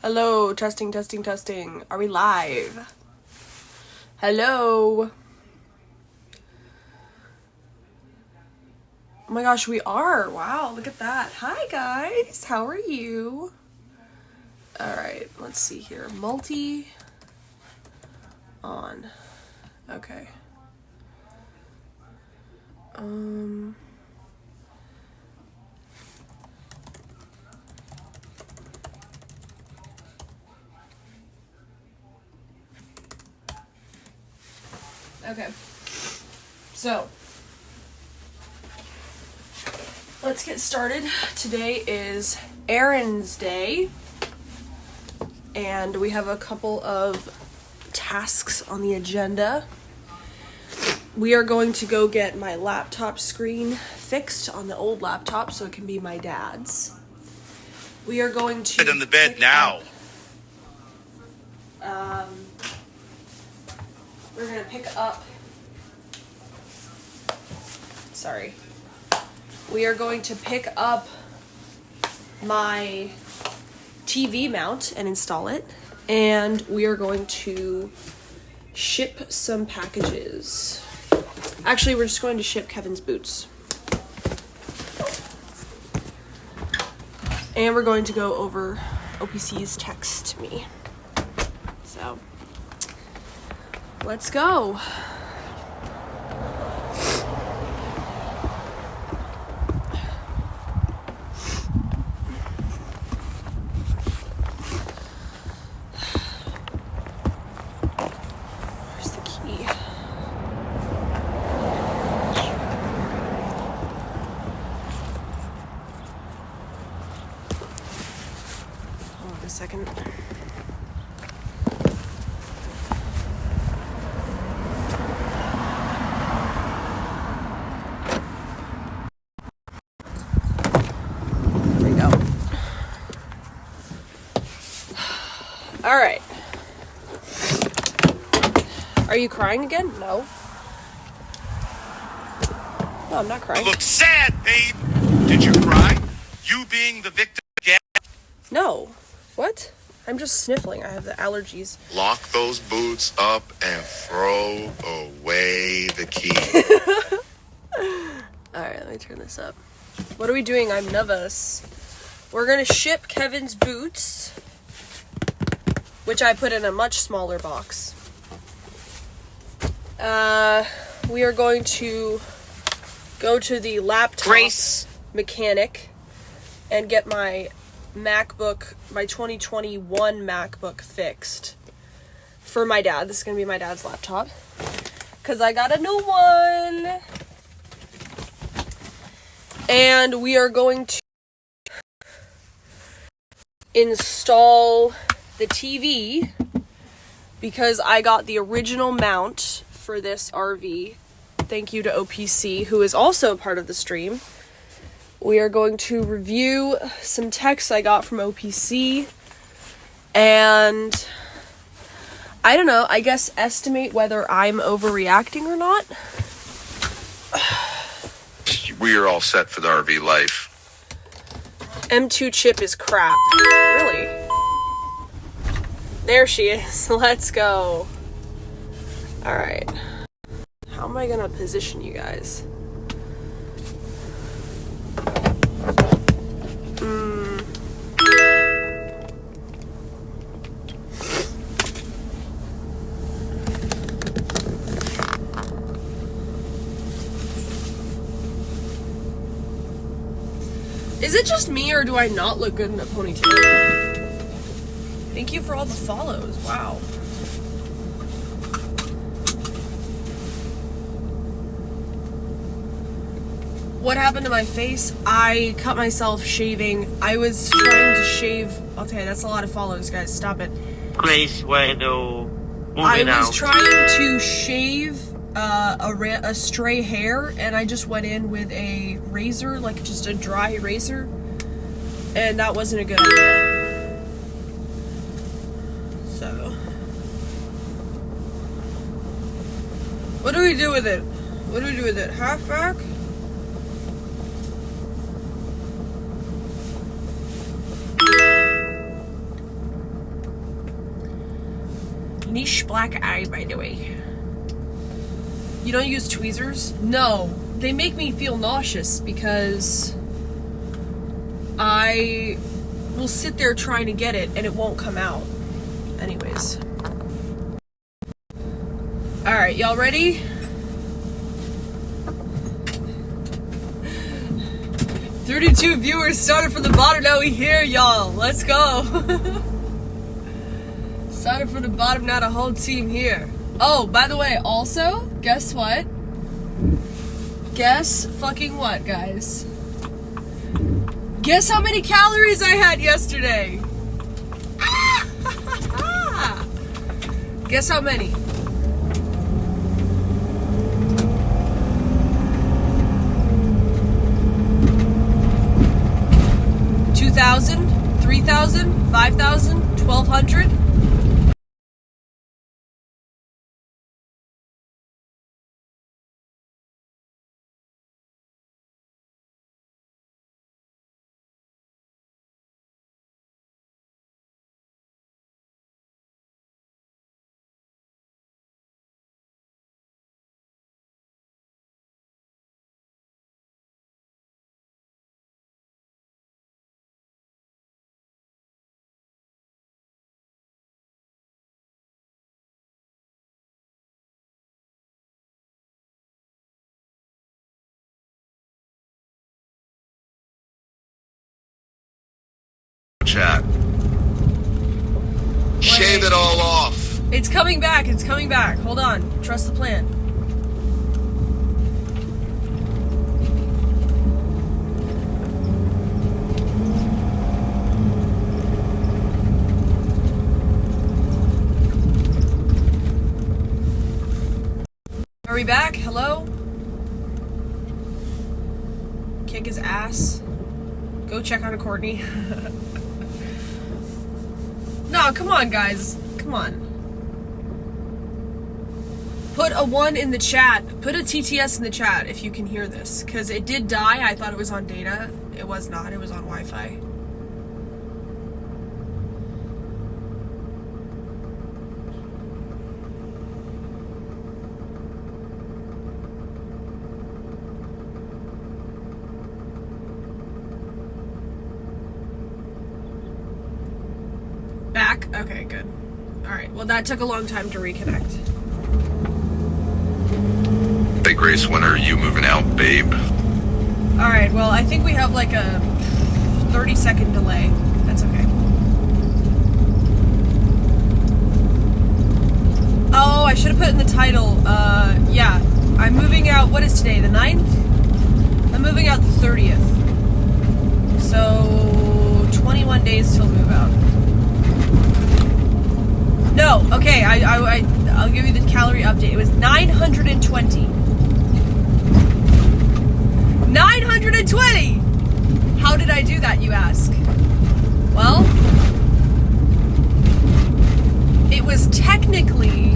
Hello, testing, testing, testing. Are we live? Hello. Oh my gosh, we are. Wow, look at that. Hi guys, how are you? All right, let's see here. Multi on. Okay. Okay. So, let's get started. Today is Errands Day, and we have a couple of tasks on the agenda. We are going to go get my laptop screen fixed on the old laptop so it can be my dad's. We are going to Get in the bed now. We're gonna pick up. Sorry. We are going to pick up my TV mount and install it, and we are going to ship some packages. Actually, we're just going to ship Kevin's boots. And we're going to go over OPC's text to me. So, let's go. Where's the key? Hold on a second. All right. Are you crying again? No. No, I'm not crying. You look sad, babe. Did you cry? You being the victim again? No. What? I'm just sniffling. I have the allergies. Lock those boots up and throw away the key. All right, let me turn this up. What are we doing? I'm nervous. We're gonna ship Kevin's boots, which I put in a much smaller box. We are going to go to the laptop mechanic and get my MacBook, my 2021 MacBook fixed for my dad. This is going to be my dad's laptop because I got a new one. And we are going to install the TV because I got the original mount for this RV. Thank you to OPC, who is also a part of the stream. We are going to review some texts I got from OPC and I don't know, I guess estimate whether I'm overreacting or not. We are all set for the RV life. M2 chip is crap. Really? There she is. Let's go. Alright. How am I gonna position you guys? Is it just me, or do I not look good in a ponytail? Thank you for all the follows. Wow. What happened to my face? I cut myself shaving. I was trying to shave. Okay, that's a lot of follows, guys. Stop it. Place where they'll I was trying to shave a stray hair, and I just went in with a razor, like just a dry razor, and that wasn't a good idea. So, what do we do with it? What do we do with it? Half back? niche black eye, by the way. You don't use tweezers? No. They make me feel nauseous because I will sit there trying to get it and it won't come out. Anyways. Alright, y'all ready? "32 viewers started from the bottom, now we here, y'all. Let's go." Started from the bottom, now the whole team here. Oh, by the way, also, guess what? Guess fucking what, guys? Guess how many calories I had yesterday? Guess how many? 2,000, 3,000, 5,000, 1,200. Chat. Shave it all off. It's coming back, it's coming back. Hold on. Trust the plan. Are we back? Hello? Kick his ass. Go check on Courtney. No, come on, guys. Come on. Put a 1 in the chat. Put a TTS in the chat if you can hear this. Because it did die. I thought it was on data. It was not. It was on Wi-Fi. Back? Okay, good. Alright, well that took a long time to reconnect. Hey Grace, when are you moving out, babe? Alright, well I think we have like a 30-second delay. That's okay. Oh, I should have put in the title. Yeah. I'm moving out, what is today, the 9th? I'm moving out the 30th. So, 21 days till move out. No, okay, I'll give you the calorie update. It was 920. 920! How did I do that, you ask? Well, it was technically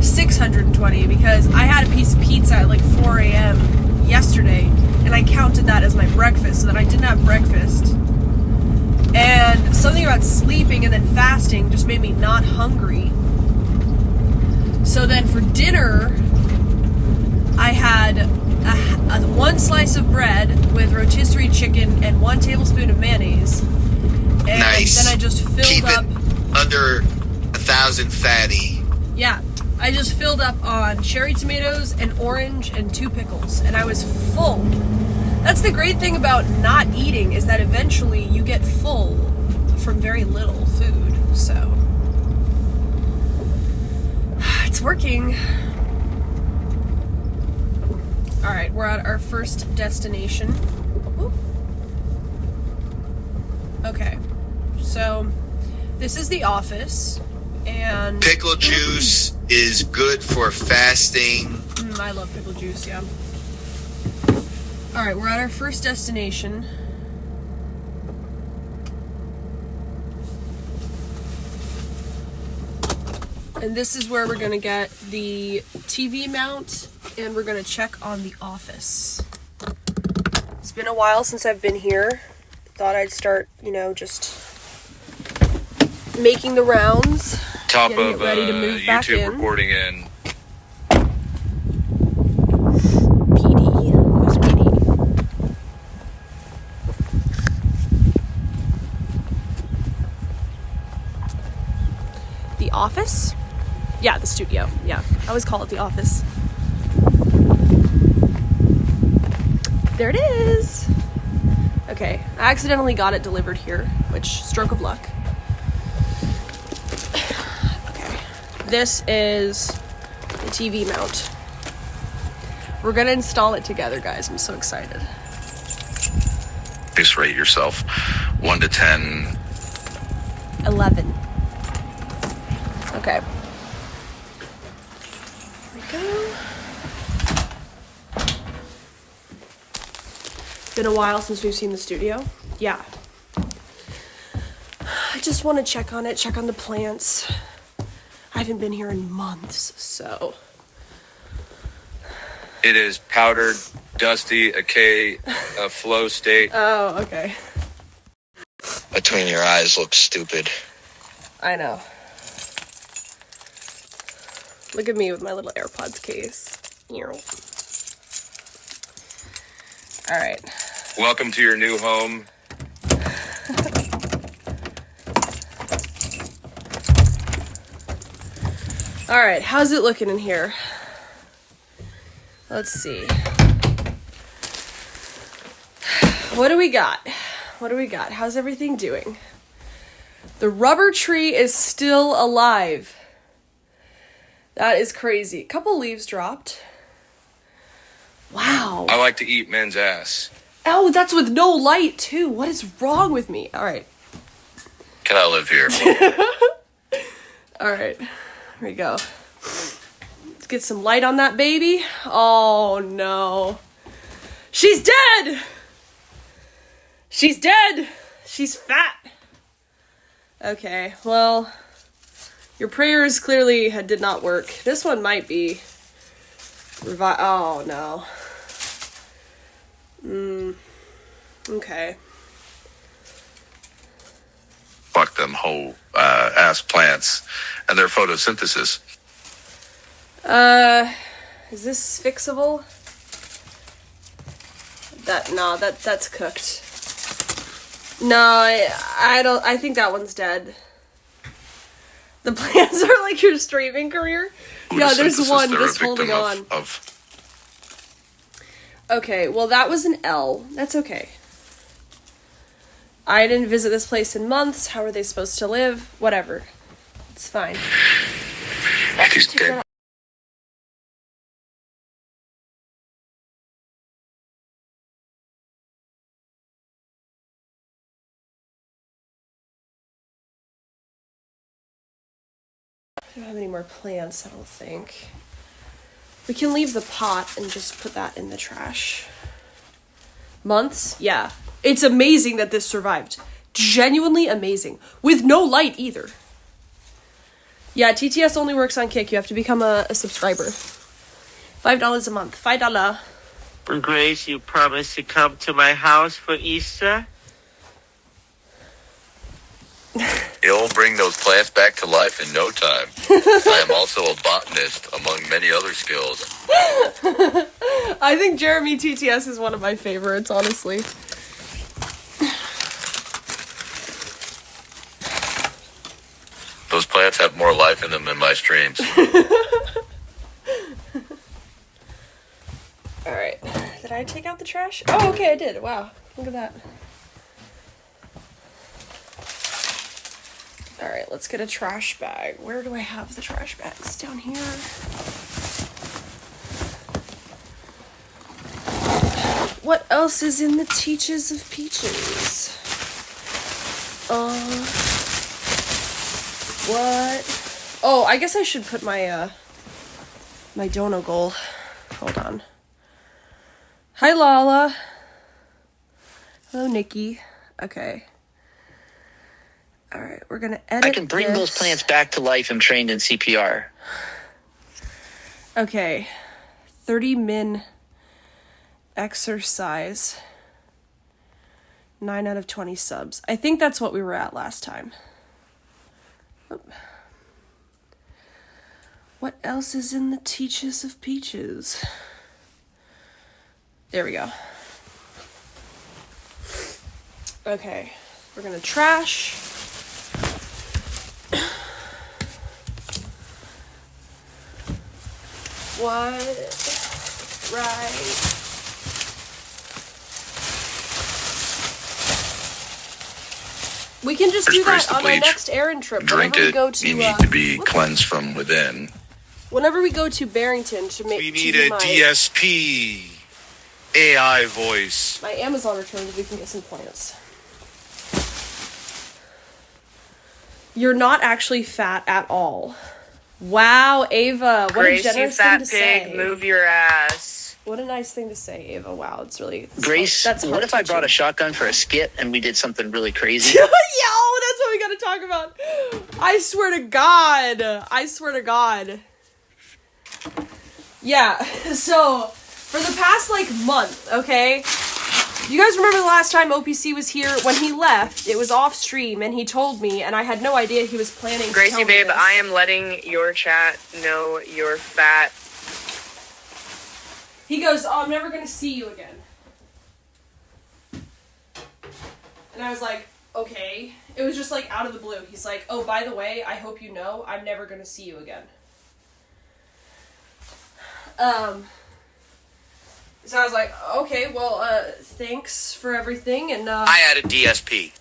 620 because I had a piece of pizza at like 4 a.m. yesterday and I counted that as my breakfast, so that I didn't have breakfast. And something about sleeping and then fasting just made me not hungry. So then for dinner, I had one slice of bread with rotisserie chicken and 1 tablespoon of mayonnaise. And nice. Then I just filled Keep up. It under 1,000 fatty. Yeah, I just filled up on cherry tomatoes, an orange, and 2 pickles. And I was full. That's the great thing about not eating, is that eventually you get full from very little food, so. It's working. Alright, we're at our first destination. Ooh. Okay, so this is the office, and... Pickle juice is good for fasting. I love pickle juice, yeah. Alright, we're at our first destination. And this is where we're gonna get the TV mount, and we're gonna check on the office. It's been a while since I've been here. Thought I'd start, just making the rounds. Top Getting of it ready to move back YouTube in. recording in. PD. Who's PD? The office? Yeah, the studio. Yeah, I always call it the office. There it is. Okay, I accidentally got it delivered here, which, stroke of luck. Okay, this is the TV mount. We're gonna install it together, guys. I'm so excited. Just rate yourself 1 to 10. 11. Okay. Here we go. Been a while since we've seen the studio. Yeah. I just want to check on it, check on the plants. I haven't been here in months, so. It is powdered, dusty, a flow state. Oh, okay. Between your eyes looks stupid. I know. Look at me with my little AirPods case. All right. Welcome to your new home. All right, how's it looking in here? Let's see. What do we got? What do we got? How's everything doing? The rubber tree is still alive. That is crazy. A couple leaves dropped. Wow. I like to eat men's ass. Oh, that's with no light, too. What is wrong with me? All right. Can I live here? All right. Here we go. Let's get some light on that baby. Oh, no. She's dead! She's dead! She's fat. Okay, well, your prayers clearly did not work. This one might be oh, no. Okay. Fuck them whole ass plants and their photosynthesis. Is this fixable? That's cooked. No, I don't. I think that one's dead. The plants are like your streaming career. Yeah, there's Photosynthesis, one they're just a holding victim on. Okay, well that was an L. That's okay. I didn't visit this place in months. How are they supposed to live? Whatever. It's fine. She's Take dead. that I don't have any more plants, I don't think. We can leave the pot and just put that in the trash. Months? Yeah. It's amazing that this survived. Genuinely amazing. With no light either. Yeah, TTS only works on Kick. You have to become a subscriber. $5 a month. $5. Grace, you promised to come to my house for Easter? You'll bring those plants back to life in no time. I am also a botanist, among many other skills. I think Jeremy TTS is one of my favorites, honestly. Those plants have more life in them than my streams. Alright. Did I take out the trash? Oh, okay, I did. Wow. Look at that. Alright, let's get a trash bag. Where do I have the trash bags? Down here. What else is in the Teaches of Peaches? What? Oh, I guess I should put my, my dono goal. Hold on. Hi, Lala. Hello, Nikki. Okay. All right, we're gonna edit. I can bring those plants back to life. I'm trained in CPR. Okay, 30 min exercise. 9 out of 20 subs. I think that's what we were at last time. What else is in the Teaches of Peaches? There we go. Okay, we're gonna trash. What? Right. We can just do Grease that the on our bleach. next errand trip. Drink Whenever we it. go to, You need to be cleansed from within. whenever we go to Barrington to make We to need do a my, DSP AI voice. my Amazon returns, we can get some plants. You're not actually fat at all. Wow, Ava, what Grace, a you generous fat thing to pig, say. move your ass. What a nice thing to say, Ava. Wow, it's really... Grace, that's what if I brought a shotgun for a skit and we did something really crazy? Yo, that's what we gotta talk about. I swear to God. I swear to God. Yeah, so, for the past, month, okay? You guys remember the last time OPC was here? When he left, it was off stream, and he told me, and I had no idea he was planning to Gracie, tell me babe, this. I am letting your chat know you're fat. He goes, oh, I'm never gonna see you again. And I was like, okay. It was just out of the blue. He's like, oh, by the way, I hope you know, I'm never gonna see you again. So I was like, okay, well, thanks for everything, and, I had a DSP.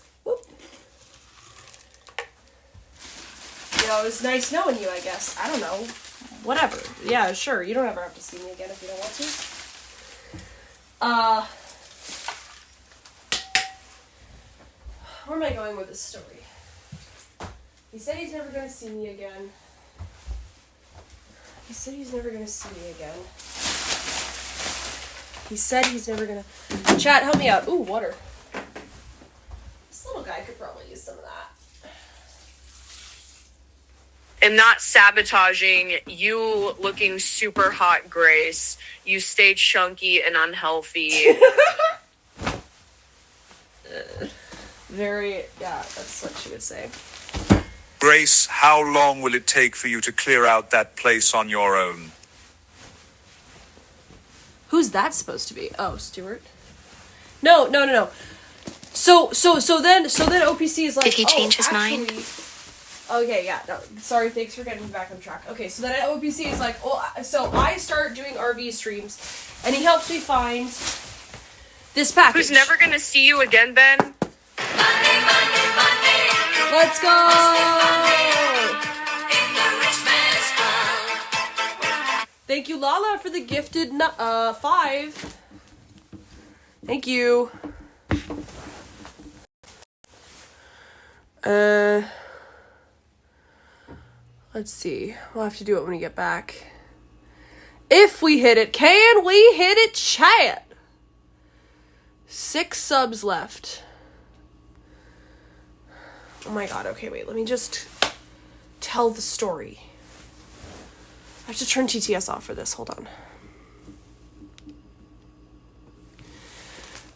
you know, it was nice knowing you, I guess. I don't know. Whatever. Yeah, sure. You don't ever have to see me again if you don't want to. Where am I going with this story? He said he's never going to see me again. He said he's never going to see me again. He said he's never going to... Chat, help me out. Ooh, water. This little guy could probably use some of that. I'm not sabotaging you looking super hot, Grace. You stay chunky and unhealthy. Very, yeah, that's what she would say. Grace, how long will it take for you to clear out that place on your own? Who's that supposed to be? Oh, Stuart. No. So then OPC is like, Did he change his mind? Okay, yeah, no, sorry, thanks for getting me back on track. Okay, so then OPC is like, oh, so I start doing RV streams, and he helps me find this package. Who's never gonna see you again, Ben? Let's go! Thank you, Lala, for the gifted 5. Thank you. Let's see. We'll have to do it when we get back. If we hit it. Can we hit it, chat? 6 subs left. Oh my god, okay, wait. Let me just tell the story. I have to turn TTS off for this. Hold on.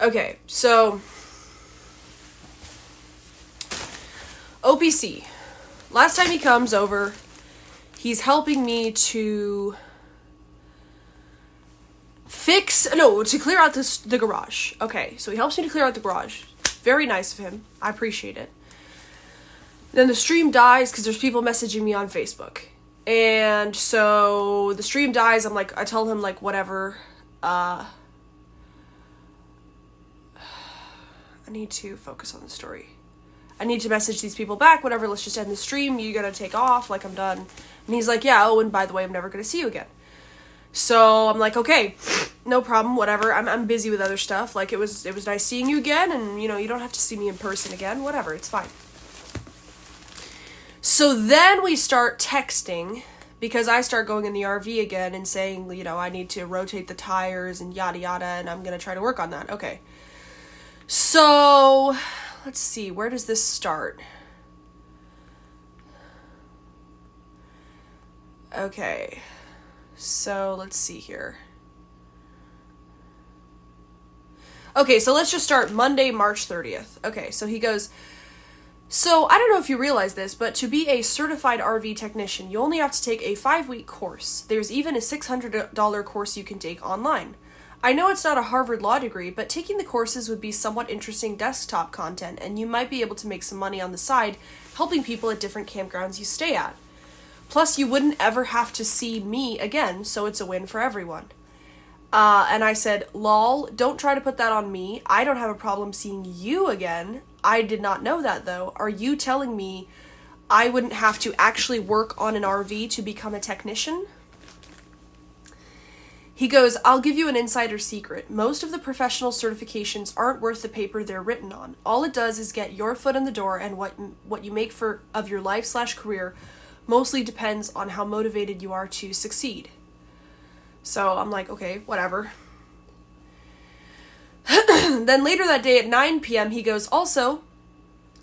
Okay, so... OPC. Last time he comes over, he's helping me to to clear out the garage. Okay, so he helps me to clear out the garage. Very nice of him. I appreciate it. Then the stream dies because there's people messaging me on Facebook. And so the stream dies. I tell him, whatever. I need to focus on the story. I need to message these people back, whatever, let's just end the stream, you gotta take off, I'm done. And he's like, yeah, oh, and by the way, I'm never gonna see you again. So I'm like, okay, no problem, whatever, I'm busy with other stuff, it was nice seeing you again, and, you don't have to see me in person again, whatever, it's fine. So then we start texting, because I start going in the RV again and saying, I need to rotate the tires and yada yada, and I'm gonna try to work on that, okay. So... let's see, where does this start? Okay, so let's see here. Okay, so let's just start Monday, March 30th. Okay, so he goes, So, I don't know if you realize this, but to be a certified RV technician, you only have to take a 5-week course. There's even a $600 course you can take online. I know it's not a Harvard Law degree, but taking the courses would be somewhat interesting desktop content, and you might be able to make some money on the side helping people at different campgrounds you stay at. Plus, you wouldn't ever have to see me again, so it's a win for everyone. And I said, lol, don't try to put that on me. I don't have a problem seeing you again. I did not know that, though. Are you telling me I wouldn't have to actually work on an RV to become a technician? He goes, I'll give you an insider secret. Most of the professional certifications aren't worth the paper they're written on. All it does is get your foot in the door, and what you make of your life/career mostly depends on how motivated you are to succeed. So I'm like, okay, whatever. Then later that day at 9 p.m. he goes, also,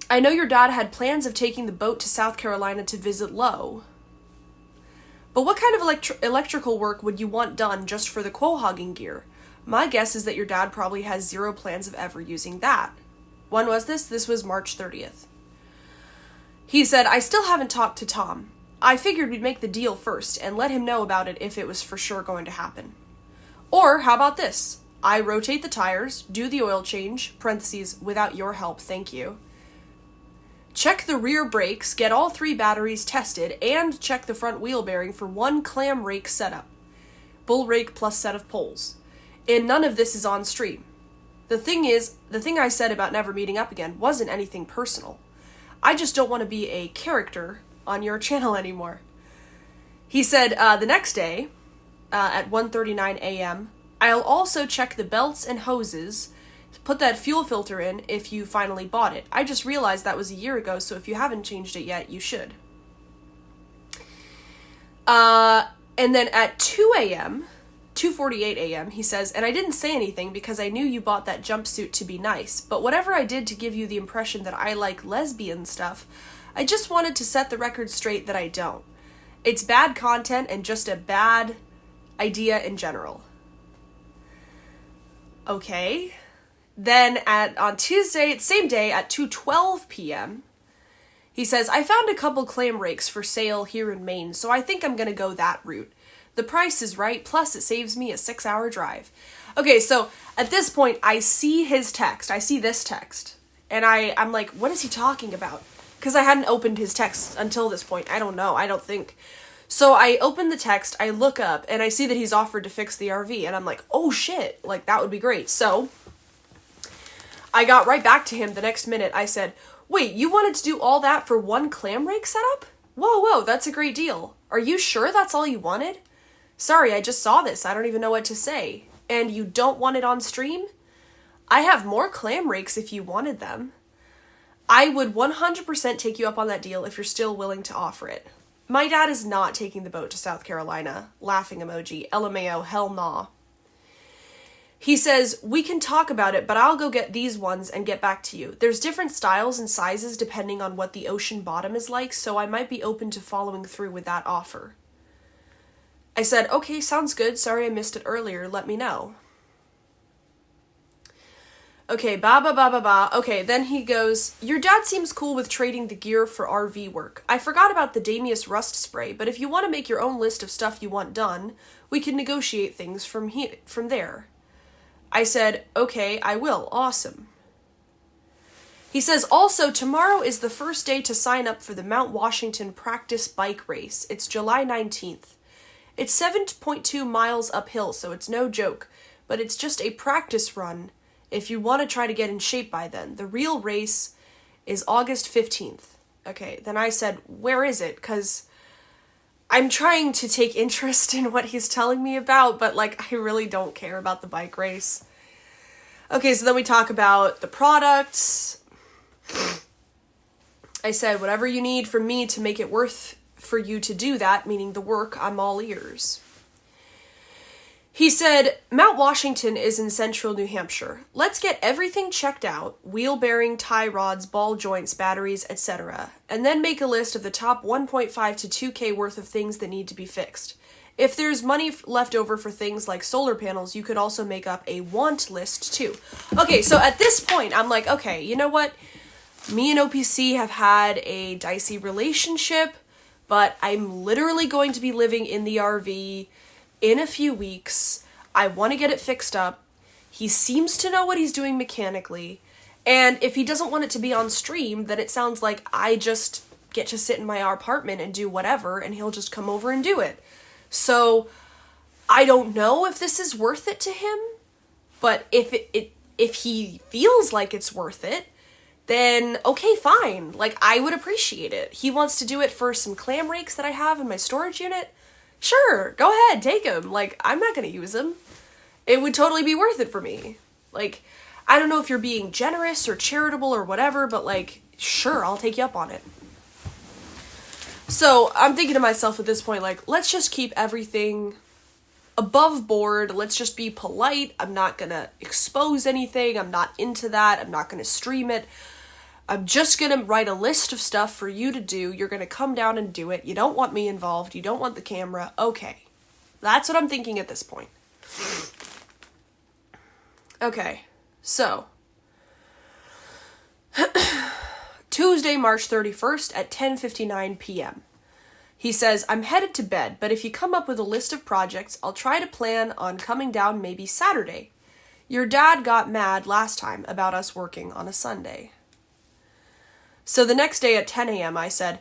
I know your dad had plans of taking the boat to South Carolina to visit Lowe. But what kind of electrical work would you want done just for the quail hogging gear? My guess is that your dad probably has zero plans of ever using that. When was this? This was March 30th. He said, I still haven't talked to Tom. I figured we'd make the deal first and let him know about it if it was for sure going to happen. Or how about this? I rotate the tires, do the oil change, parentheses, without your help, thank you. Check the rear brakes, get all 3 batteries tested, and check the front wheel bearing for 1 clam rake setup. Bull rake plus set of poles. And none of this is on stream. The thing I said about never meeting up again wasn't anything personal. I just don't want to be a character on your channel anymore. He said the next day, at 1:39 a.m., I'll also check the belts and hoses, put that fuel filter in if you finally bought it. I just realized that was a year ago, so if you haven't changed it yet, you should. And then at 2 a.m., 2:48 a.m., he says, and I didn't say anything because I knew you bought that jumpsuit to be nice, but whatever I did to give you the impression that I like lesbian stuff, I just wanted to set the record straight that I don't. It's bad content and just a bad idea in general. Okay. Then on Tuesday, same day, at 2:12 p.m., he says, I found a couple clam rakes for sale here in Maine, so I think I'm going to go that route. The price is right, plus it saves me a 6-hour drive. Okay, so at this point, I see his text. I see this text. And I'm like, what is he talking about? Because I hadn't opened his text until this point. I don't know. I don't think. So I open the text, I look up, and I see that he's offered to fix the RV. And I'm like, oh shit, like that would be great. So I got right back to him the next minute. I said, wait, you wanted to do all that for 1 clam rake setup? Whoa, that's a great deal. Are you sure that's all you wanted? Sorry, I just saw this. I don't even know what to say. And you don't want it on stream? I have more clam rakes if you wanted them. I would 100% take you up on that deal if you're still willing to offer it. My dad is not taking the boat to South Carolina. Laughing emoji. LMAO, hell nah. He says, we can talk about it, but I'll go get these ones and get back to you. There's different styles and sizes depending on what the ocean bottom is like, so I might be open to following through with that offer. I said, okay, sounds good. Sorry I missed it earlier. Let me know. Okay, Okay, then he goes, your dad seems cool with trading the gear for RV work. I forgot about the Damius rust spray, but if you want to make your own list of stuff you want done, we can negotiate things from there. I said, okay, I will. Awesome. He says, also, tomorrow is the first day to sign up for the Mount Washington practice bike race. It's July 19th. It's 7.2 miles uphill, so it's no joke, but it's just a practice run if you want to try to get in shape by then. The real race is August 15th. Okay, then I said, where is it? Because I'm trying to take interest in what he's telling me about, but like I really don't care about the bike race. Okay, so then we talk about the products. I said, whatever you need from me to make it worth for you to do that, meaning the work, I'm all ears. He said, Mount Washington is in central New Hampshire. Let's get everything checked out, wheel bearing, tie rods, ball joints, batteries, etc. And then make a list of the top 1.5 to 2K worth of things that need to be fixed. If there's money left over for things like solar panels, you could also make up a want list too. Okay, so at this point, I'm like, okay, you know what? Me and OPC have had a dicey relationship, but I'm literally going to be living in the RV in a few weeks. I want to get it fixed up. He seems to know what he's doing mechanically. And if he doesn't want it to be on stream, then it sounds like I just get to sit in my apartment and do whatever, and he'll just come over and do it. So I don't know if this is worth it to him, but if he feels like it's worth it, then okay, fine. Like, I would appreciate it. He wants to do it for some clam rakes that I have in my storage unit. Sure, go ahead, take him. Like, I'm not gonna use him. It would totally be worth it for me. Like, I don't know if you're being generous or charitable or whatever, but like, sure, I'll take you up on it. So I'm thinking to myself at this point, like, let's just keep everything above board. Let's just be polite. I'm not gonna expose anything. I'm not into that. I'm not gonna stream it. I'm just gonna write a list of stuff for you to do. You're gonna come down and do it. You don't want me involved. You don't want the camera. Okay. That's what I'm thinking at this point. Okay. So, Tuesday, March 31st at 10:59 p.m. He says, I'm headed to bed, but if you come up with a list of projects, I'll try to plan on coming down maybe Saturday. Your dad got mad last time about us working on a Sunday. So the next day at 10 a.m. I said,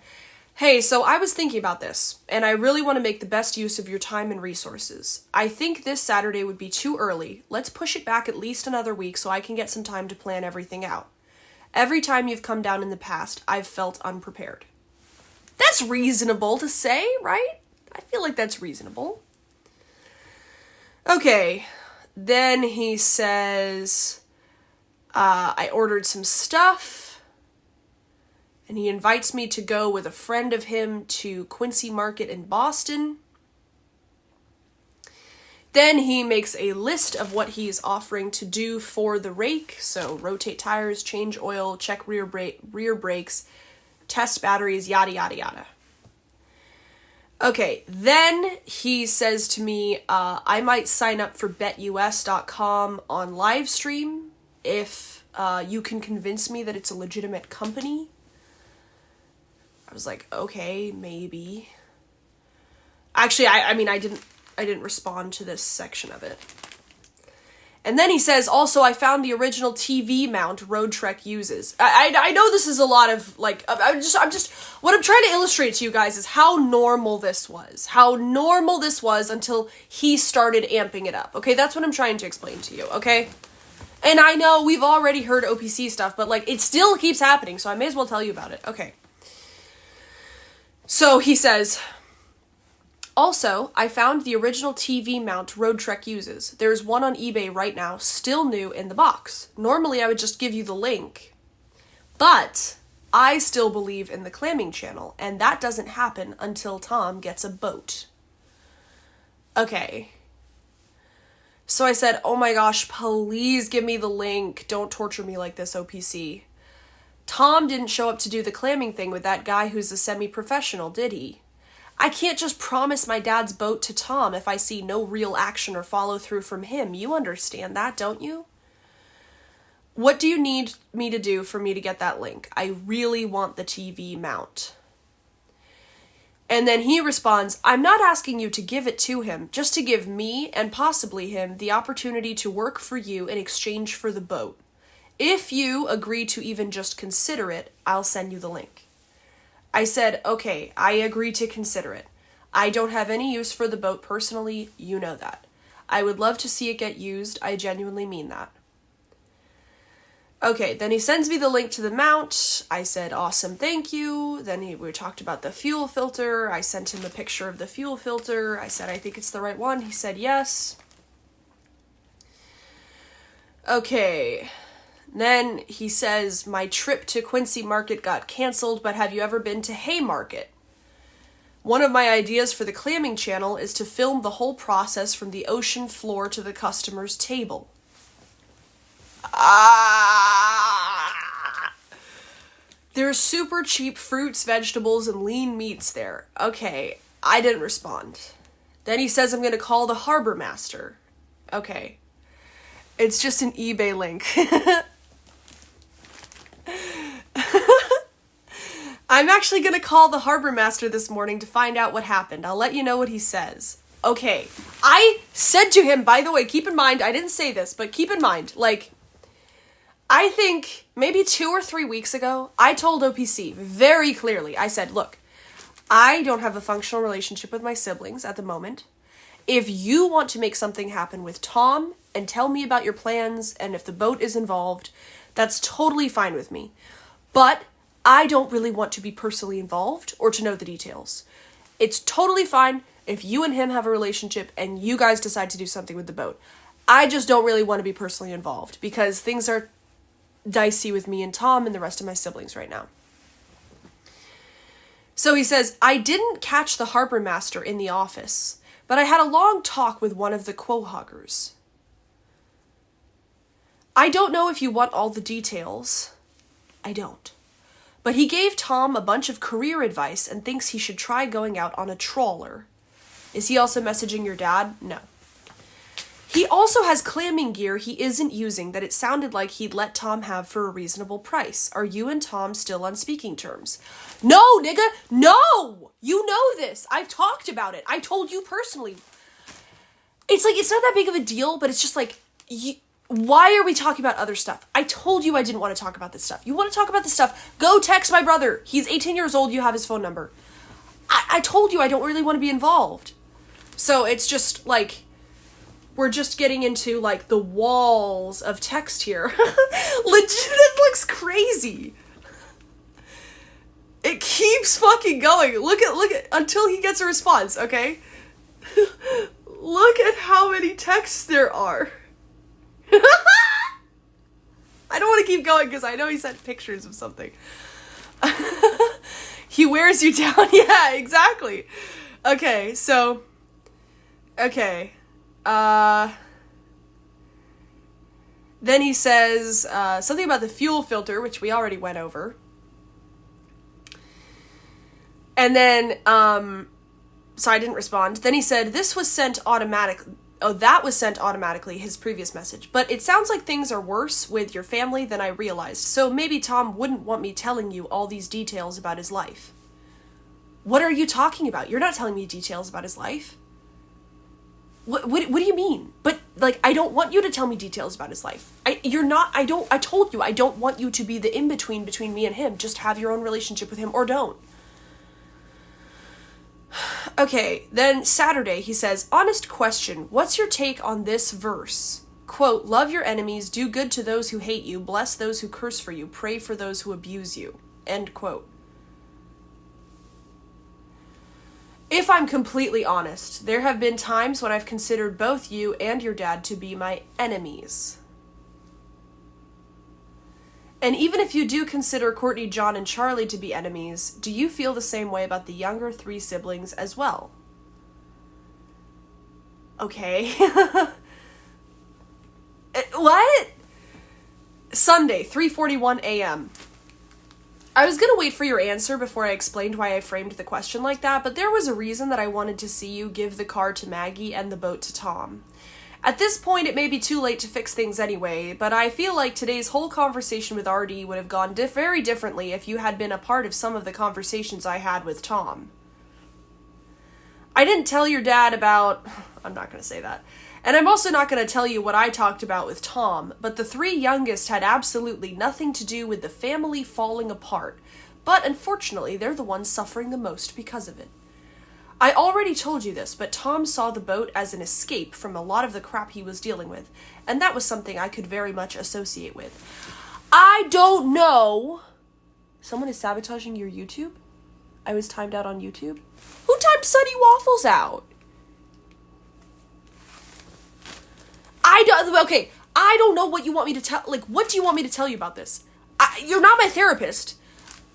hey, so I was thinking about this, and I really want to make the best use of your time and resources. I think this Saturday would be too early. Let's push it back at least another week so I can get some time to plan everything out. Every time you've come down in the past, I've felt unprepared. That's reasonable to say, right? I feel like that's reasonable. Okay, then he says, I ordered some stuff. And he invites me to go with a friend of him to Quincy Market in Boston. Then he makes a list of what he's offering to do for the rake. So rotate tires, change oil, check rear brakes, test batteries, yada, yada, yada. Okay, then he says to me, I might sign up for betus.com on live stream if you can convince me that it's a legitimate company. I was like, okay, maybe. Actually, I mean, I didn't respond to this section of it. And then he says, also, I found the original TV mount Road Trek uses. I know this is a lot of, like, I'm just, what I'm trying to illustrate to you guys is how normal this was. How normal this was until he started amping it up. Okay, that's what I'm trying to explain to you, okay? And I know we've already heard OPC stuff, but, like, it still keeps happening, so I may as well tell you about it. Okay. So he says, also, I found the original TV mount Road Trek uses. There's one on eBay right now, still new in the box. Normally I would just give you the link. But I still believe in the clamming channel, and that doesn't happen until Tom gets a boat. Okay. So I said, oh my gosh, please give me the link. Don't torture me like this, OPC. Tom didn't show up to do the clamming thing with that guy who's a semi-professional, did he? I can't just promise my dad's boat to Tom if I see no real action or follow-through from him. You understand that, don't you? What do you need me to do for me to get that link? I really want the TV mount. And then he responds, I'm not asking you to give it to him, just to give me, and possibly him, the opportunity to work for you in exchange for the boat. If you agree to even just consider it, I'll send you the link. I said, okay, I agree to consider it. I don't have any use for the boat personally, you know that. I would love to see it get used, I genuinely mean that. Okay, then he sends me the link to the mount. I said, awesome, thank you. Then we talked about the fuel filter. I sent him a picture of the fuel filter. I said, I think it's the right one. He said, yes. Okay. Then he says, my trip to Quincy Market got canceled, but have you ever been to Haymarket? One of my ideas for the clamming channel is to film the whole process from the ocean floor to the customer's table. There's super cheap fruits, vegetables, and lean meats there. Okay, I didn't respond. Then he says I'm going to call the harbor master. Okay. It's just an eBay link. I'm actually gonna call the harbor master this morning to find out what happened. I'll let you know what he says. Okay, I said to him, by the way, keep in mind, I didn't say this, but keep in mind, like, I think maybe 2 or 3 weeks ago, I told OPC very clearly, I said, look, I don't have a functional relationship with my siblings at the moment. If you want to make something happen with Tom and tell me about your plans and if the boat is involved, that's totally fine with me. But I don't really want to be personally involved or to know the details. It's totally fine if you and him have a relationship and you guys decide to do something with the boat. I just don't really want to be personally involved because things are dicey with me and Tom and the rest of my siblings right now. So he says, I didn't catch the harbor master in the office, but I had a long talk with one of the quohuggers. I don't know if you want all the details. I don't. But he gave Tom a bunch of career advice and thinks he should try going out on a trawler. Is he also messaging your dad? No. He also has clamming gear he isn't using that it sounded like he'd let Tom have for a reasonable price. Are you and Tom still on speaking terms? No, nigga! No! You know this! I've talked about it. I told you personally. It's like, it's not that big of a deal, but it's just like, why are we talking about other stuff? I told you I didn't want to talk about this stuff. You want to talk about this stuff? Go text my brother. He's 18 years old. You have his phone number. I told you I don't really want to be involved. So it's just like, we're just getting into like the walls of text here. Legit, it looks crazy. It keeps fucking going. Look at, until he gets a response, okay? Look at how many texts there are. I don't want to keep going because I know he sent pictures of something. He wears you down. Yeah, exactly. Okay, so... Okay. Then he says something about the fuel filter, which we already went over. And then, so I didn't respond. Then he said, this was sent automatically. Oh, that was sent automatically, his previous message. But it sounds like things are worse with your family than I realized. So maybe Tom wouldn't want me telling you all these details about his life. What are you talking about? You're not telling me details about his life. What do you mean? But, like, I don't want you to tell me details about his life. I told you, I don't want you to be the in-between between me and him. Just have your own relationship with him or don't. Okay, then Saturday, he says, honest question, what's your take on this verse? Quote, love your enemies, do good to those who hate you, bless those who curse for you, pray for those who abuse you. End quote. If I'm completely honest, there have been times when I've considered both you and your dad to be my enemies. And even if you do consider Courtney, John, and Charlie to be enemies, do you feel the same way about the younger 3 siblings as well? Okay. What? Sunday, 3:41 a.m. I was gonna wait for your answer before I explained why I framed the question like that, but there was a reason that I wanted to see you give the car to Maggie and the boat to Tom. At this point, it may be too late to fix things anyway, but I feel like today's whole conversation with RD would have gone very differently if you had been a part of some of the conversations I had with Tom. I didn't tell your dad about... I'm not going to say that. And I'm also not going to tell you what I talked about with Tom, but the 3 youngest had absolutely nothing to do with the family falling apart, but unfortunately, they're the ones suffering the most because of it. I already told you this, but Tom saw the boat as an escape from a lot of the crap he was dealing with, and that was something I could very much associate with. I don't know. Someone is sabotaging your YouTube? I was timed out on YouTube? Who timed Sunny Waffles out? I don't know what you want me to tell. Like, what do you want me to tell you about this? You're not my therapist.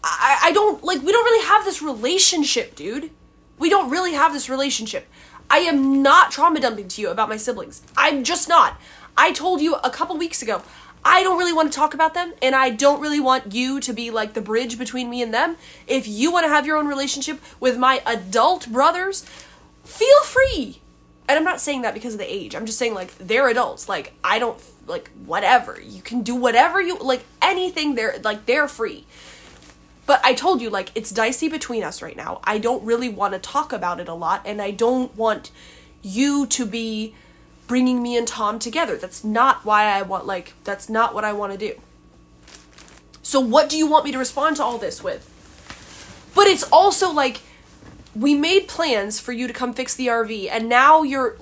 We don't really have this relationship, dude. We don't really have this relationship. I am not trauma dumping to you about my siblings. I'm just not. I told you a couple weeks ago, I don't really want to talk about them, and I don't really want you to be like the bridge between me and them. If you want to have your own relationship with my adult brothers, feel free. And I'm not saying that because of the age. I'm just saying, like, they're adults. Like, I don't, like, whatever. You can do whatever you, like, anything. They're free. But I told you, like, it's dicey between us right now. I don't really want to talk about it a lot, and I don't want you to be bringing me and Tom together. That's not why I want, like, that's not what I want to do. So what do you want me to respond to all this with? But it's also, like, we made plans for you to come fix the RV, and now you're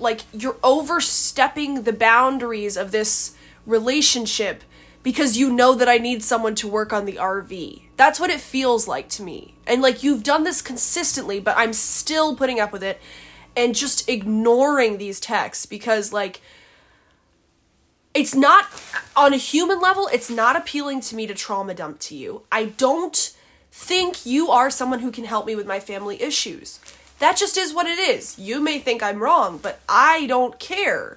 overstepping the boundaries of this relationship because you know that I need someone to work on the RV. That's what it feels like to me. And, like, you've done this consistently, but I'm still putting up with it and just ignoring these texts because, like, it's not, on a human level, it's not appealing to me to trauma dump to you. I don't think you are someone who can help me with my family issues. That just is what it is. You may think I'm wrong, but I don't care.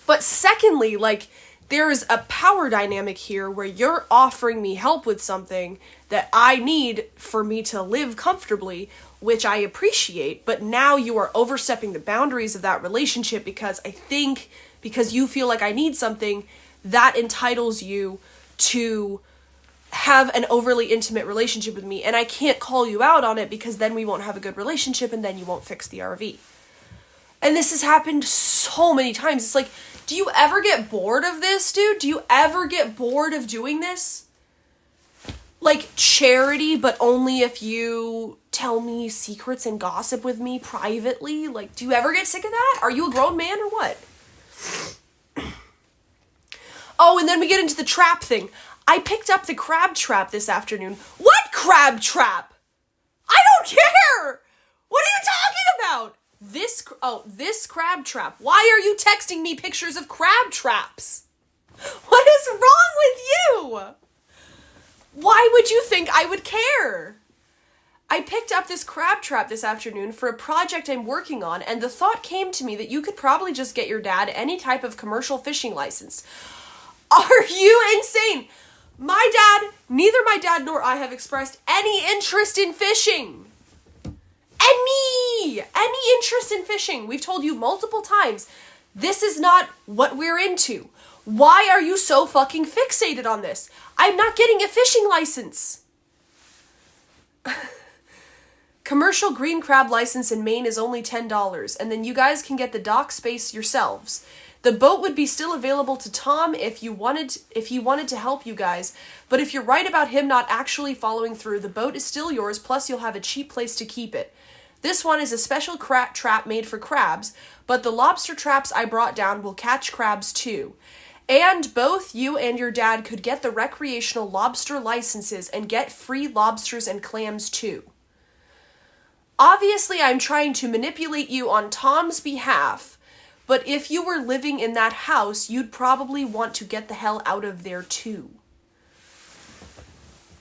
But secondly, like, there is a power dynamic here where you're offering me help with something that I need for me to live comfortably, which I appreciate, but now you are overstepping the boundaries of that relationship because I think because you feel like I need something that entitles you to have an overly intimate relationship with me, and I can't call you out on it because then we won't have a good relationship and then you won't fix the RV. And this has happened so many times. It's like, do you ever get bored of this, dude? Do you ever get bored of doing this? Like charity, but only if you tell me secrets and gossip with me privately? Like, do you ever get sick of that? Are you a grown man or what? Oh, and then we get into the trap thing. I picked up the crab trap this afternoon. What crab trap? I don't care! What are you talking about? This crab trap. Why are you texting me pictures of crab traps? What is wrong with you? Why would you think I would care? I picked up this crab trap this afternoon for a project I'm working on, and the thought came to me that you could probably just get your dad any type of commercial fishing license. Are you insane? Neither my dad nor I have expressed any interest in fishing. Any interest in fishing. We've told you multiple times, this is not what we're into. Why are you so fucking fixated on this? I'm not getting a fishing license. Commercial green crab license in Maine is only $10, and then you guys can get the dock space yourselves. The boat would be still available to Tom if he wanted to help you guys, but if you're right about him not actually following through, the boat is still yours, plus you'll have a cheap place to keep it. This one is a special trap made for crabs, but the lobster traps I brought down will catch crabs too. And both you and your dad could get the recreational lobster licenses and get free lobsters and clams too. Obviously, I'm trying to manipulate you on Tom's behalf, but if you were living in that house, you'd probably want to get the hell out of there too.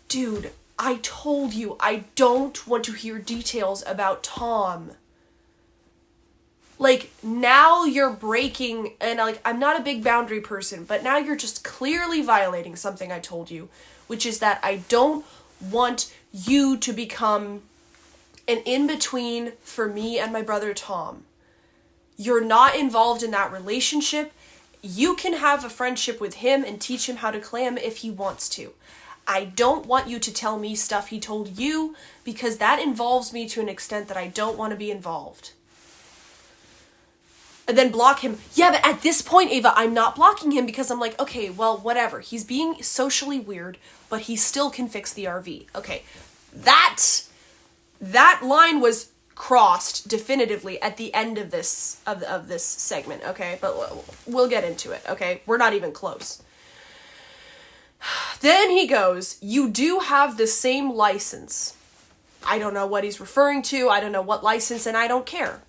Dude, I told you I don't want to hear details about Tom. Like, now you're breaking, and like, I'm not a big boundary person, but now you're just clearly violating something I told you, which is that I don't want you to become an in-between for me and my brother Tom. You're not involved in that relationship. You can have a friendship with him and teach him how to clam if he wants to. I don't want you to tell me stuff he told you because that involves me to an extent that I don't want to be involved. And then block him. Yeah, but at this point, Ava, I'm not blocking him because I'm like, okay, well, whatever. He's being socially weird, but he still can fix the RV. Okay, that line was crossed definitively at the end of this of this segment, okay? But we'll get into it, okay? We're not even close. Then he goes, you do have the same license. I don't know what he's referring to. I don't know what license, and I don't care.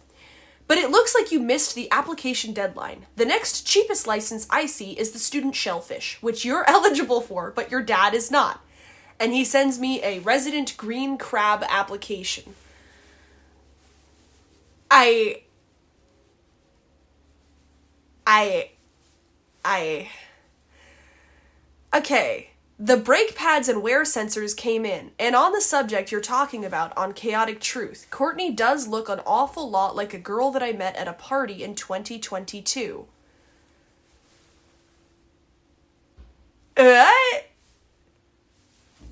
But it looks like you missed the application deadline. The next cheapest license I see is the student shellfish, which you're eligible for, but your dad is not. And he sends me a resident green crab application. Okay, the brake pads and wear sensors came in, and on the subject you're talking about on Chaotic Truth, Courtney does look an awful lot like a girl that I met at a party in 2022.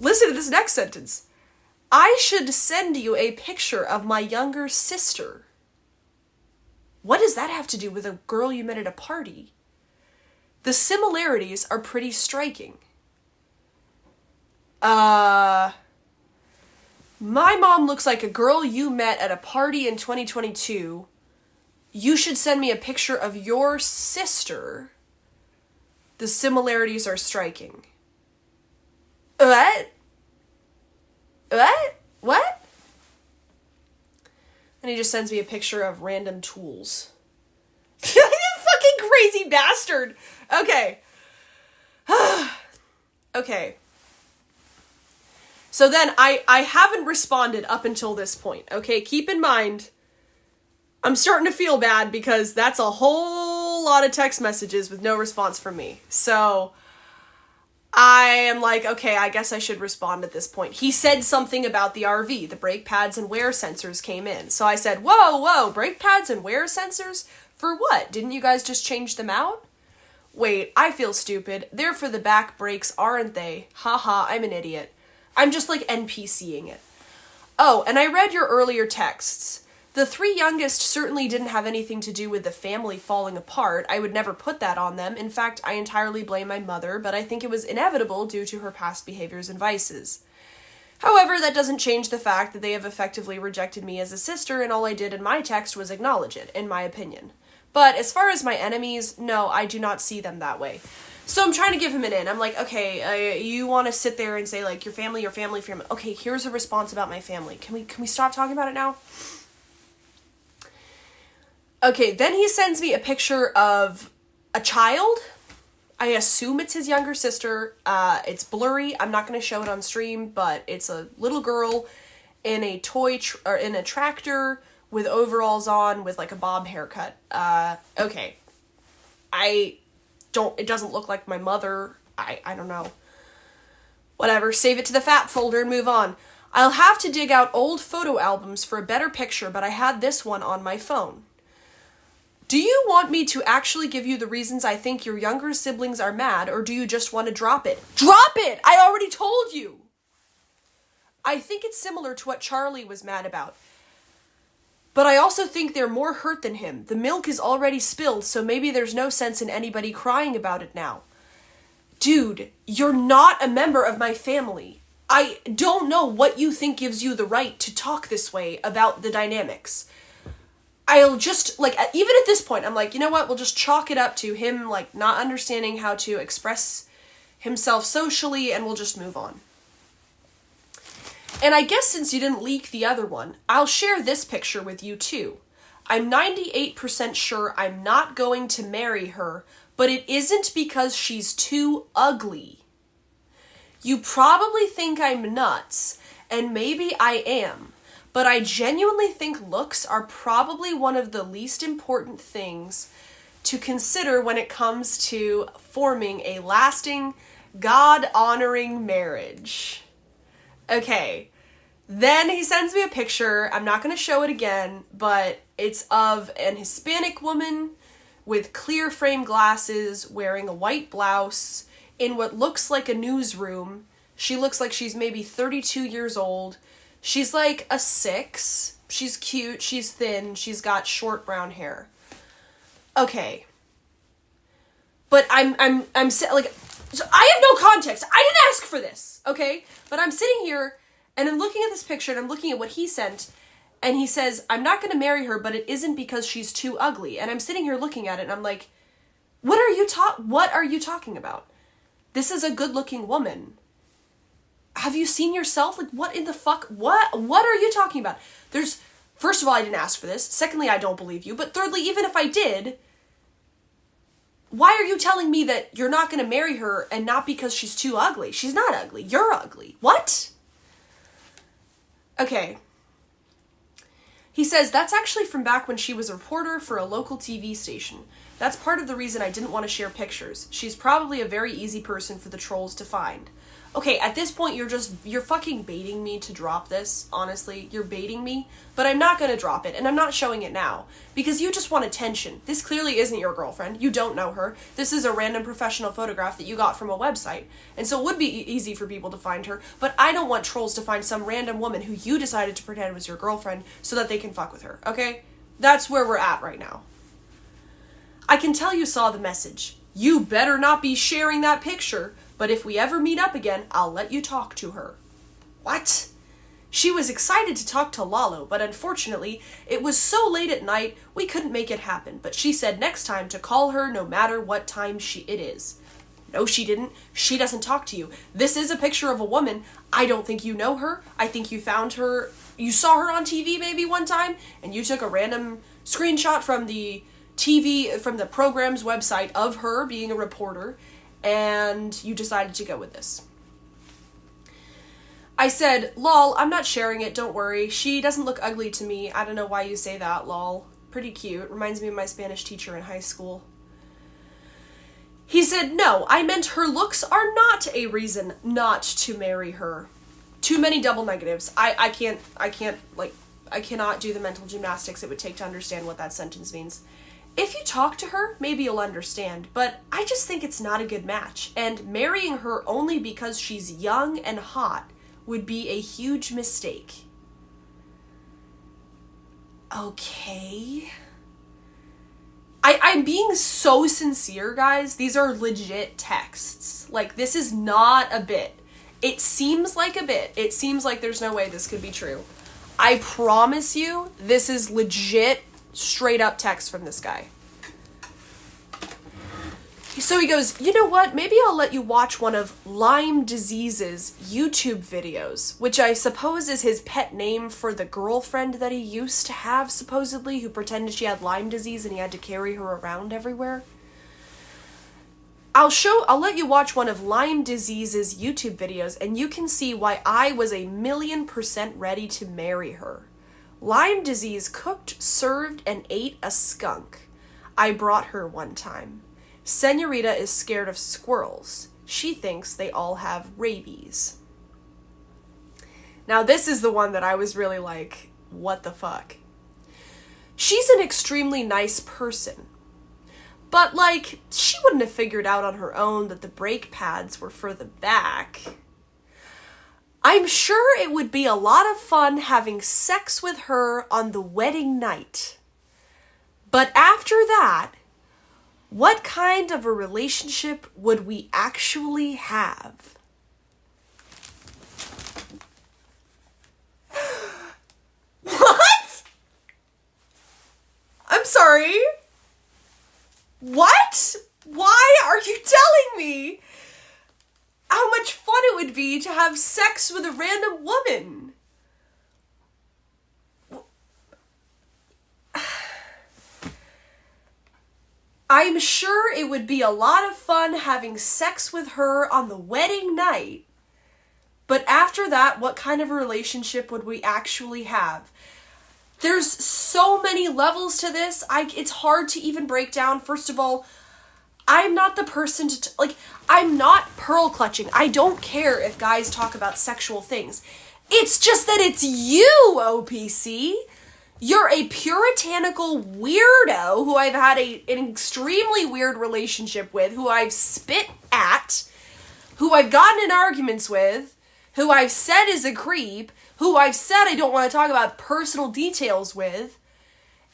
Listen to this next sentence. I should send you a picture of my younger sister. What does that have to do with a girl you met at a party? The similarities are pretty striking. My mom looks like a girl you met at a party in 2022. You should send me a picture of your sister. The similarities are striking. What? What? What? And he just sends me a picture of random tools. You fucking crazy bastard! Okay. Okay. So then I haven't responded up until this point, okay? Keep in mind, I'm starting to feel bad because that's a whole lot of text messages with no response from me. So I am like, okay, I guess I should respond at this point. He said something about the RV. The brake pads and wear sensors came in. So I said, whoa, brake pads and wear sensors? For what? Didn't you guys just change them out? Wait, I feel stupid. They're for the back brakes, aren't they? Haha, I'm an idiot. I'm just like NPCing it. Oh, and I read your earlier texts. The 3 youngest certainly didn't have anything to do with the family falling apart. I would never put that on them. In fact, I entirely blame my mother, but I think it was inevitable due to her past behaviors and vices. However, that doesn't change the fact that they have effectively rejected me as a sister, and all I did in my text was acknowledge it, in my opinion. But as far as my enemies, no, I do not see them that way. So I'm trying to give him an in. I'm like, okay, you want to sit there and say, like, your family. Okay, here's a response about my family. Can we stop talking about it now? Okay, then he sends me a picture of a child. I assume it's his younger sister. It's blurry. I'm not going to show it on stream, but it's a little girl in a or in a tractor with overalls on with like a bob haircut. Okay. It doesn't look like my mother. I don't know. Whatever, save it to the fat folder and move on. I'll have to dig out old photo albums for a better picture, but I had this one on my phone. Do you want me to actually give you the reasons I think your younger siblings are mad, or do you just want to drop it? Drop it! I already told you! I think it's similar to what Charlie was mad about. But I also think they're more hurt than him. The milk is already spilled, so maybe there's no sense in anybody crying about it now. Dude, you're not a member of my family. I don't know what you think gives you the right to talk this way about the dynamics. I'll just, like, even at this point, I'm like, you know what, we'll just chalk it up to him, like, not understanding how to express himself socially, and we'll just move on. And I guess since you didn't leak the other one, I'll share this picture with you too. I'm 98% sure I'm not going to marry her, but it isn't because she's too ugly. You probably think I'm nuts, and maybe I am. But I genuinely think looks are probably one of the least important things to consider when it comes to forming a lasting, God-honoring marriage. Okay, then he sends me a picture. I'm not going to show it again, but it's of an Hispanic woman with clear frame glasses wearing a white blouse in what looks like a newsroom. She looks like she's maybe 32 years old. She's like a 6. She's cute. She's thin. She's got short brown hair. Okay. But I'm like, so I have no context. I didn't ask for this, okay? But I'm sitting here and I'm looking at this picture and I'm looking at what he sent, and he says, I'm not going to marry her, but it isn't because she's too ugly. And I'm sitting here looking at it and I'm like, what are you talking about? This is a good-looking woman. Have you seen yourself? Like, what in the fuck? What are you talking about? First of all, I didn't ask for this. Secondly, I don't believe you. But thirdly, even if I did, why are you telling me that you're not going to marry her and not because she's too ugly? She's not ugly. You're ugly. What? Okay. He says, that's actually from back when she was a reporter for a local TV station. That's part of the reason I didn't want to share pictures. She's probably a very easy person for the trolls to find. Okay, at this point, you're fucking baiting me to drop this, honestly. You're baiting me, but I'm not gonna drop it, and I'm not showing it now, because you just want attention. This clearly isn't your girlfriend. You don't know her. This is a random professional photograph that you got from a website, and so it would be easy for people to find her, but I don't want trolls to find some random woman who you decided to pretend was your girlfriend so that they can fuck with her, okay? That's where we're at right now. I can tell you saw the message. You better not be sharing that picture. But if we ever meet up again, I'll let you talk to her. What? She was excited to talk to Lalo, but unfortunately, it was so late at night, we couldn't make it happen. But she said next time to call her no matter what time it is. No, she didn't. She doesn't talk to you. This is a picture of a woman. I don't think you know her. I think you found her, you saw her on TV maybe one time, and you took a random screenshot from the TV, from the program's website of her being a reporter, and you decided to go with this. I said, lol, I'm not sharing it, don't worry. She doesn't look ugly to me. I don't know why you say that, lol. Pretty cute. Reminds me of my Spanish teacher in high school. He said, no, I meant her looks are not a reason not to marry her. Too many double negatives. I cannot do the mental gymnastics it would take to understand what that sentence means. If you talk to her, maybe you'll understand, but I just think it's not a good match, and marrying her only because she's young and hot would be a huge mistake. Okay. I'm being so sincere, guys. These are legit texts. Like, this is not a bit. It seems like a bit. It seems like there's no way this could be true. I promise you, this is legit, straight up text from this guy. So he goes, you know what, maybe I'll let you watch one of Lyme disease's YouTube videos, which I suppose is his pet name for the girlfriend that he used to have, supposedly, who pretended she had Lyme disease and he had to carry her around everywhere. I'll let you watch one of Lyme disease's YouTube videos, and you can see why I was 1,000,000% ready to marry her. Lyme disease cooked, served, and ate a skunk. I brought her one time. Senorita is scared of squirrels. She thinks they all have rabies. Now this is the one that I was really like, what the fuck? She's an extremely nice person. But like, she wouldn't have figured out on her own that the brake pads were for the back. I'm sure it would be a lot of fun having sex with her on the wedding night. But after that, what kind of a relationship would we actually have? What? I'm sorry. What? Why are you telling me how much fun it would be to have sex with a random woman? I'm sure it would be a lot of fun having sex with her on the wedding night. But after that, what kind of a relationship would we actually have? There's so many levels to this. It's hard to even break down. First of all, I'm not the person to, I'm not pearl clutching. I don't care if guys talk about sexual things. It's just that it's you, OPC. You're a puritanical weirdo who I've had an extremely weird relationship with, who I've spit at, who I've gotten in arguments with, who I've said is a creep, who I've said I don't want to talk about personal details with,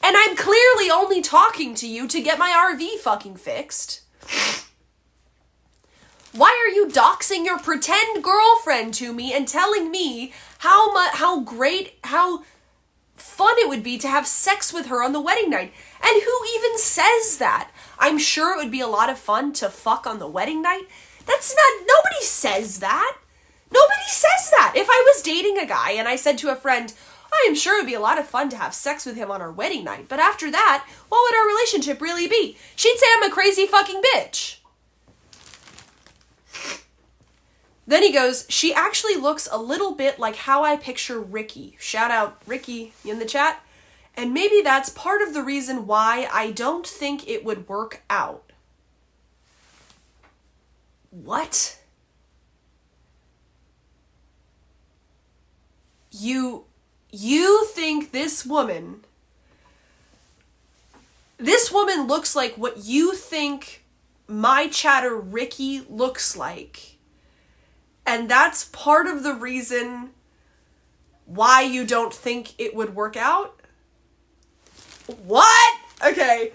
and I'm clearly only talking to you to get my RV fucking fixed. Why are you doxing your pretend girlfriend to me and telling me how great, how fun it would be to have sex with her on the wedding night? And who even says that? I'm sure it would be a lot of fun to fuck on the wedding night. Nobody says that. Nobody says that. If I was dating a guy and I said to a friend, I am sure it would be a lot of fun to have sex with him on our wedding night, but after that, what would our relationship really be? She'd say I'm a crazy fucking bitch. Then he goes, she actually looks a little bit like how I picture Ricky. Shout out Ricky in the chat. And maybe that's part of the reason why I don't think it would work out. What? You think this woman looks like what you think my chatter Ricky looks like. And that's part of the reason why you don't think it would work out? What? Okay.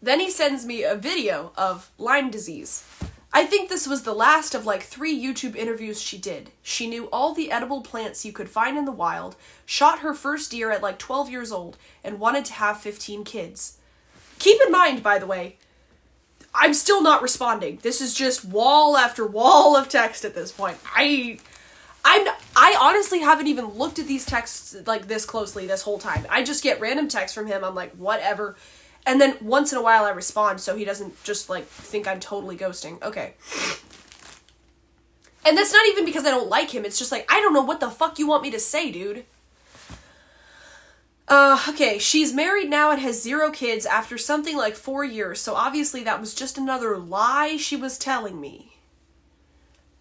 Then he sends me a video of Lyme disease. I think this was the last of like 3 YouTube interviews she did. She knew all the edible plants you could find in the wild, shot her first deer at like 12 years old, and wanted to have 15 kids. Keep in mind, by the way, I'm still not responding. This is just wall after wall of text at this point. I honestly haven't even looked at these texts like this closely this whole time. I just get random texts from him. I'm like, whatever. And then once in a while I respond so he doesn't just like think I'm totally ghosting. Okay. And that's not even because I don't like him. It's just like, I don't know what the fuck you want me to say, dude. Okay, she's married now and has 0 kids after something like 4 years, so obviously that was just another lie she was telling me.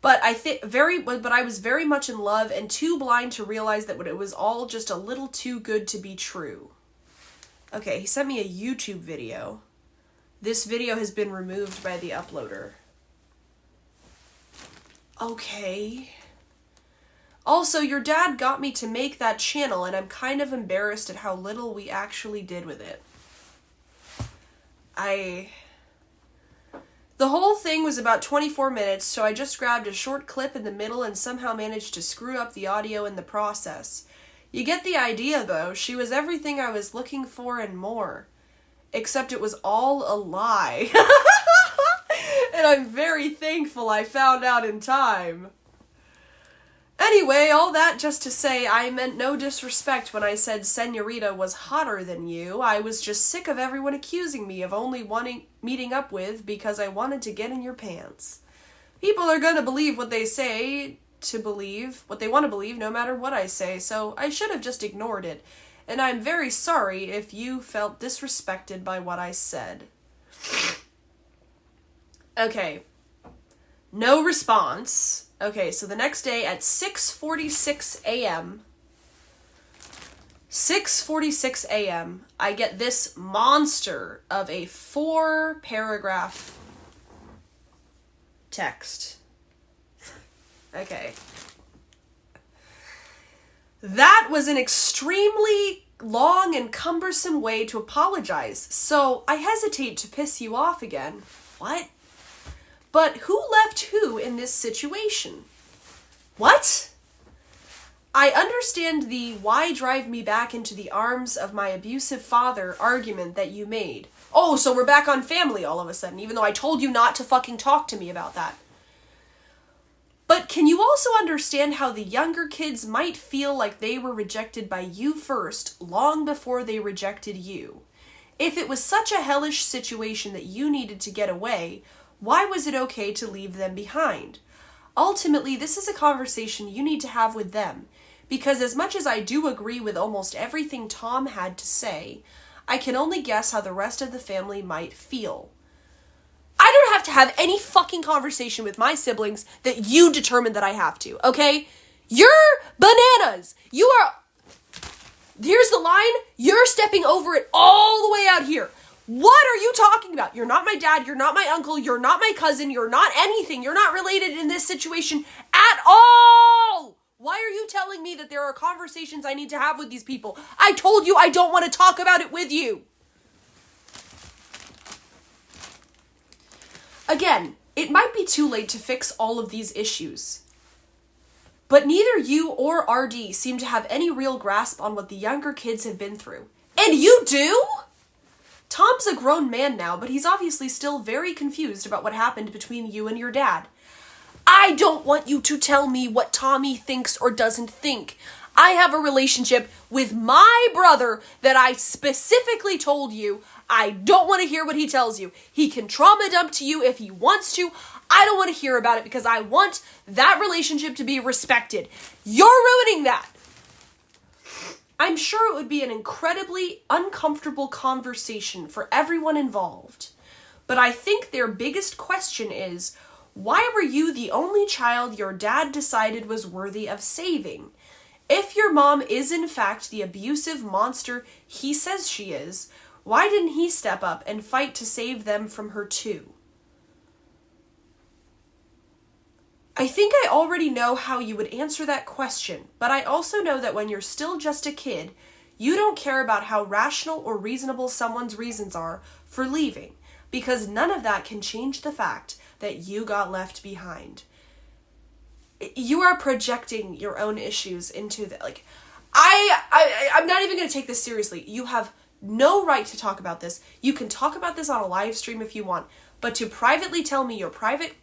But I was very much in love and too blind to realize that it was all just a little too good to be true. Okay, he sent me a YouTube video. This video has been removed by the uploader. Okay. Also, your dad got me to make that channel, and I'm kind of embarrassed at how little we actually did with it. The whole thing was about 24 minutes, so I just grabbed a short clip in the middle and somehow managed to screw up the audio in the process. You get the idea, though. She was everything I was looking for and more. Except it was all a lie. And I'm very thankful I found out in time. Anyway, all that just to say I meant no disrespect when I said Senorita was hotter than you. I was just sick of everyone accusing me of only meeting up with because I wanted to get in your pants. People are gonna believe what they say to believe, what they want to believe, no matter what I say, so I should have just ignored it. And I'm very sorry if you felt disrespected by what I said. Okay. No response. Okay, so the next day at 6:46 a.m., 6:46 a.m., I get this monster of a 4-paragraph text. Okay. That was an extremely long and cumbersome way to apologize, so I hesitate to piss you off again. What? But who left who in this situation? What? I understand the why drive me back into the arms of my abusive father argument that you made. Oh, so we're back on family all of a sudden, even though I told you not to fucking talk to me about that. But can you also understand how the younger kids might feel like they were rejected by you first, long before they rejected you? If it was such a hellish situation that you needed to get away, why was it okay to leave them behind? Ultimately, this is a conversation you need to have with them, because as much as I do agree with almost everything Tom had to say, I can only guess how the rest of the family might feel. I don't have to have any fucking conversation with my siblings that you determine that I have to, okay? You're bananas! You are... Here's the line. You're stepping over it all the way out here. What are you talking about? You're not my dad, you're not my uncle, you're not my cousin, you're not anything. You're not related in this situation at all! Why are you telling me that there are conversations I need to have with these people? I told you I don't want to talk about it with you! Again, it might be too late to fix all of these issues. But neither you or RD seem to have any real grasp on what the younger kids have been through. And you do? Tom's a grown man now, but he's obviously still very confused about what happened between you and your dad. I don't want you to tell me what Tommy thinks or doesn't think. I have a relationship with my brother that I specifically told you I don't want to hear what he tells you. He can trauma dump to you if he wants to. I don't want to hear about it because I want that relationship to be respected. You're ruining that. I'm sure it would be an incredibly uncomfortable conversation for everyone involved. But I think their biggest question is, Why were you the only child your dad decided was worthy of saving? If your mom is in fact the abusive monster he says she is, why didn't he step up and fight to save them from her too? I think I already know how you would answer that question, but I also know that when you're still just a kid, you don't care about how rational or reasonable someone's reasons are for leaving, because none of that can change the fact that you got left behind. You are projecting your own issues into the, like, I'm not even going to take this seriously. You have no right to talk about this. You can talk about this on a live stream if you want, but to privately tell me your private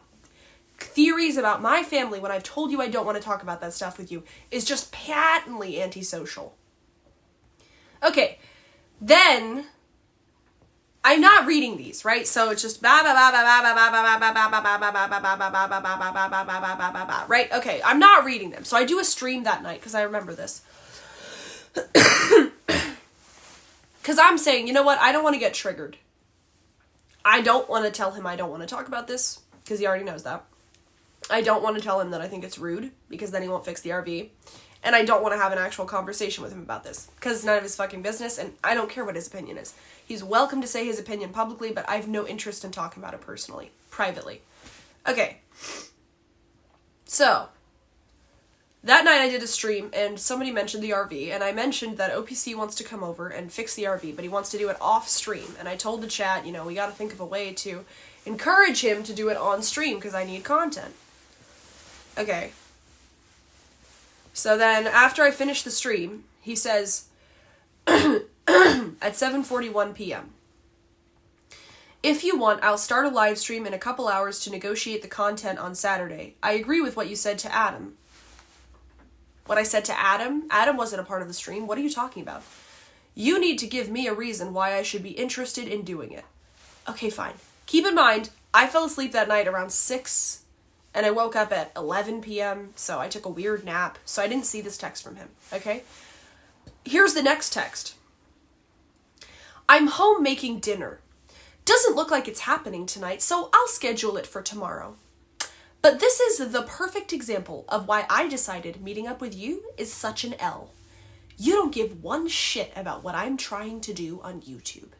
theories about my family when I've told you I don't want to talk about that stuff with you is just patently antisocial. Okay, then I'm not reading these, right? So it's just right? Okay, I'm not reading them. So I do a stream that night because I remember this. Because I'm saying, you know what? I don't want to get triggered. I don't want to tell him I don't want to talk about this because he already knows that. I don't want to tell him that I think it's rude because then he won't fix the RV. And I don't want to have an actual conversation with him about this because it's none of his fucking business and I don't care what his opinion is. He's welcome to say his opinion publicly, but I have no interest in talking about it personally, privately. Okay. So, that night I did a stream and somebody mentioned the RV and I mentioned that OPC wants to come over and fix the RV, but he wants to do it off stream. And I told the chat, you know, we got to think of a way to encourage him to do it on stream because I need content. Okay. So then, after I finish the stream, he says, at 7:41 p.m., if you want, I'll start a live stream in a couple hours to negotiate the content on Saturday. I agree with what you said to Adam. What I said to Adam? Adam wasn't a part of the stream. What are you talking about? You need to give me a reason why I should be interested in doing it. Okay, fine. Keep in mind, I fell asleep that night around 6 and I woke up at 11 p.m., so I took a weird nap, so I didn't see this text from him, okay? Here's the next text. I'm home making dinner. Doesn't look like it's happening tonight, so I'll schedule it for tomorrow. But this is the perfect example of why I decided meeting up with you is such an L. You don't give one shit about what I'm trying to do on YouTube.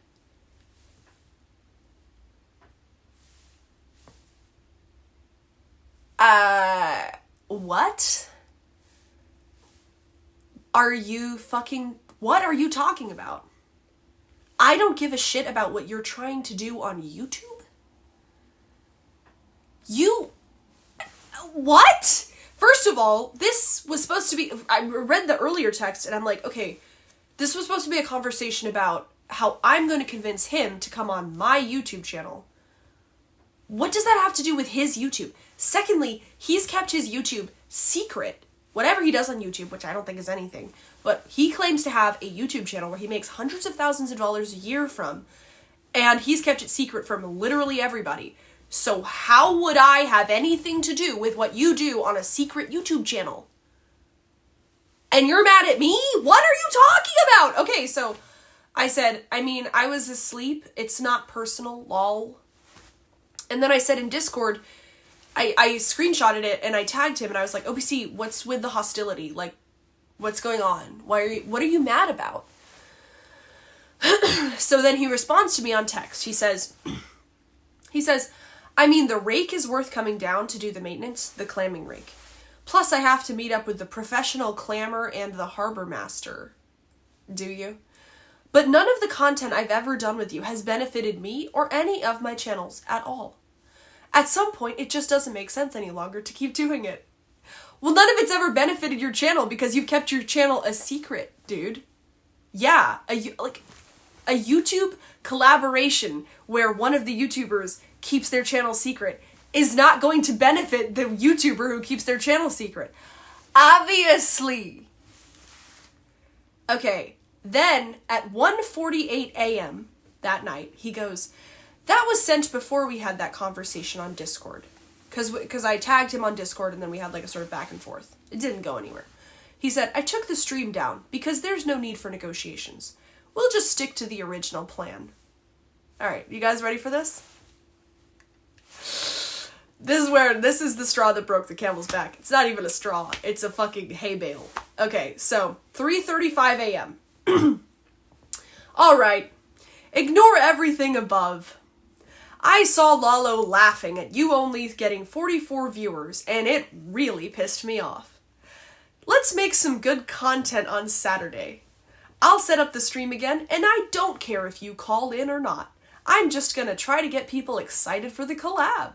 What? What are you talking about? I don't give a shit about what you're trying to do on YouTube? What? First of all, this was supposed to be, I read the earlier text and I'm like, okay, this was supposed to be a conversation about how I'm going to convince him to come on my YouTube channel. What does that have to do with his YouTube? Secondly, he's kept his YouTube secret. Whatever he does on YouTube, which I don't think is anything, but he claims to have a YouTube channel where he makes hundreds of thousands of dollars a year from, and he's kept it secret from literally everybody. So how would I have anything to do with what you do on a secret YouTube channel? And you're mad at me? What are you talking about? Okay, so I said, I was asleep. It's not personal, lol. And then I said in Discord, I screenshotted it and I tagged him and I was like, OPC, what's with the hostility? Like, what's going on? What are you mad about? So then he responds to me on text. He says, the rake is worth coming down to do the maintenance, the clamming rake. Plus I have to meet up with the professional clammer and the harbor master. Do you? But none of the content I've ever done with you has benefited me or any of my channels at all. At some point, it just doesn't make sense any longer to keep doing it. Well, none of it's ever benefited your channel because you've kept your channel a secret, dude. Yeah, a YouTube collaboration where one of the YouTubers keeps their channel secret is not going to benefit the YouTuber who keeps their channel secret. Obviously. Okay, then at 1:48 a.m. that night, he goes, that was sent before we had that conversation on Discord. Because I tagged him on Discord and then we had like a sort of back and forth. It didn't go anywhere. He said, I took the stream down because there's no need for negotiations. We'll just stick to the original plan. Alright, you guys ready for this? this is the straw that broke the camel's back. It's not even a straw. It's a fucking hay bale. Okay, so 3:35 a.m. All right. Ignore everything above. I saw Lalo laughing at you only getting 44 viewers, and it really pissed me off. Let's make some good content on Saturday. I'll set up the stream again, and I don't care if you call in or not. I'm just gonna try to get people excited for the collab.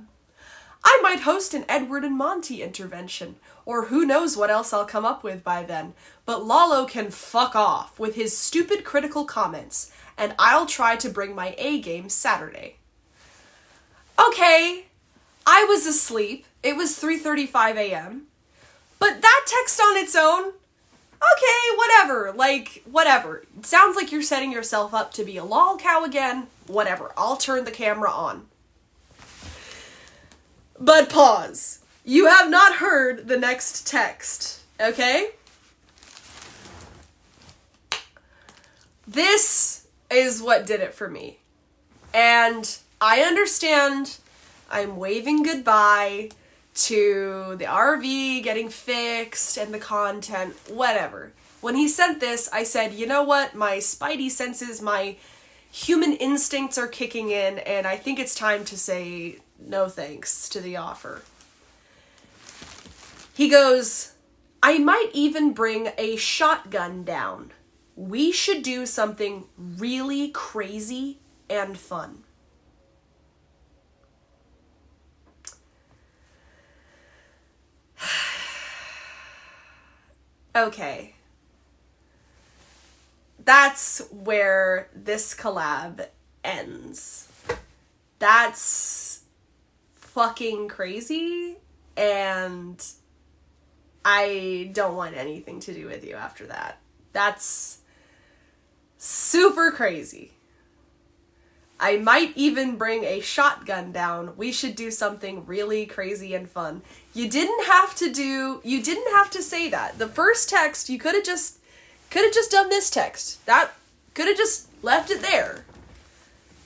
I might host an Edward and Monty intervention, or who knows what else I'll come up with by then, but Lalo can fuck off with his stupid critical comments, and I'll try to bring my A game Saturday. Okay, I was asleep. It was 3:35 a.m. But that text on its own, okay, whatever. Like, whatever. It sounds like you're setting yourself up to be a lol cow again. Whatever. I'll turn the camera on. But pause. You have not heard the next text, okay? This is what did it for me. And I understand I'm waving goodbye to the RV getting fixed and the content, whatever. When he sent this, I said, you know what? My spidey senses, my human instincts are kicking in, and I think it's time to say no thanks to the offer. He goes, I might even bring a shotgun down. We should do something really crazy and fun. Okay. That's where this collab ends. That's fucking crazy, and I don't want anything to do with you after that. That's super crazy. I might even bring a shotgun down. We should do something really crazy and fun. You didn't have to say that. The first text, you could have just done this text. That could have just left it there.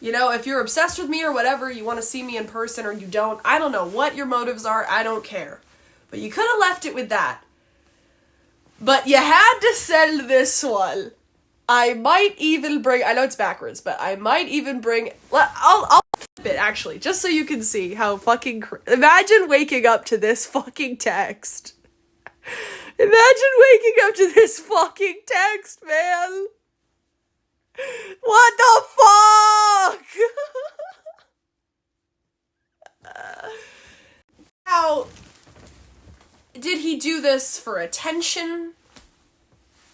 You know, if you're obsessed with me or whatever, you want to see me in person or you don't, I don't know what your motives are, I don't care. But you could have left it with that. But you had to send this one. I might even bring, I know it's backwards, but I might even bring, I'll flip it actually, just so you can see how fucking, imagine waking up to this fucking text. Imagine waking up to this fucking text, man. What the fuck? Now, did he do this for attention?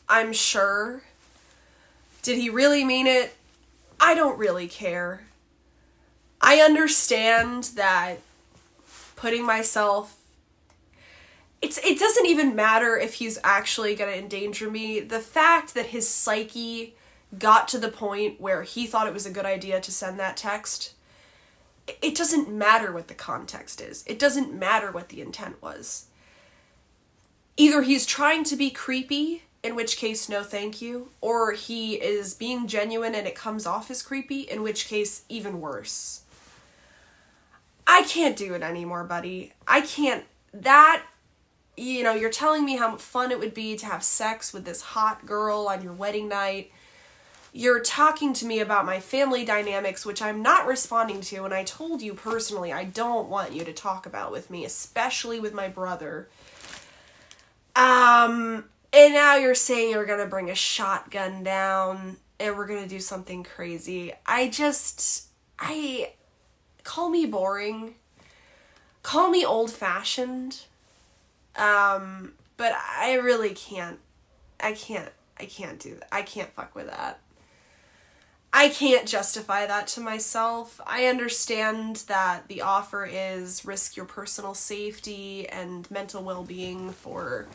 I'm sure. Did he really mean it? I don't really care. I understand that putting myself... It doesn't even matter if he's actually going to endanger me. The fact that his psyche got to the point where he thought it was a good idea to send that text, it doesn't matter what the context is. It doesn't matter what the intent was. Either he's trying to be creepy, in which case, no thank you, or he is being genuine and it comes off as creepy, in which case, even worse. I can't do it anymore, buddy. I can't. That, you know, you're telling me how fun it would be to have sex with this hot girl on your wedding night. You're talking to me about my family dynamics, which I'm not responding to, and I told you personally I don't want you to talk about with me, especially with my brother. And now you're saying you're gonna bring a shotgun down and we're gonna do something crazy. Call me boring. Call me old-fashioned. But I really can't. I can't do that. I can't fuck with that. I can't justify that to myself. I understand that the offer is risk your personal safety and mental well-being for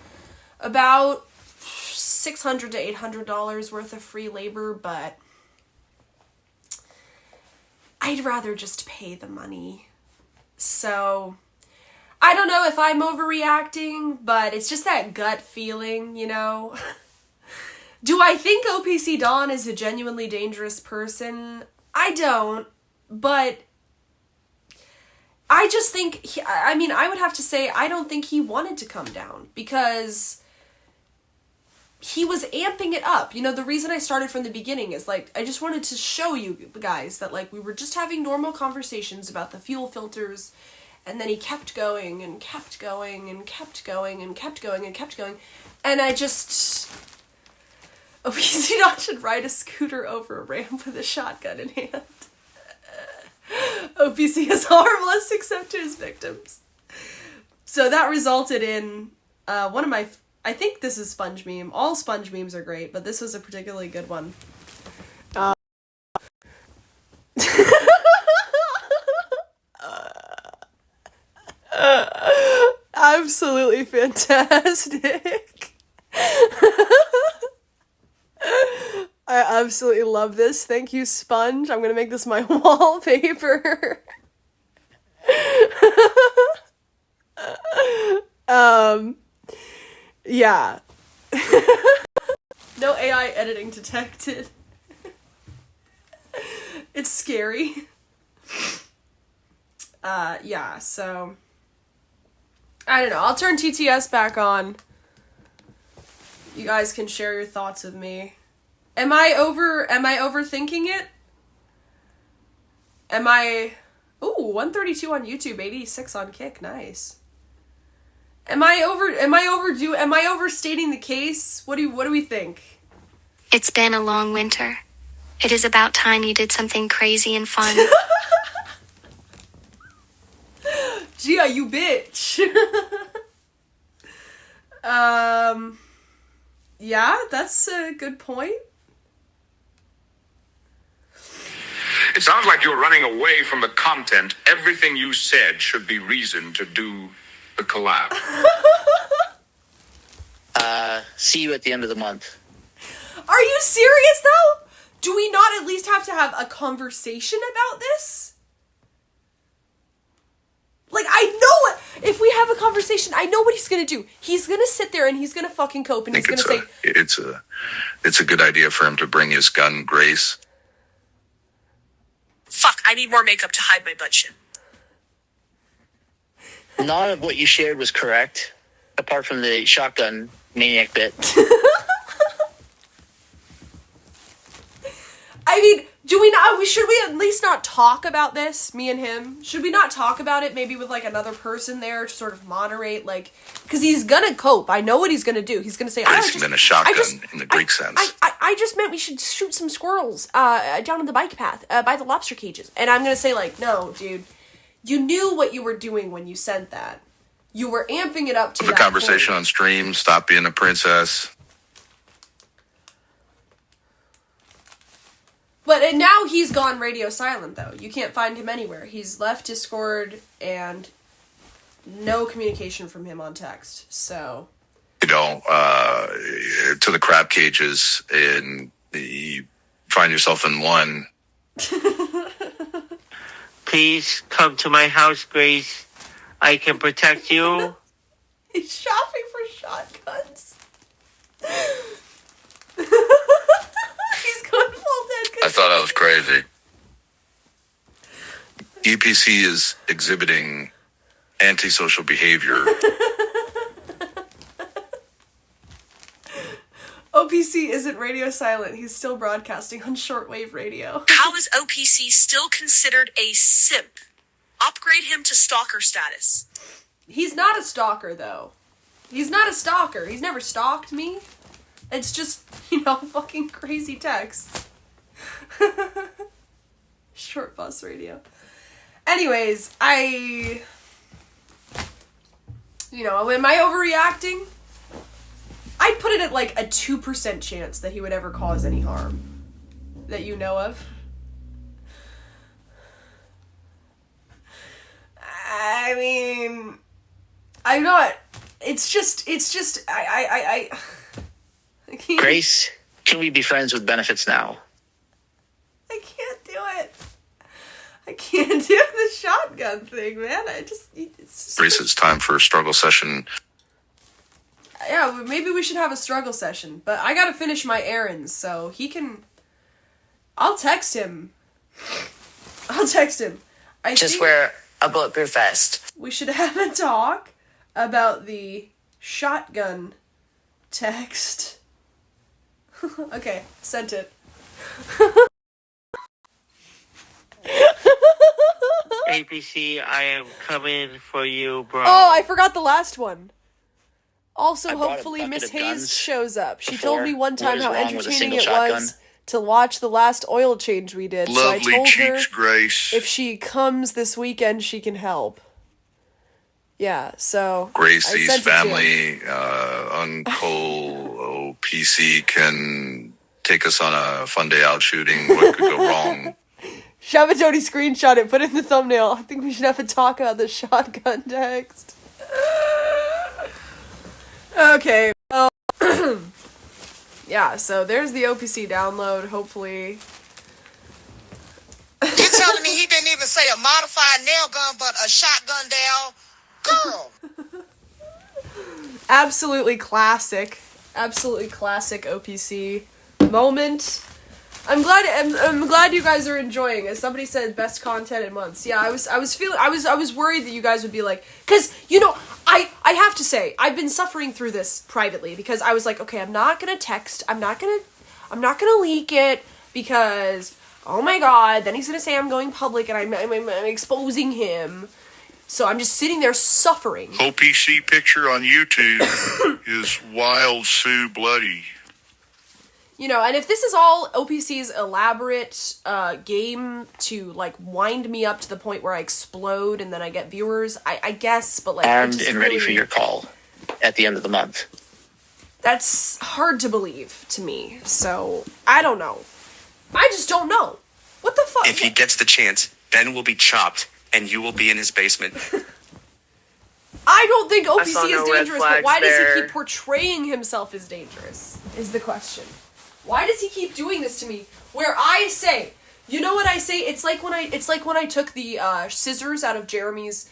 about $600 to $800 worth of free labor, but I'd rather just pay the money. So, I don't know if I'm overreacting, but it's just that gut feeling, you know? Do I think OPC Dawn is a genuinely dangerous person? I don't, but I just think, I would have to say, I don't think he wanted to come down because he was amping it up. The reason I started from the beginning is, like, I just wanted to show you guys that, like, we were just having normal conversations about the fuel filters, and then he kept going and kept going and kept going and kept going and kept going, and I just... OPC Dot should ride a scooter over a ramp with a shotgun in hand. OPC is harmless except to his victims. So that resulted in one of my... I think this is Sponge meme. All Sponge memes are great, but this was a particularly good one. Absolutely fantastic. I absolutely love this. Thank you, Sponge. I'm gonna make this my wallpaper. Yeah. No AI editing detected. It's scary. Yeah, so... I don't know. I'll turn TTS back on. You guys can share your thoughts with me. Am I overthinking it? Ooh, 132 on YouTube, 86 on Kick. Nice. Am I overstating the case? What do we think? It's been a long winter. It is about time you did something crazy and fun. Gia, you bitch. Yeah, that's a good point. It sounds like you're running away from the content. Everything you said should be reason to do the collab. See you at the end of the month. Are you serious, though? Do we not at least have to have a conversation about this? Like, I know if we have a conversation, I know what he's gonna do. He's gonna sit there and he's gonna fucking cope and he's gonna say... It's a good idea for him to bring his gun, Grace. Fuck, I need more makeup to hide my butt chin. None of what you shared was correct, apart from the shotgun maniac bit. I mean, should we at least not talk about this, me and him? Should we not talk about it maybe with, like, another person there to sort of moderate, like, because he's gonna cope. I know what he's gonna do. He's gonna say, Grace than a shotgun in the Greek sense. I just meant we should shoot some squirrels down on the bike path by the lobster cages. And I'm gonna say, like, no, dude, you knew what you were doing when you sent that. You were amping it up to Have that a conversation point. on stream. Stop being a princess. But now he's gone radio silent, though. You can't find him anywhere. He's left Discord and no communication from him on text. So, to the crab cages, and you find yourself in one. Please come to my house, Grace. I can protect you. He's shopping for shotguns. He's going full dead. I thought I was crazy. EPC is exhibiting antisocial behavior. OPC isn't radio silent. He's still broadcasting on shortwave radio. How is OPC still considered a simp? Upgrade him to stalker status. He's not a stalker, though. He's not a stalker. He's never stalked me. It's just, fucking crazy texts. Short bus radio. Anyways, am I overreacting? I'd put it at like a 2% chance that he would ever cause any harm. That you know of. I mean, I'm not, it's just, I can't. Grace, can we be friends with benefits now? I can't do it. I can't do the shotgun thing, man. It's just... Grace, it's time for a struggle session. Yeah, maybe we should have a struggle session. But I gotta finish my errands, so he can... I'll text him. I Just think... where a bulletproof vest. We should have a talk about the shotgun text. Okay, sent it. APC, I am coming for you, bro. Oh, I forgot the last one. Also, I bought a hopefully bucket Miss of Hayes guns shows up. She before. told me one time What is how wrong with a entertaining single it shotgun? was to watch the last oil change we did. So I Lovely told her cheeks, Grace. if she comes this weekend, she can help. Yeah, so I Gracie's sent it to him. family, Uncle OPC can take us on a fun day out shooting. What could go wrong? Shabatoni screenshot it, put it in the thumbnail. I think we should have a talk about the shotgun text. Okay, well, yeah, so there's the OPC download, hopefully. You're telling me he didn't even say a modified nail gun, but a shotgun down? Girl. Absolutely classic OPC moment. I'm glad you guys are enjoying. As somebody said, best content in months. Yeah, I was worried that you guys would be like, because I have to say I've been suffering through this privately because I was like, okay, I'm not gonna text, I'm not gonna leak it because oh my god, then he's gonna say I'm going public and I'm exposing him. So I'm just sitting there suffering. OPC picture on YouTube is Wild Sue Bloody. And if this is all OPC's elaborate game to, like, wind me up to the point where I explode and then I get viewers, I guess, but, like... Armed and ready for your call at the end of the month. That's hard to believe to me, so I don't know. I just don't know. What the fuck? If he gets the chance, Ben will be chopped, and you will be in his basement. I don't think OPC saw no is red dangerous, but flags why does there. he keep portraying himself as dangerous, is the question. Why does he keep doing this to me? Where I say, you know what I say? It's like when I took the scissors out of Jeremy's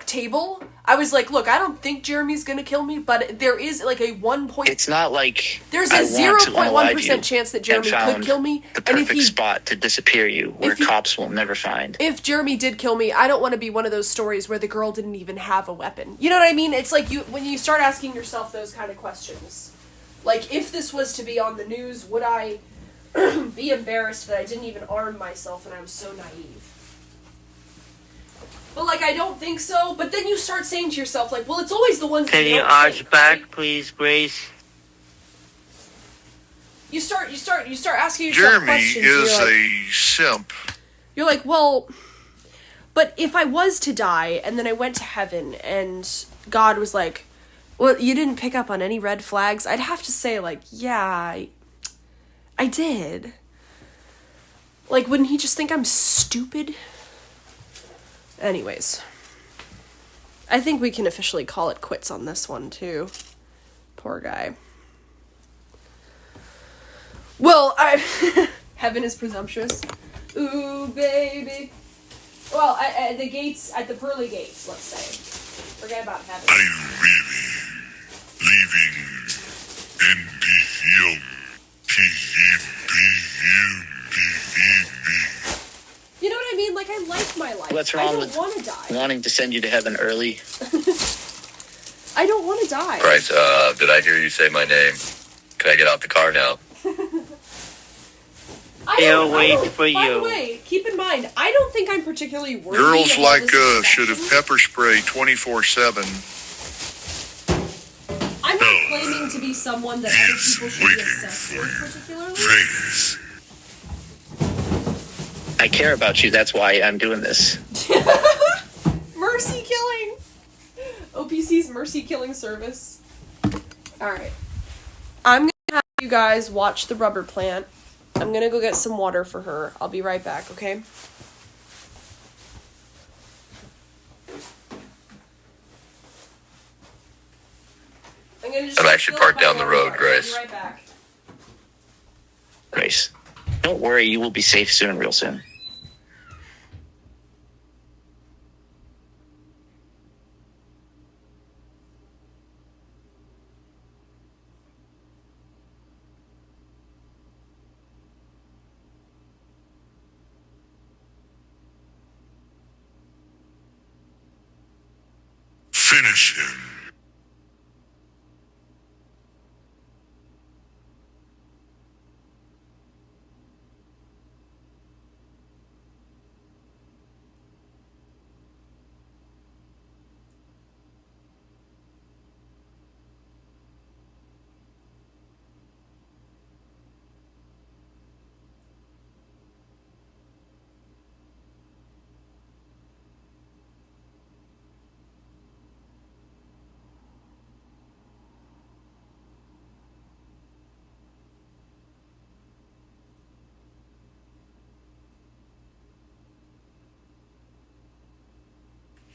table. I was like, look, I don't think Jeremy's gonna kill me, but there is like a 1 It's not like there's a 0.1% chance that Jeremy could kill me. The And if perfect he spot to disappear you, where cops will never find. if Jeremy did kill me, I don't want to be one of those stories where the girl didn't even have a weapon. You know what I mean? It's like when you start asking yourself those kind of questions. Like, if this was to be on the news, would I be embarrassed that I didn't even arm myself and I was so naive? But, like, I don't think so. But then you start saying to yourself, like, well, it's always the ones that Can you don't arch think, back, right? please, Grace? You start asking yourself Jeremy questions. is You're like, a simp. You're like, well, but if I was to die and then I went to heaven and God was like, well, you didn't pick up on any red flags, I'd have to say, like, yeah, I did. Like, wouldn't he just think I'm stupid? Anyways. I think we can officially call it quits on this one, too. Poor guy. Well, heaven is presumptuous. Ooh, baby. Well, at the gates, at the pearly gates, let's say. Forget about heaven. Are you really leaving You know what I mean? Like, I like my life. What's I wrong don't with want to die. wanting to send you to heaven early? I don't want to die. Right, did I hear you say my name? Can I get out the car now? He'll wait for By the you. way, keep in mind, I don't think I'm particularly worthy Girls of all like this us should have affection. pepper spray 24/7. I'm not claiming to be someone that other people should be obsessed with, particularly. I care about you, that's why I'm doing this. Mercy killing! OPC's mercy killing service. Alright. I'm gonna have you guys watch the rubber plant. I'm gonna go get some water for her. I'll be right back, okay? I'm actually parked down the road, Grace. I'll be right back. Grace, don't worry, you will be safe soon, real soon. Finish him.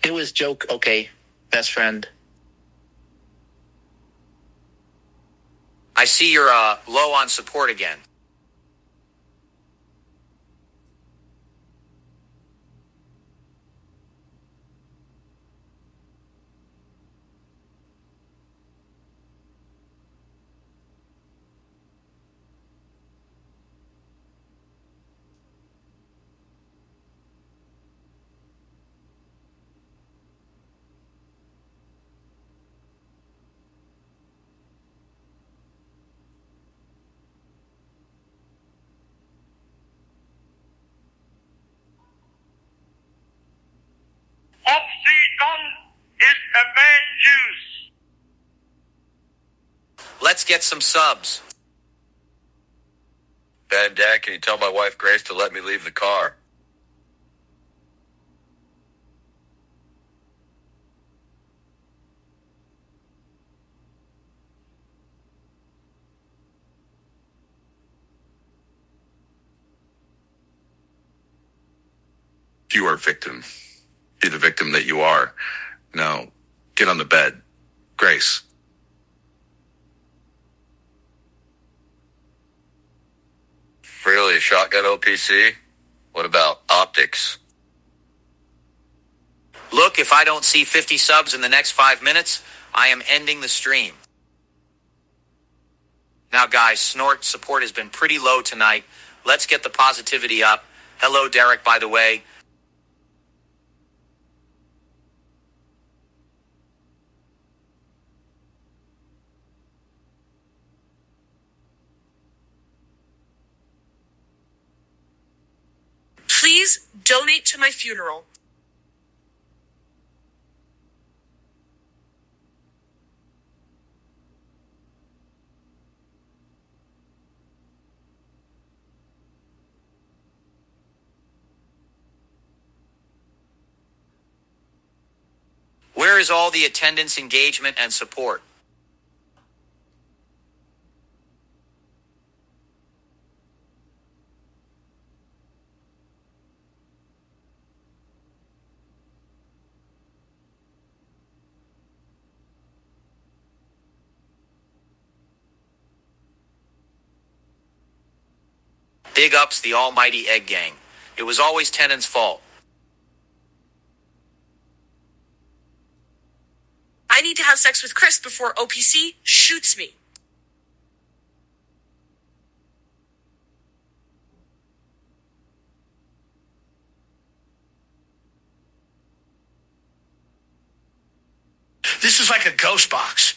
It was joke. Okay, best friend. I see you're low on support again. Let's get some subs. Ben, Dad, can you tell my wife Grace to let me leave the car? You are a victim. Be the victim that you are. Now, get on the bed. Grace. Really, a shotgun OPC? What about optics? Look, if I don't see 50 subs in the next 5 minutes, I am ending the stream. Now, guys, Snort support has been pretty low tonight. Let's get the positivity up. Hello, Derek, by the way. Please donate to my funeral. Where is all the attendance, engagement, and support? Big ups the almighty Egg Gang. It was always Tenon's fault. I need to have sex with Chris before OPC shoots me. This is like a ghost box.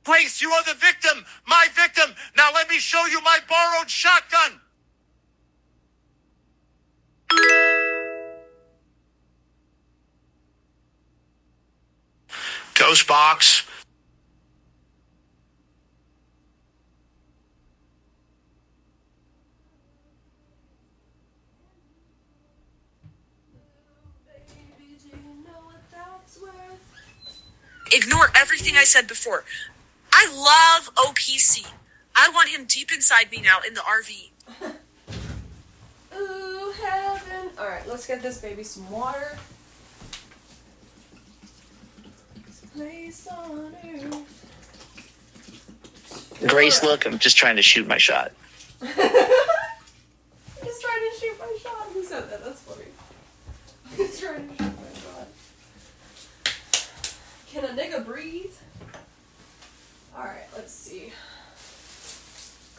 Grace, you are the victim, my victim. Now let me show you my borrowed shotgun. Ghost box. Ignore everything I said before. I love OPC. I want him deep inside me now in the RV. Ooh, heaven. Alright, let's get this baby some water. Place on earth. Grace, look, I'm just trying to shoot my shot. shoot my shot. Who said that? That's funny. I was trying to shoot my shot. Can a nigga breathe? Alright, let's see.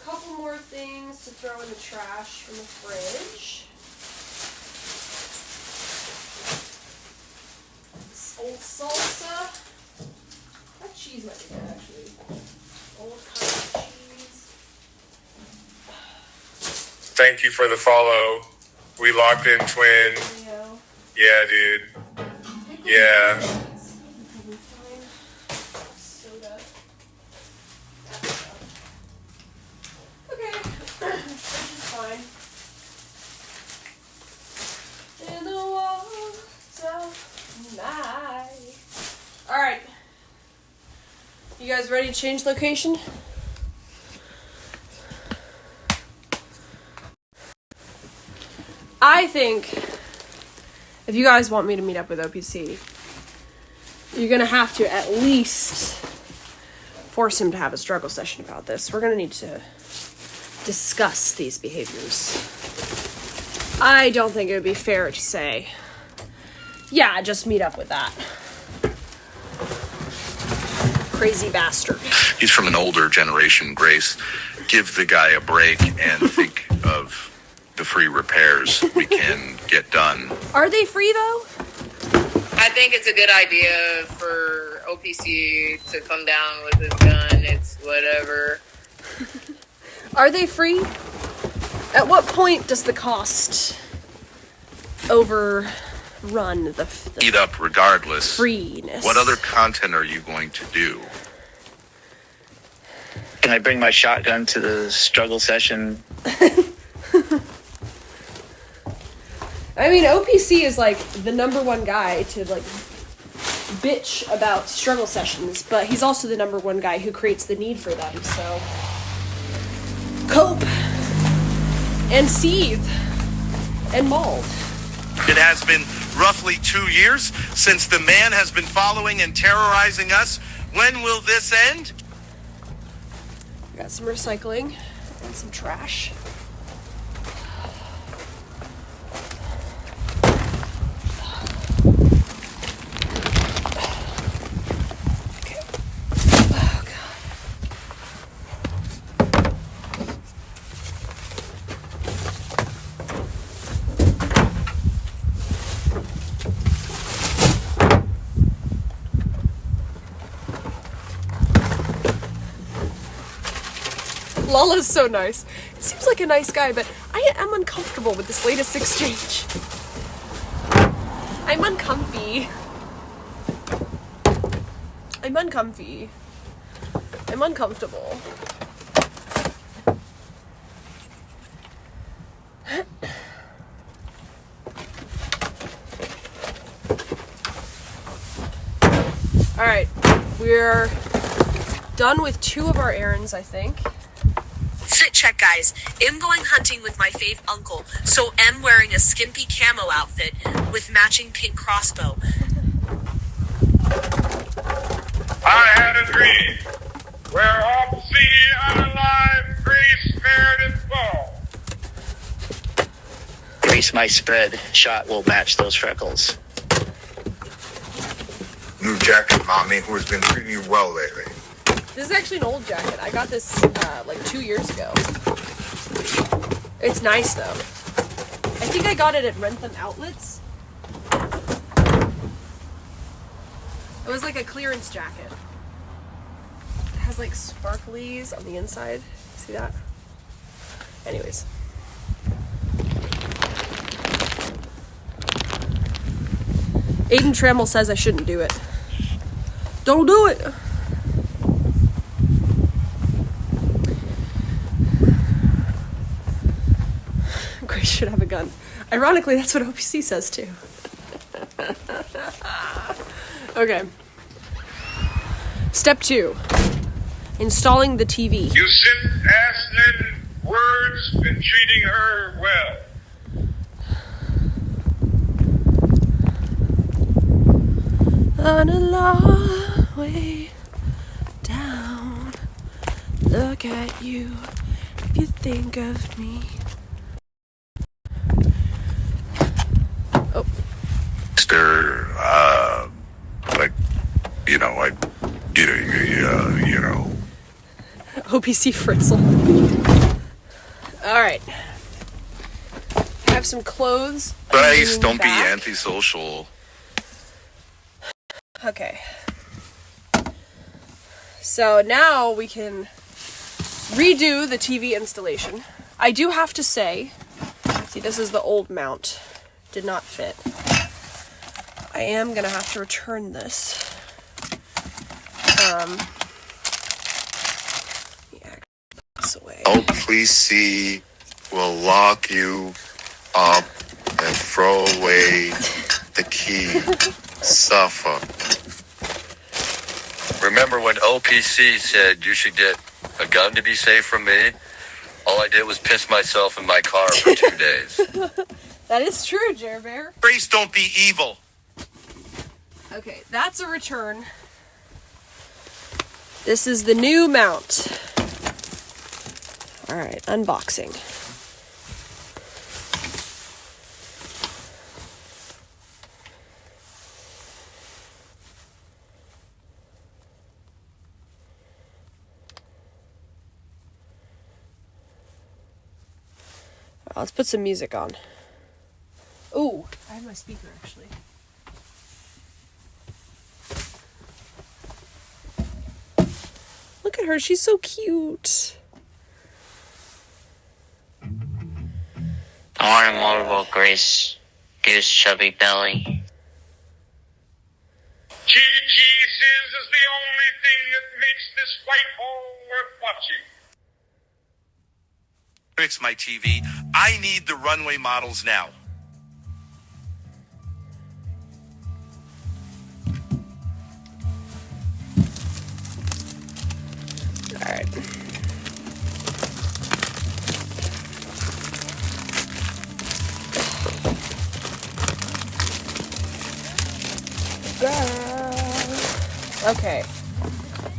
Couple more things to throw in the trash from the fridge. This old salsa. That cheese might be good, actually. Old cottage cheese. Thank you for the follow. We locked in, twin. Yeah, dude. Yeah. Soda. Okay. Fridge is fine. In the water night. Alright. You guys ready to change location? I think if you guys want me to meet up with OPC, you're gonna have to at least force him to have a struggle session about this. We're gonna need to discuss these behaviors. I don't think it would be fair to say, yeah, just meet up with that crazy bastard. He's from an older generation, Grace. Give the guy a break and think of the free repairs we can get done. Are they free though? I think it's a good idea for OPC to come down with his gun. It's whatever. Are they free? At what point does the cost overrun the Eat up regardless. freeness? What other content are you going to do? Can I bring my shotgun to the struggle session? I mean, OPC is like the #1 guy to like bitch about struggle sessions, but he's also the #1 guy who creates the need for them, so cope and seethe and mold. It has been roughly 2 years since the man has been following and terrorizing us. When will this end? Got some recycling and some trash. Lala's so nice. He seems like a nice guy, but I am uncomfortable with this latest exchange. I'm uncomfy. I'm uncomfy. I'm uncomfortable. Alright, we're done with 2 of our errands, I think. Sit check, guys. I'm going hunting with my fave uncle, so I'm wearing a skimpy camo outfit with matching pink crossbow. I had a dream where all sea unalive Greece fared in fall. Grease my spread. Shot will match those freckles. New jacket, mommy, who has been treating you well lately. This is actually an old jacket. I got this like 2 years ago. It's nice though. I think I got it at Rentham Outlets. It was like a clearance jacket. It has like sparklies on the inside. See that? Anyways. Aiden Trammell says I shouldn't do it. Don't do it! Grace should have a gun. Ironically, that's what OPC says too. Okay. Step 2. Installing the TV. You sit ass-laden words and treating her well. On a long way down. Look at you if you think of me. OPC Fritzl. Alright. I have some clothes. Grace, don't be antisocial. Okay. So now we can redo the TV installation. I do have to say, see, this is the old mount. Did not fit. I am gonna have to return this. Yeah, this away. OPC will lock you up and throw away the key. Suffer. Remember when OPC said you should get a gun to be safe from me? All I did was piss myself in my car for 2 days. That is true, Jer Bear. Grace, don't be evil. Okay, that's a return. This is the new mount. Alright, unboxing. Let's put some music on. Ooh, I have my speaker actually. Look at her, she's so cute. I want a motorboat, Grace. Goose chubby belly. Cheeses is the only thing that makes this fight all worth watching. Fix my TV. I need the runway models now. Alright. Okay.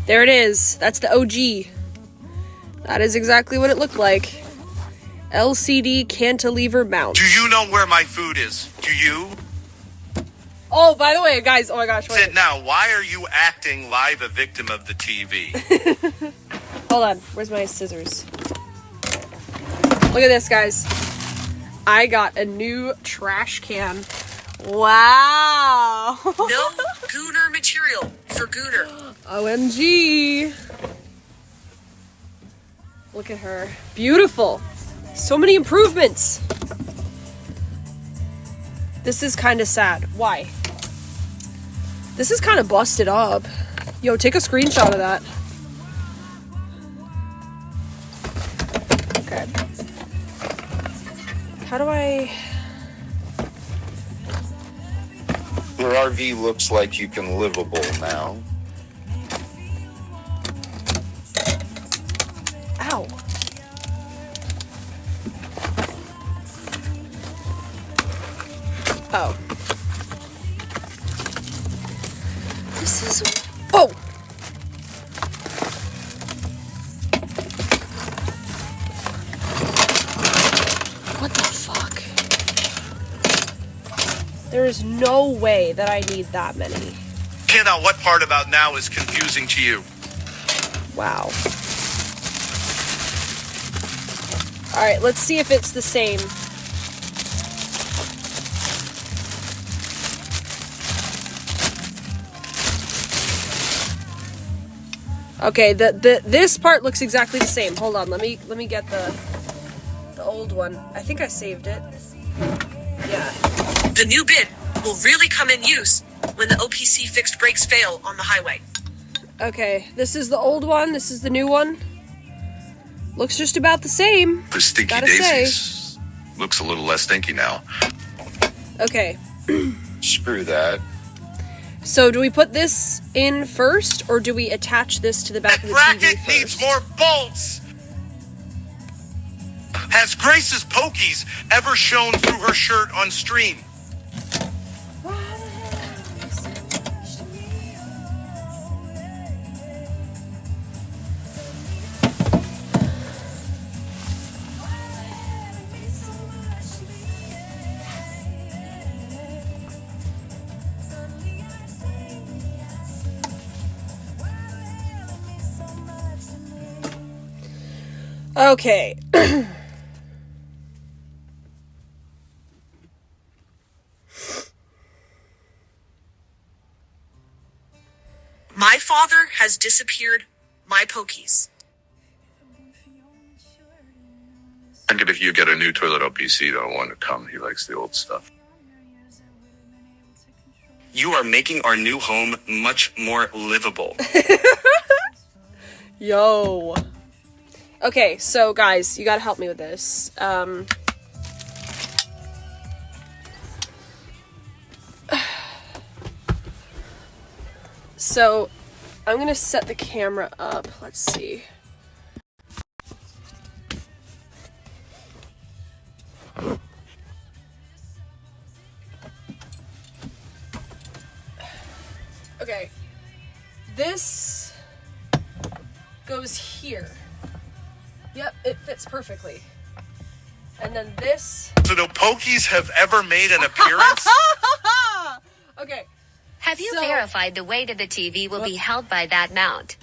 There it is. That's the OG. That is exactly what it looked like. LCD cantilever mount. Do you know where my food is? Do you? Oh, by the way, guys, oh my gosh, wait. Sit now, why are you acting live a victim of the TV? Hold on, where's my scissors? Look at this, guys. I got a new trash can. Wow. No Gooner material for Gooner. OMG. Look at her. Beautiful. So many improvements. This is kind of sad. Why? This is kind of busted up. Yo, take a screenshot of that. Okay. How do I... Your RV looks like you can livable now. Ow. Oh. This is... Oh! What the fuck? There is no way that I need that many. Now, what part about now is confusing to you? Wow. Alright, let's see if it's the same. Okay, this part looks exactly the same. Hold on, let me get the old one. I think I saved it. Yeah. The new bid will really come in use when the OPC fixed brakes fail on the highway. Okay, this is the old one, this is the new one. Looks just about the same. The stinky gotta daisies say. looks a little less stinky now. Okay. Screw that. So do we put this in first, or do we attach this to the back of the TV Bracket first? needs more bolts! Has Grace's pokies ever shown through her shirt on stream? Okay. My father has disappeared my pokies. I think if you get a new toilet OPC, don't want to come. He likes the old stuff. You are making our new home much more livable. Yo. Okay, so guys, you gotta help me with this. So, I'm gonna set the camera up. Let's see. Okay. This goes here. Yep, it fits perfectly. And then this... So no Pokies have ever made an appearance? Okay. Have you verified the weight of the TV will be held by that mount?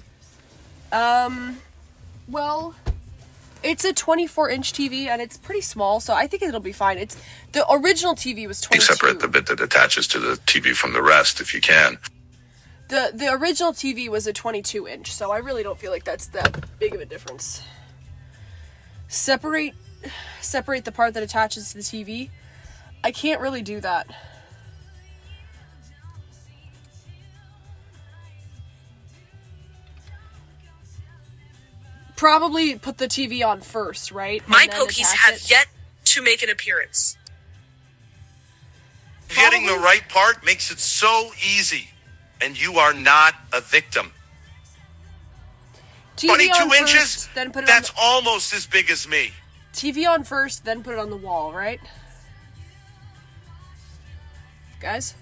Well, it's a 24-inch TV, and it's pretty small, so I think it'll be fine. It's the original TV was 22. You separate the bit that attaches to the TV from the rest, if you can. The original TV was a 22-inch, so I really don't feel like that's that big of a difference. Separate the part that attaches to the TV. I can't really do that. Probably put the TV on first, right? My pokies have yet to make an appearance. Getting the right part makes it so easy, and you are not a victim. TV 22 on inches? First, then put it That's on almost as big as me. TV on first, then put it on the wall, right? Guys?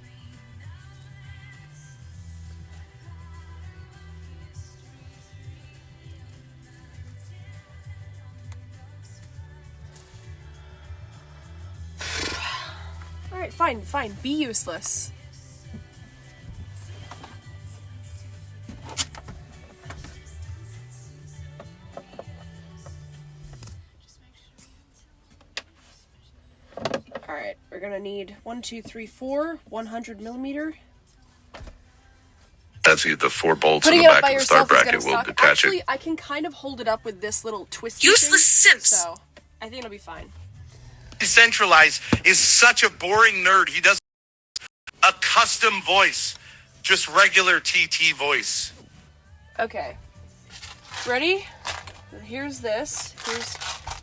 Alright, fine. Be useless. Alright, we're gonna need 100 millimeter. That's the 4 bolts Putting in it the up back by of the start yourself is bracket gonna will suck. detach Actually, it. I can kind of hold it up with this little twisty Useless thing, simps. so I think it'll be fine. Decentralized is such a boring nerd. He does a custom voice, just regular TT voice. Okay. Ready? Here's this.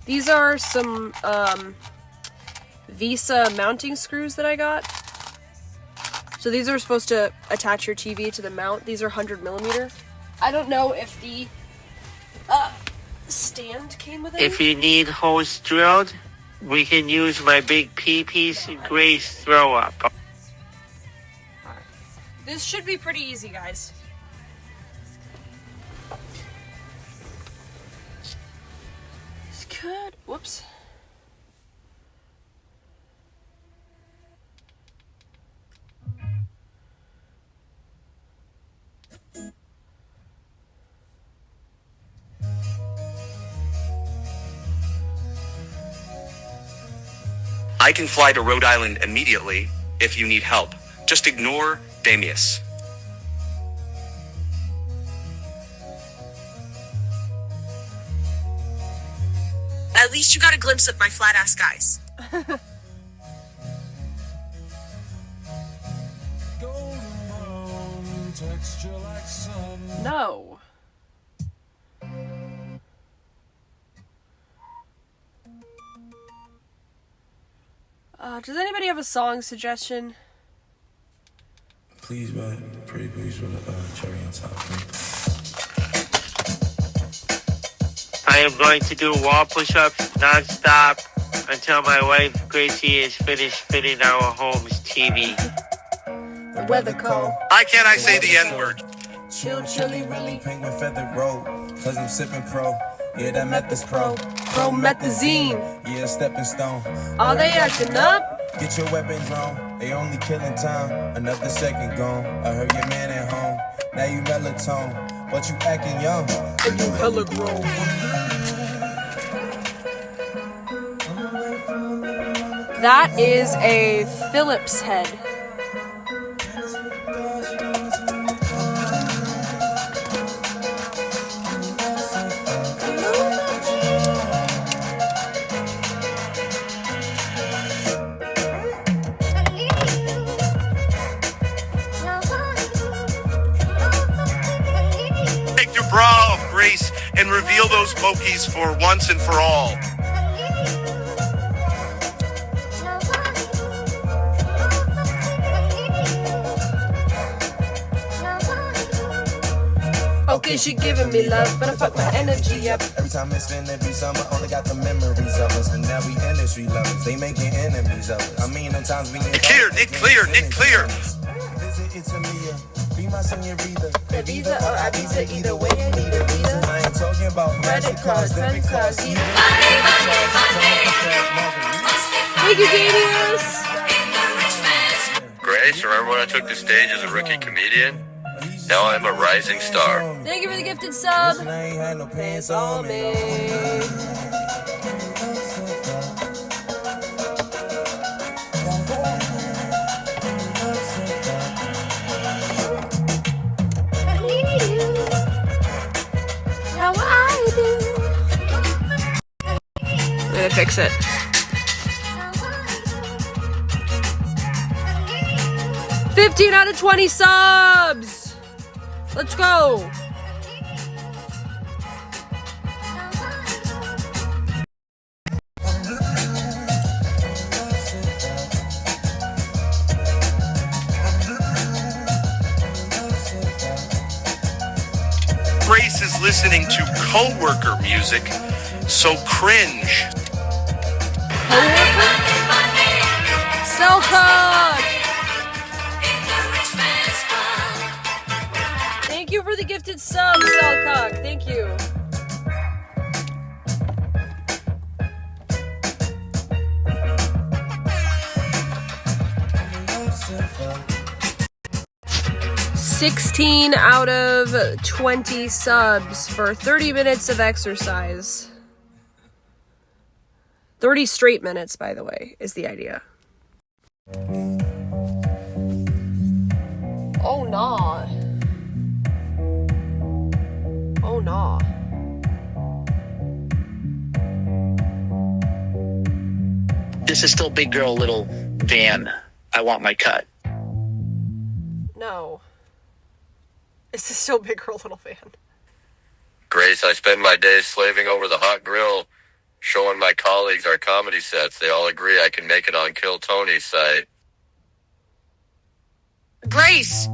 These are some Visa mounting screws that I got. So these are supposed to attach your TV to the mount. These are 100 millimeter. I don't know if the stand came with it. If you need holes drilled, we can use my big pee-piece Grace throw-up. This should be pretty easy, guys. It's good. Whoops. I can fly to Rhode Island immediately if you need help. Just ignore Damius. At least you got a glimpse of my flat-ass guys. No. Does anybody have a song suggestion? Please, man. Pretty please with a cherry on top. I am going to do wall push-ups non-stop until my wife Gracie is finished fitting our home's TV. The weather cold. Why can't I say the N-word? Chill, chilly, really penguin feathered road. Cause I'm sipping pro. Yeah, that meth is pro. Promethazine. Yeah, stepping stone. Are they acting up? Get your weapons on. They only killing time. Another second gone. I heard your man at home. Now you melatonin. But you acting young. And you hella grown. That is a Phillips head. Take your bra off, Grace, and reveal those pokies for once and for all. Okay, she giving me love, but I fuck my energy up. Every time it's finna be summer, only got the memories of us. And now we industry lovers, they making enemies of us. I mean, sometimes we Nick clear, Nick clear, Nick clear. Visit Italia, be my senorita. Ibiza or Ibiza, either way, I need a visa. I ain't talking about Credit cards, debit cards, either. Thank you, Danius. Grace, remember when I took the stage as a rookie comedian? Now I'm a rising star. Thank you for the gifted sub. I ain't had no pants All on me. How I do. I'm gonna fix it. $15 out of 20 subs. Let's go. Grace is listening to coworker music, so cringe. Selcock. Thank you for the gifted sub, Selcock. Thank you. $16 out of 20 subs for 30 minutes of exercise. 30 straight minutes, by the way, is the idea. Oh, nah. Oh, nah. This is still big girl, little van. I want my cut. No. Is this still big girl, little van? Grace, I spend my days slaving over the hot grill, showing my colleagues our comedy sets. They all agree I can make it on Kill Tony's site. Grace!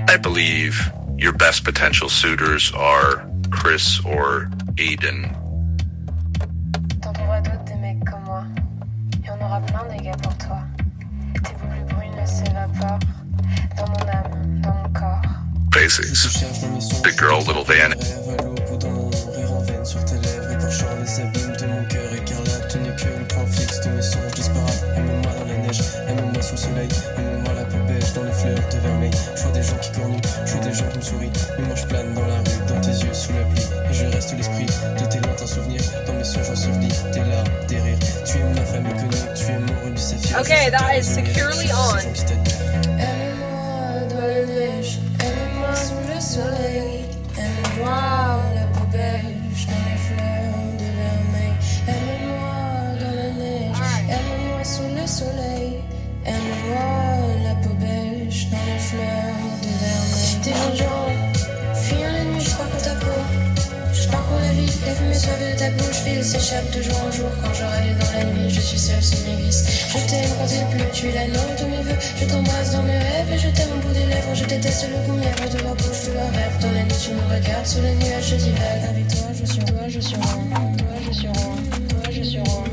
I believe your best potential suitors are Chris or Aiden. T'en trouveras d'autres des mecs comme moi. Il y en aura plein des gars pour toi. Tes boucles brunes s'évaporent dans mon âme, dans mon corps. Basics. Big girl, little van. Sur tes lèvres, écorchant les abîmes de mon cœur écarlate. Tu n'es que le point fixe de mes songes disparates. Aime-moi dans la neige, aime-moi sous le soleil. Aime-moi la peau beige dans les fleurs de vermeil. Je vois des gens qui cornuent, je vois des gens qui me sourient. Mais moi je plane dans la rue, dans tes yeux sous la pluie. Et je reste l'esprit de tes lointains souvenirs. Dans mes songes ensevelis, tes larmes, tes rires. Tu aimes la famille connue, tu aimes mon rubis saphir. Okay, that is securely on. Aime-moi dans la neige, aime-moi sous le soleil. Aime-moi la peau beige dans les fleurs de vermeil. Aime-moi dans la neige, aime-moi sous le soleil. Aime-moi la peau beige dans les fleurs de vermeil. T'es un genre, fuyant la nuit, je crois pour ta peau. Je parcours la ville, la fumée suave de ta bouche. Fil s'échappe de jour en jour quand je rêve dans la nuit. Je suis seule sous mes vis. Je t'aime quand il pleut, tu es la note de mes vœux. Je t'embrasse dans mes rêves et je t'aime au bout des lèvres. Je déteste le goût mièvre de ma bouche, de la rêve. Dans la nuit, tu me regardes sous les nuages, je divague. Avec toi, je suis roi, je suis roi. Toi, je suis roi. Toi, je suis roi.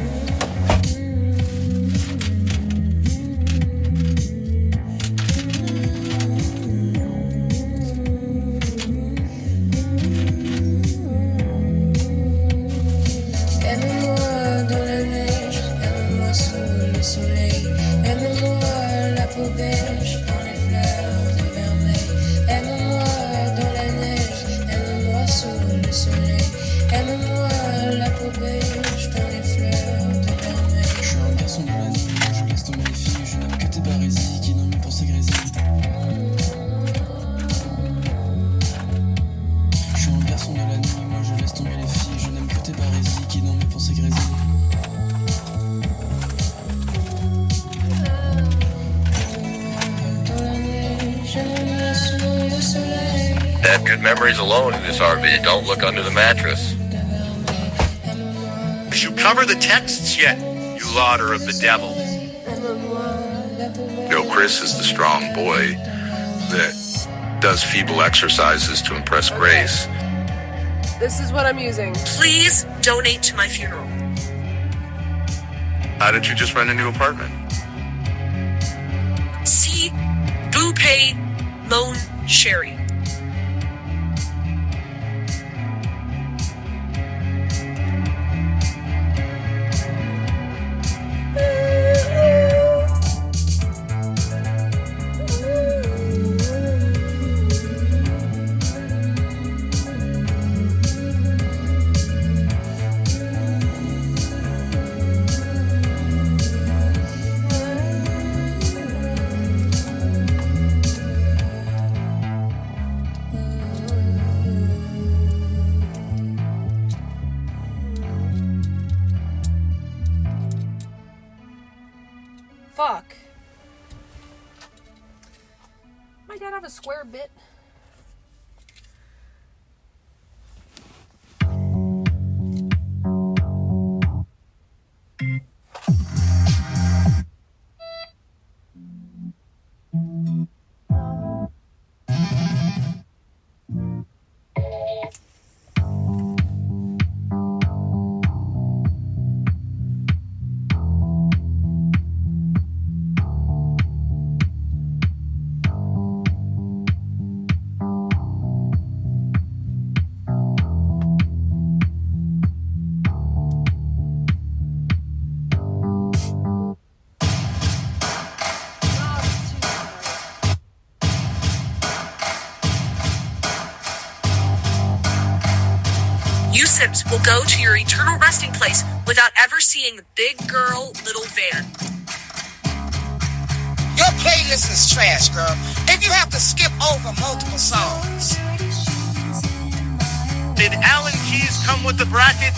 Aime-moi dans la neige, aime-moi sous le soleil. Aime-moi la peau beige dans les fleurs de vermeil. Aime-moi dans la neige, soleil. Aime-moi la peau beige dans les fleurs de vermeil. Je suis un garçon de la nuit, je laisse tomber les filles. Je n'aime que tes barésies qui dans mes pensées grésillent. Je suis un garçon de la nuit, moi je laisse tomber les filles. Je n'aime que tes barésies qui dans mes pensées grésillent. Have good memories alone in this RV. Don't look under the mattress. Did you cover the texts yet, you lauder of the devil? Chris is the strong boy that does feeble exercises to impress Grace. This is what I'm using. Please donate to my funeral. How did you just rent a new apartment? See, Boo Pay, Moan, Sherry. Fuck. My dad have a square bit. You simps will go to your eternal resting place without ever seeing the big girl, little van. Your playlist is trash, girl. If you have to skip over multiple songs. Did Allen Keys come with the bracket?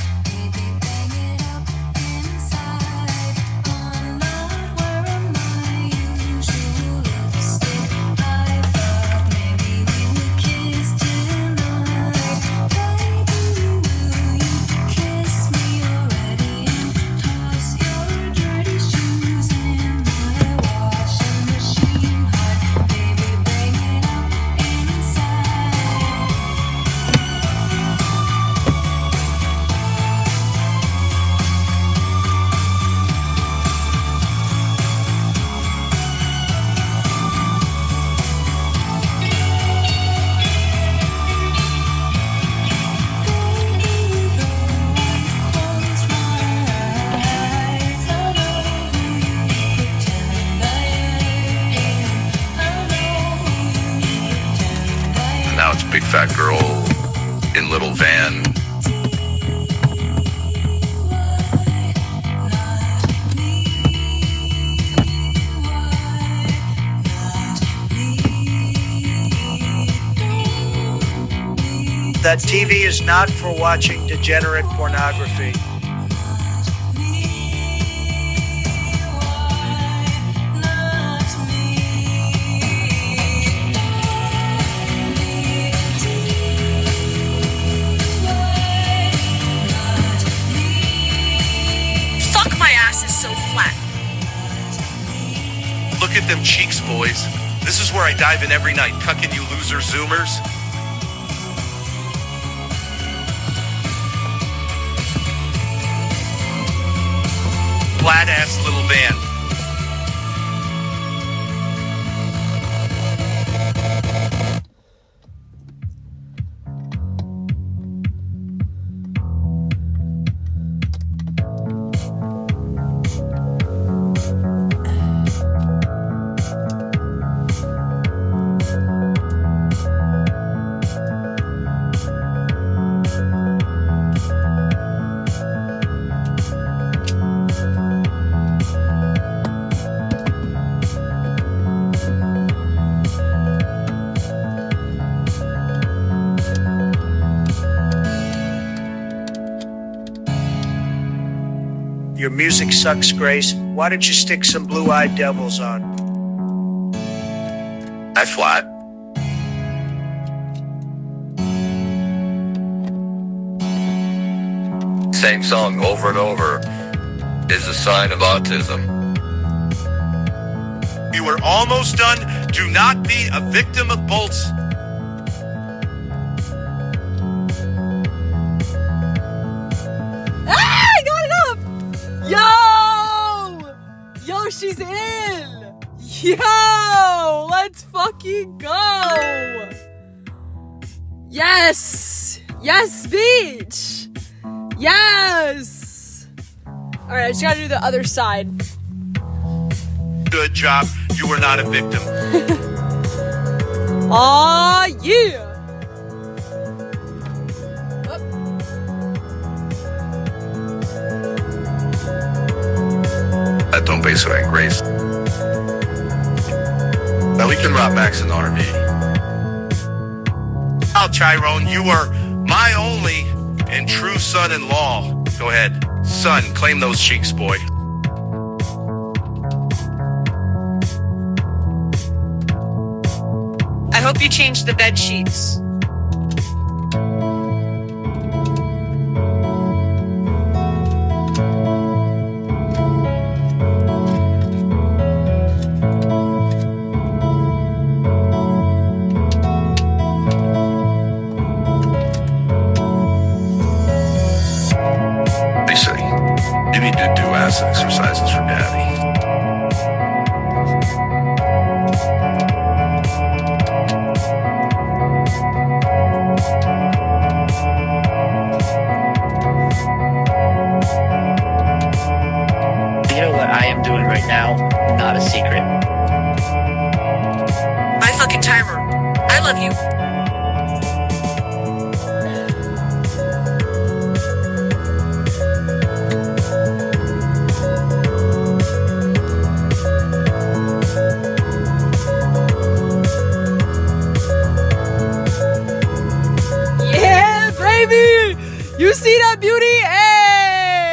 Now it's big fat girl in little van. That TV is not for watching degenerate pornography. Fuck, my ass is so flat. Look at them cheeks, boys. This is where I dive in every night, cucking you loser zoomers. Flat ass little van. Your music sucks, Grace. Why don't you stick some Blue-Eyed Devils on? Hi, Flat. Same song over and over is a sign of autism. You are almost done. Do not be a victim of bolts. Ah, I got it up! Yo! Yo, she's in! Yo! Let's fucking go! Yes! Yes, bitch! Yes! Alright, I just gotta do the other side. Good job. You were not a victim. Aw, yeah! That don't base it on Grace. Now we can rob Max in the RV. Oh, Tyrone, you are my only and true son-in-law. Go ahead. Son, claim those cheeks, boy. I hope you changed the bed sheets. Lisa, you need to do ass exercises for Daddy. You know what I am doing right now? Not a secret. My fucking timer. I love you. Yeah, baby! You see that beauty? Hey!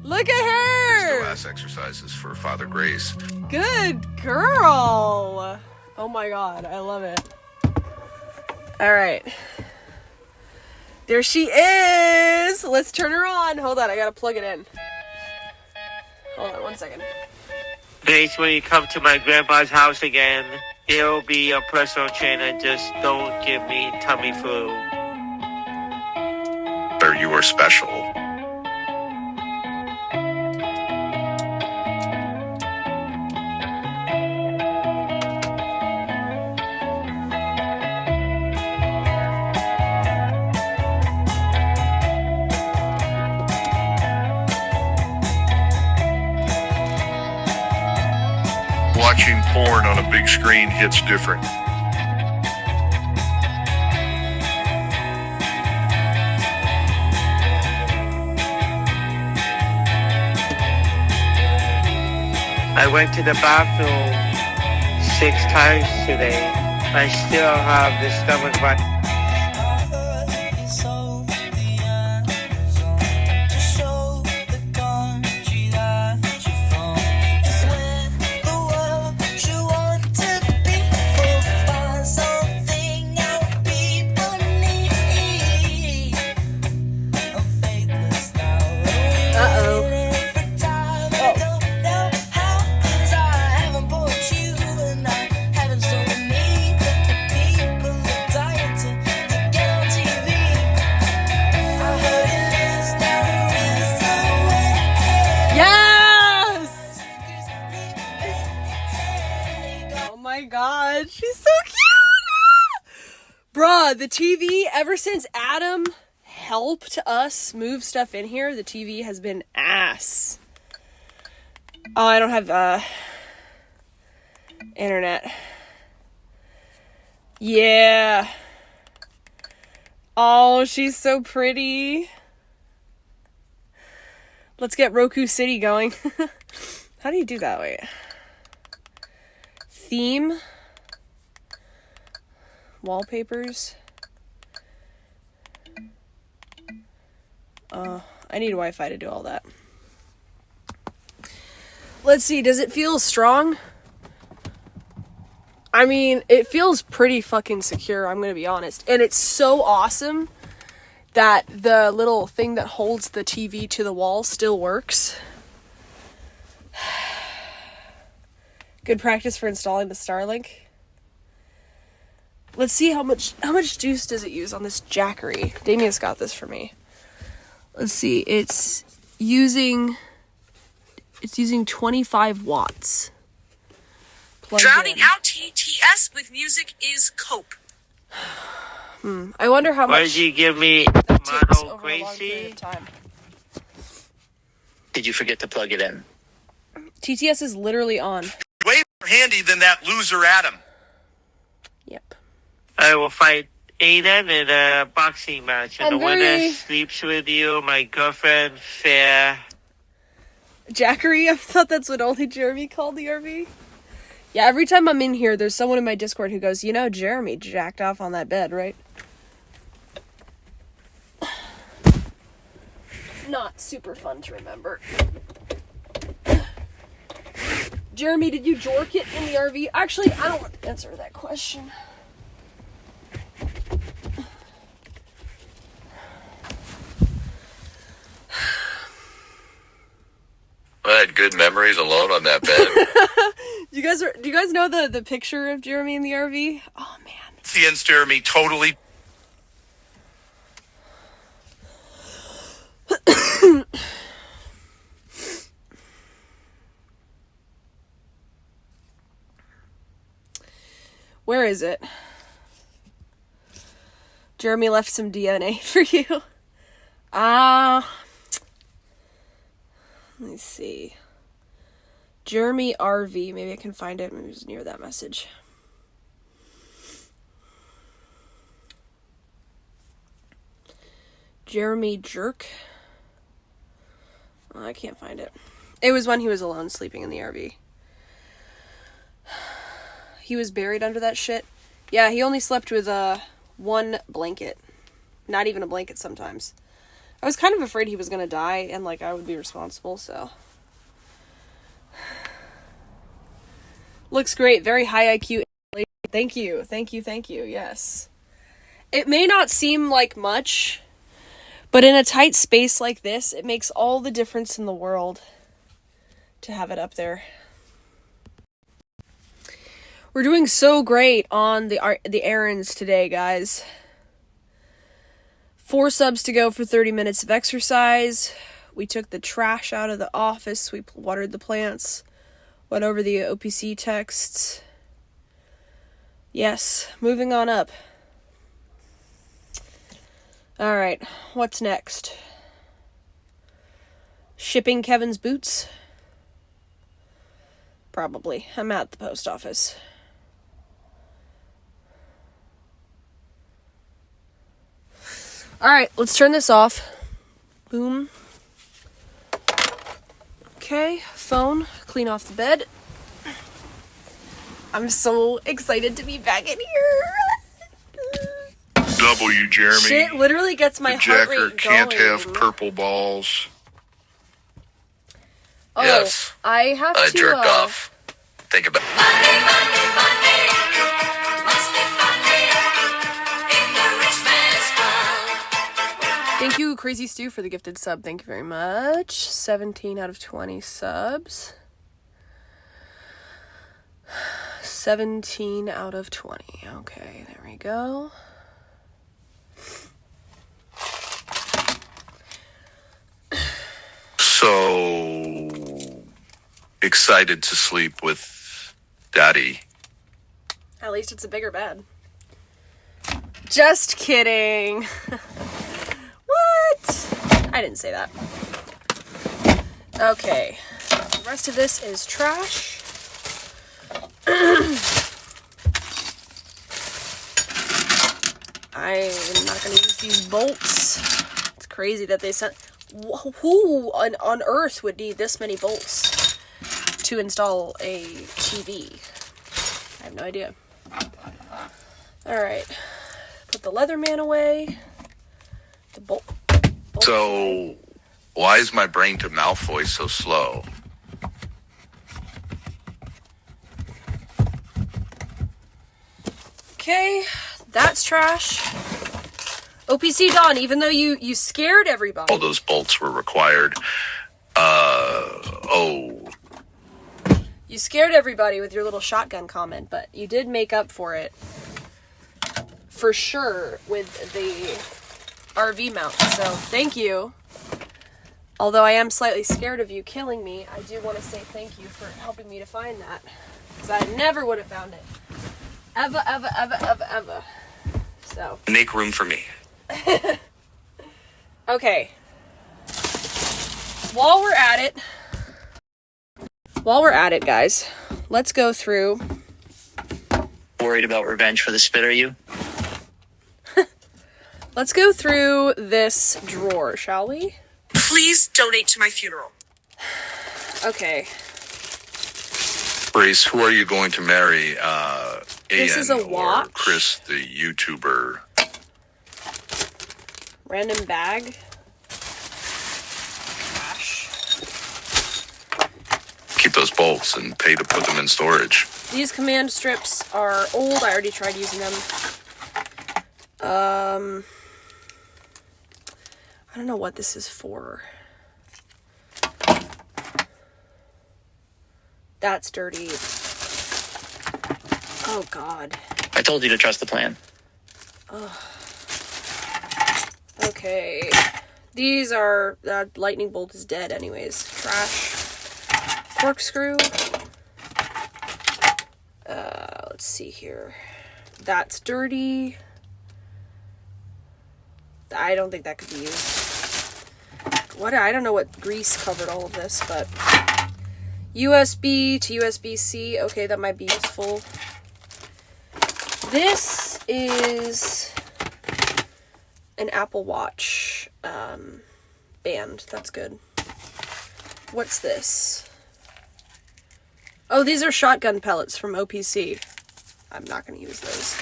Look at her! Do ass exercises for Father Grace. Good girl! Oh my god, I love it. Alright. There she is! Let's turn her on. Hold on, I gotta plug it in. Hold on 1 second. Grace, when you come to my grandma's house again, it'll be a personal trainer. Just don't give me tummy flu. Or you are special. Watching porn on a big screen hits different. I went to the bathroom 6 times today. I still have the stomach bug. Yes! Oh my god, she's so cute! Bruh, the TV, ever since Adam helped us move stuff in here, the TV has been ass. Oh, I don't have, internet. Yeah. Oh, she's so pretty. Let's get Roku City going. How do you do that? Wait. Theme. Wallpapers. I I need Wi-Fi to do all that. Let's see, does it feel strong? I mean, it feels pretty fucking secure, I'm gonna be honest. And it's so awesome that the little thing that holds the TV to the wall still works. Good practice for installing the Starlink. Let's see how much juice does it use on this Jackery. Damien's got this for me. Let's see, it's using 25 watts. Drowning out TTS with music is cope. I wonder how Why much did you give me takes Mono over a long period Gracie? of time. Did you forget to plug it in? TTS is literally on. Way more handy than that loser Adam. Yep. I will fight Aiden in a boxing match, and I'm the winner very- sleeps with you, my girlfriend, fair. Jackery? I thought that's what only Jeremy called the RV. Yeah, every time I'm in here, there's someone in my Discord who goes, you know, Jeremy jacked off on that bed, right? Not super fun to remember. Jeremy, did you jork it in the RV? Actually, I don't want to answer that question. I had good memories alone on that bed. Do you guys know the picture of Jeremy in the RV? Oh man. Ian's Jeremy totally. Where is it? Jeremy left some DNA for you. Let me see. Jeremy RV. Maybe I can find it. Maybe it's near that message. Jeremy Jerk. Oh, I can't find it. It was when he was alone sleeping in the RV. He was buried under that shit. Yeah, he only slept with one blanket. Not even a blanket sometimes. I was kind of afraid he was gonna die and like I would be responsible, so. Looks great. Very high IQ. Thank you. Thank you. Thank you. Yes. It may not seem like much, but in a tight space like this, it makes all the difference in the world to have it up there. We're doing so great on the errands today, guys. 4 subs to go for 30 minutes of exercise. We took the trash out of the office. We watered the plants. Went over the OPC texts. Yes, moving on up. Alright, what's next? Shipping Kevin's boots? Probably. I'm at the post office. Alright, let's turn this off. Boom. Okay, phone. Clean off the bed. I'm so excited to be back in here. W, Jeremy. Shit literally gets my The heart jacker rate can't going. have purple balls. Oh, Yes. I have I to. jerked off. Think about Thank you, Crazy Stu, for the gifted sub. Thank you very much. 17 out of 20 subs. 17 out of 20. Okay, there we go. So excited to sleep with Daddy. At least it's a bigger bed. Just kidding. What? I didn't say that. Okay. The rest of this is trash. I'm not going to use these bolts. It's crazy that they sent... Who on earth would need this many bolts to install a TV? I have no idea. Alright. Put the Leatherman away. The bolt. So Why is my brain to mouth voice so slow? Okay, that's trash. OPC Don, even though you scared everybody. All those bolts were required. You scared everybody with your little shotgun comment, but you did make up for it. For sure, with the RV mount. So, thank you. Although I am slightly scared of you killing me, I do want to say thank you for helping me to find that. Because I never would have found it. Ever. So. Make room for me. Okay. While we're at it, guys, let's go through. Worried about revenge for the spit, are you? Let's go through this drawer, shall we? Please donate to my funeral. Okay. Grace, who are you going to marry? This is a watch. Or Chris, the YouTuber? Random bag. Keep those bolts and pay to put them in storage. These command strips are old. I already tried using them. I don't know what this is for. That's dirty. Oh, God. I told you to trust the plan. Ugh. Okay. These are... That lightning bolt is dead anyways. Trash. Corkscrew. Let's see here. That's dirty. I don't think that could be used. I don't know what grease covered all of this, but... USB to USB-C. Okay, that might be useful. This is an Apple Watch band. That's good. What's this? Oh, these are shotgun pellets from OPC. I'm not going to use those.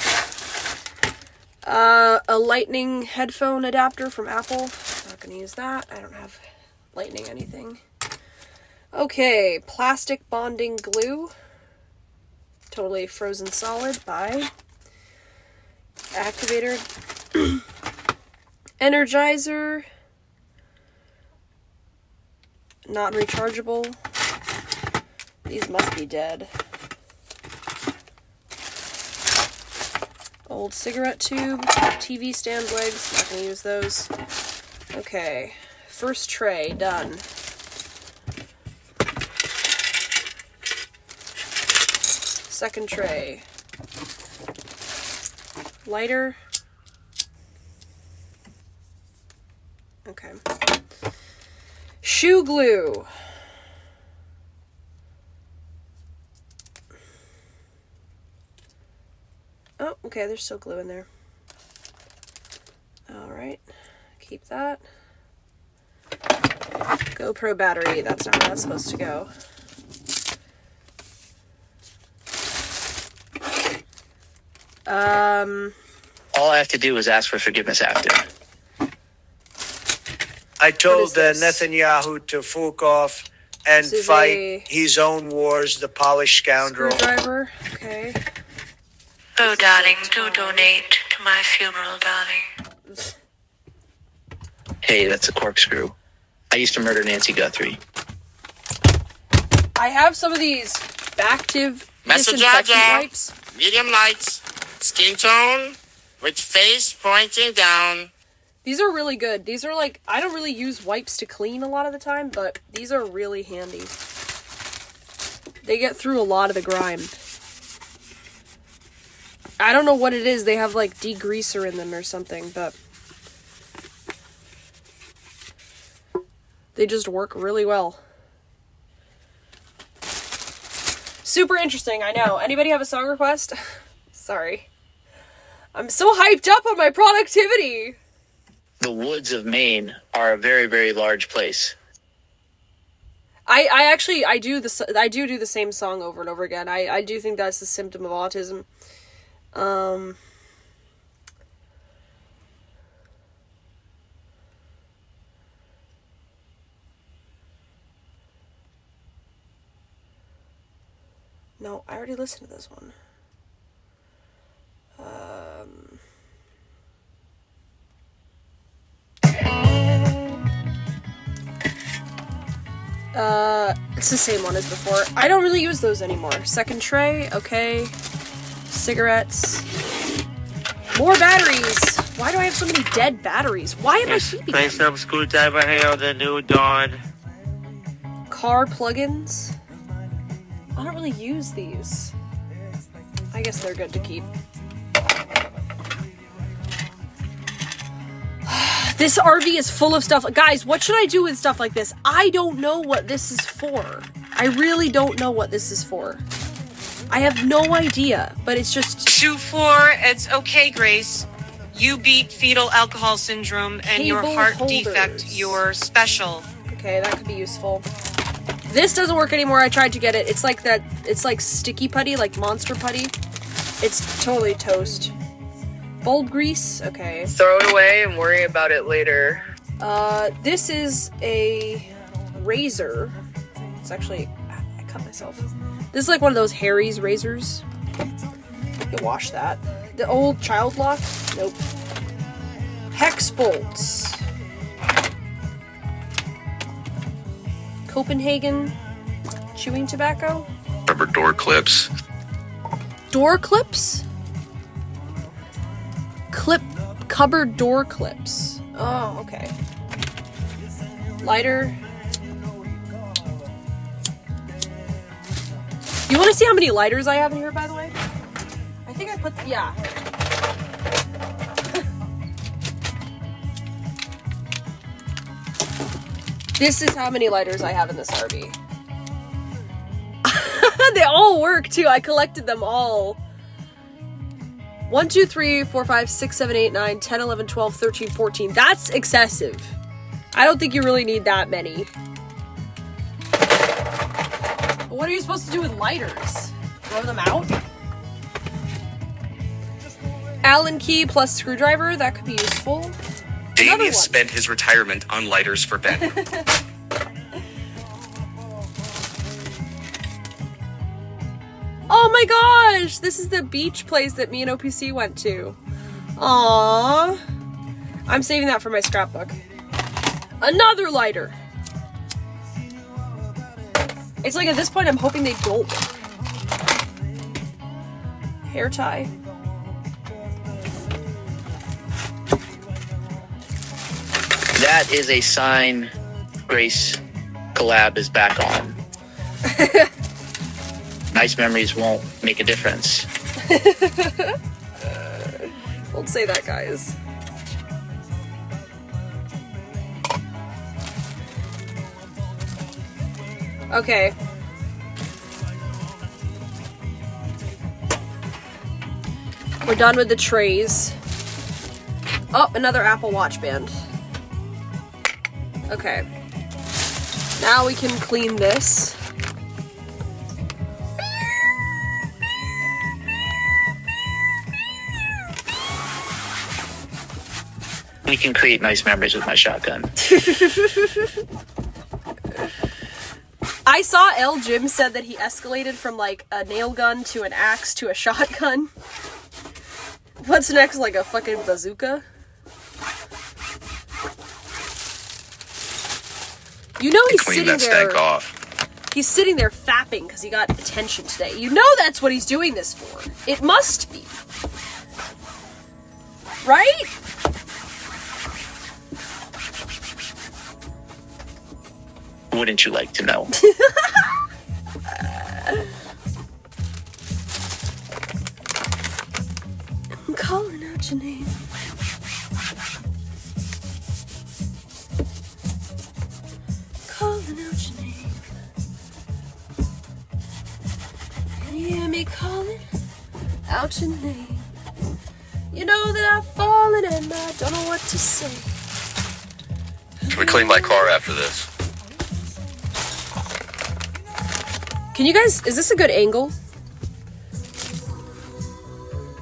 A lightning headphone adapter from Apple. Not going to use that. I don't have lightning anything. Okay, plastic bonding glue. Totally frozen solid. Bye. Activator. Energizer. Not rechargeable. These must be dead. Old cigarette tube. TV stand legs. Not gonna use those. Okay. First tray. Done. Second tray. Lighter. Okay. Shoe glue. Oh, okay, there's still glue in there. Alright. Keep that. GoPro battery. That's not where that's supposed to go. All I have to do is ask for forgiveness after. I told Netanyahu to fuck off and fight his own wars, the polished scoundrel. Screwdriver. Okay. Oh, darling, do donate to my funeral, darling. Hey, that's a corkscrew. I used to murder Nancy Guthrie. I have some of these Bactive Messenger disinfectant wipes. medium lights, skin tone, with face pointing down. These are really good. These are like, I don't really use wipes to clean a lot of the time, but these are really handy. They get through a lot of the grime. I don't know what it is. They have like degreaser in them or something, but they just work really well. Super interesting, I know. Anybody have a song request? Sorry. I'm so hyped up on my productivity. The woods of Maine are a very, very large place. I do the same song over and over again. I do think that's a symptom of autism. No, I already listened to this one. It's the same one as before. I don't really use those anymore. Second tray, okay. Cigarettes. More batteries! Why do I have so many dead batteries? Why am I keeping them? Place some screwdriver hail the new dawn. Car plugins. I don't really use these. I guess they're good to keep. This RV is full of stuff. Guys, what should I do with stuff like this? I don't know what this is for. I really don't know what this is for. I have no idea, but it's just... 2-4, it's okay, Grace. You beat fetal alcohol syndrome and your Table heart holders. defect. You're special. Okay, that could be useful. This doesn't work anymore. I tried to get it. It's like that. It's like sticky putty, like monster putty. It's totally toast. Bulb grease. Okay. Throw it away and worry about it later. This is a razor. It's actually... I cut myself. This is like one of those Harry's razors. You can wash that. The old child lock? Nope. Hex bolts. Copenhagen chewing tobacco. Rubber door clips. Door clips? Cupboard door clips. Oh, okay. Lighter. You want to see how many lighters I have in here, by the way? I think I put... yeah. This is how many lighters I have in this RV. They all work, too. I collected them all. 1, 2, 3, 4, 5, 6, 7, 8, 9, 10, 11, 12, 13, 14. That's excessive. I don't think you really need that many. But what are you supposed to do with lighters? Throw them out? Allen key plus screwdriver. That could be useful. Damius spent his retirement on lighters for Ben. Oh my gosh! This is the beach place that me and OPC went to. Aww. I'm saving that for my scrapbook. Another lighter! It's like at this point I'm hoping they don't work. Hair tie. That is a sign Grace collab is back on. Nice memories won't make a difference. Don't say that, guys. Okay. We're done with the trays. Oh, another Apple Watch band. Okay. Now we can clean this. We can create nice memories with my shotgun. I saw L. Jim said that he escalated from like a nail gun to an axe to a shotgun. What's next? Like a fucking bazooka? You know he's Clean sitting that there. stank off. He's sitting there fapping because he got attention today. You know that's what he's doing this for. It must be. Right? Wouldn't you like to know? I'm calling out your name. Calling out your name. Can you hear me calling out your name? You know that I've fallen and I don't know what to say. Should we clean my car after this? Can you guys, is this a good angle?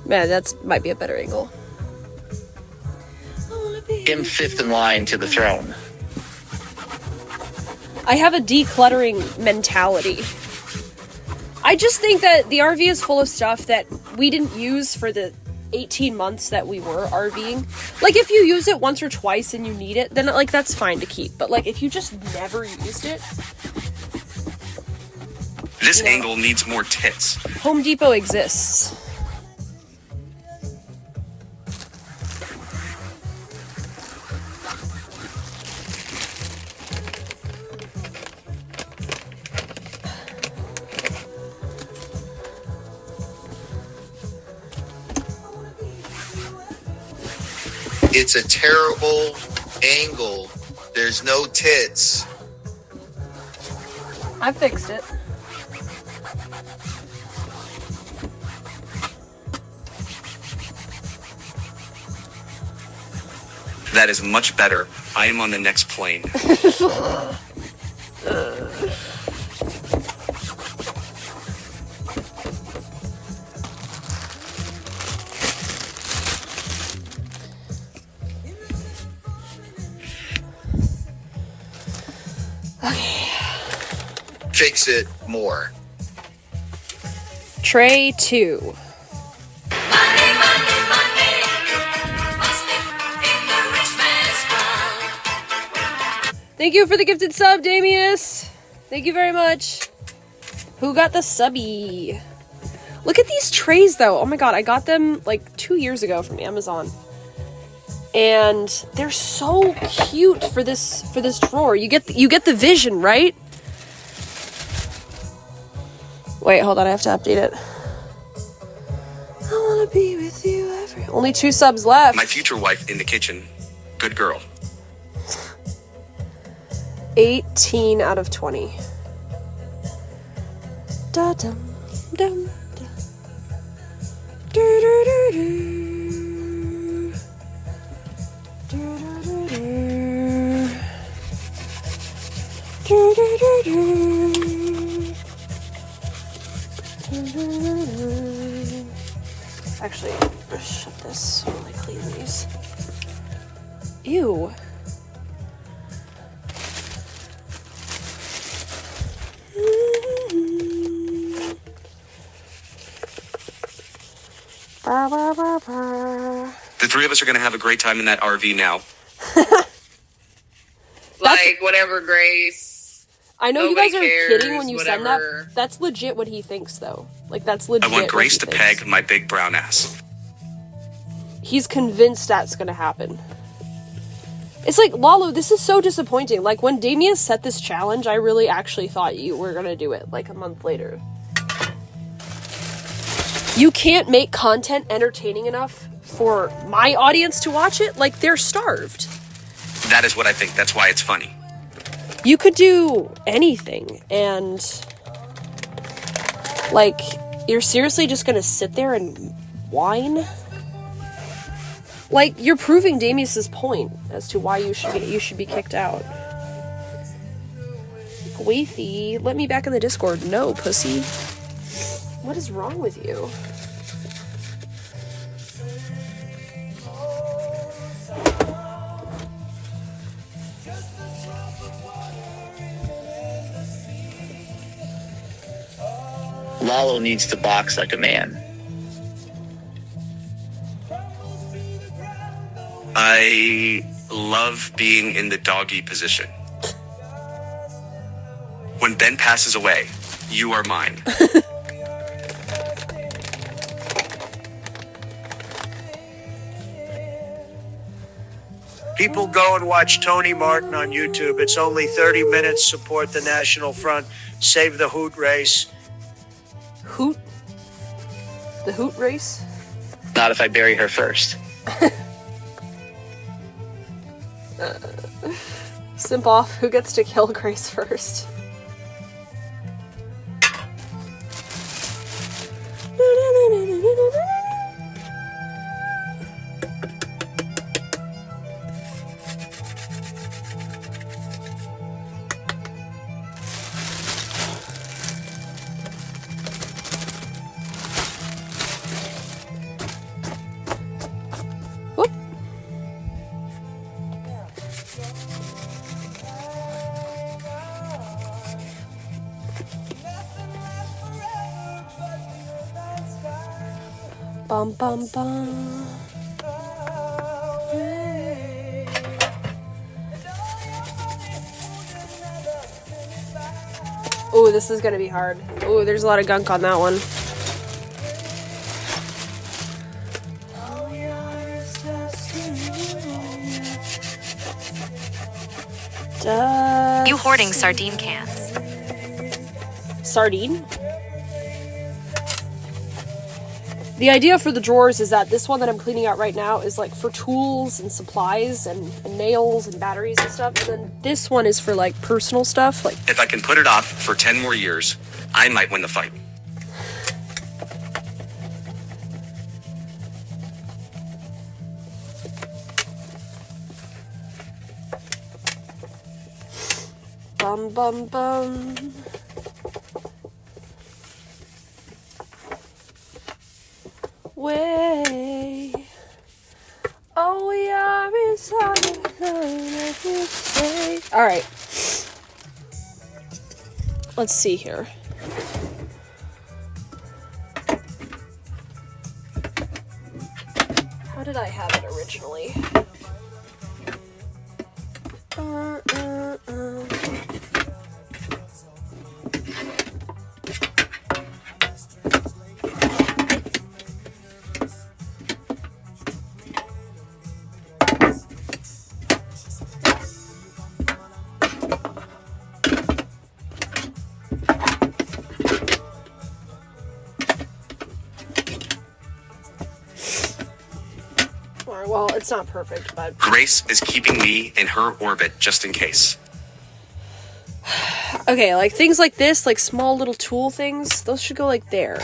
Man, that's might be a better angle. Him fifth in line to the throne. I have a decluttering mentality. I just think that the RV is full of stuff that we didn't use for the 18 months that we were RVing. Like, if you use it once or twice and you need it, then, like, that's fine to keep. But, like, if you just never used it... This angle needs more tits. Home Depot exists. It's a terrible angle. There's no tits. I fixed it. That is much better. I am on the next plane. Fix it more. Tray 2. Thank you for the gifted sub, Damius. Thank you very much. Who got the subby? Look at these trays, though. Oh my god, I got them like 2 years ago from Amazon, and they're so cute for this drawer. You get the vision, right? Wait, hold on. I have to update it. I wanna be with you every. Only 2 subs left. My future wife in the kitchen. Good girl. 18 out of 20. Da dum dum da. Do do do do. Do do do do. Do do do do. Do do do do. Actually, let's shut this while I clean these. Ew. The 3 of us are going to have a great time in that RV now. Like, whatever, Grace. I know Nobody you guys are cares, kidding when you send whatever. that. That's legit what he thinks, though. Like, that's legit. I want Grace what to he thinks. peg my big brown ass. He's convinced that's gonna happen. It's like, Lalo, this is so disappointing. Like, when Damien set this challenge, I really actually thought you were gonna do it, like, a month later. You can't make content entertaining enough for my audience to watch it? Like, they're starved. That is what I think. That's why it's funny. You could do anything, and... like, you're seriously just gonna sit there and whine? Like, you're proving Damius's point as to why you should be kicked out. Waithy, let me back in the Discord. No, pussy. What is wrong with you? Lalo needs to box like a man. I love being in the doggy position. When Ben passes away, you are mine. People go and watch Tony Martin on YouTube. It's only 30 minutes. Support the National Front. Save the Hoot race. Hoot? The Hoot race? Not if I bury her first. Simp off. Who gets to kill Grace first? Bum bum bum. Oh, this is gonna be hard. Oh, there's a lot of gunk on that one. You hoarding sardine cans. Sardine? The idea for the drawers is that this one that I'm cleaning out right now is like for tools and supplies and nails and batteries and stuff. And then this one is for like personal stuff. Like If I can put it off for 10 more years, I might win the fight. bum bum bum. Way. All we are is all we say. All right. Let's see here. How did I have it originally? Well, it's not perfect, but... Grace is keeping me in her orbit just in case. Okay, like things like this, like small little tool things, those should go like there.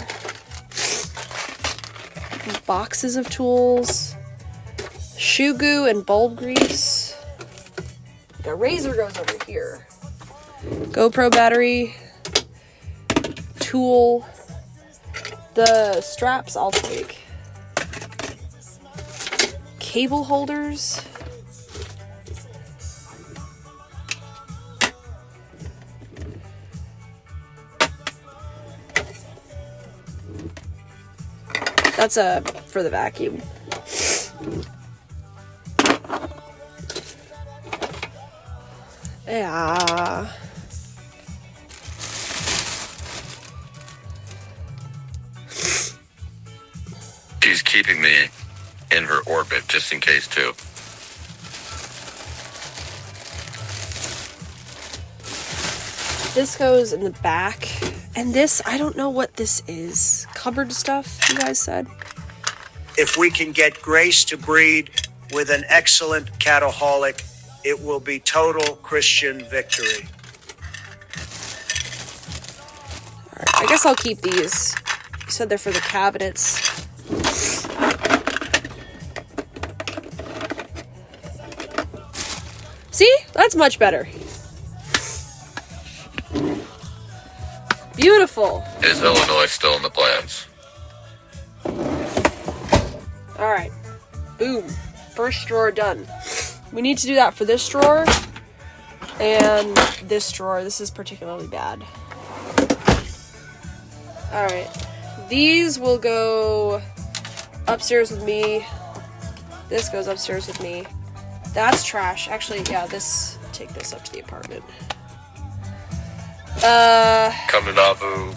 Boxes of tools. Shoe goo and bulb grease. The razor goes over here. GoPro battery. Tool. The straps I'll take. Cable holders. That's for the vacuum. Yeah. She's keeping me in her orbit just in case too. This goes in the back. And this, I don't know what this is. Cupboard stuff, you guys said? If we can get Grace to breed with an excellent cataholic, it will be total Christian victory. Alright, I guess I'll keep these. You said they're for the cabinets. See? That's much better. Beautiful. Is Illinois still in the plans? Alright. Boom. First drawer done. We need to do that for this drawer. And this drawer. This is particularly bad. Alright. These will go upstairs with me. This goes upstairs with me. That's trash. Actually, yeah, take this up to the apartment. Coming Nauvoo.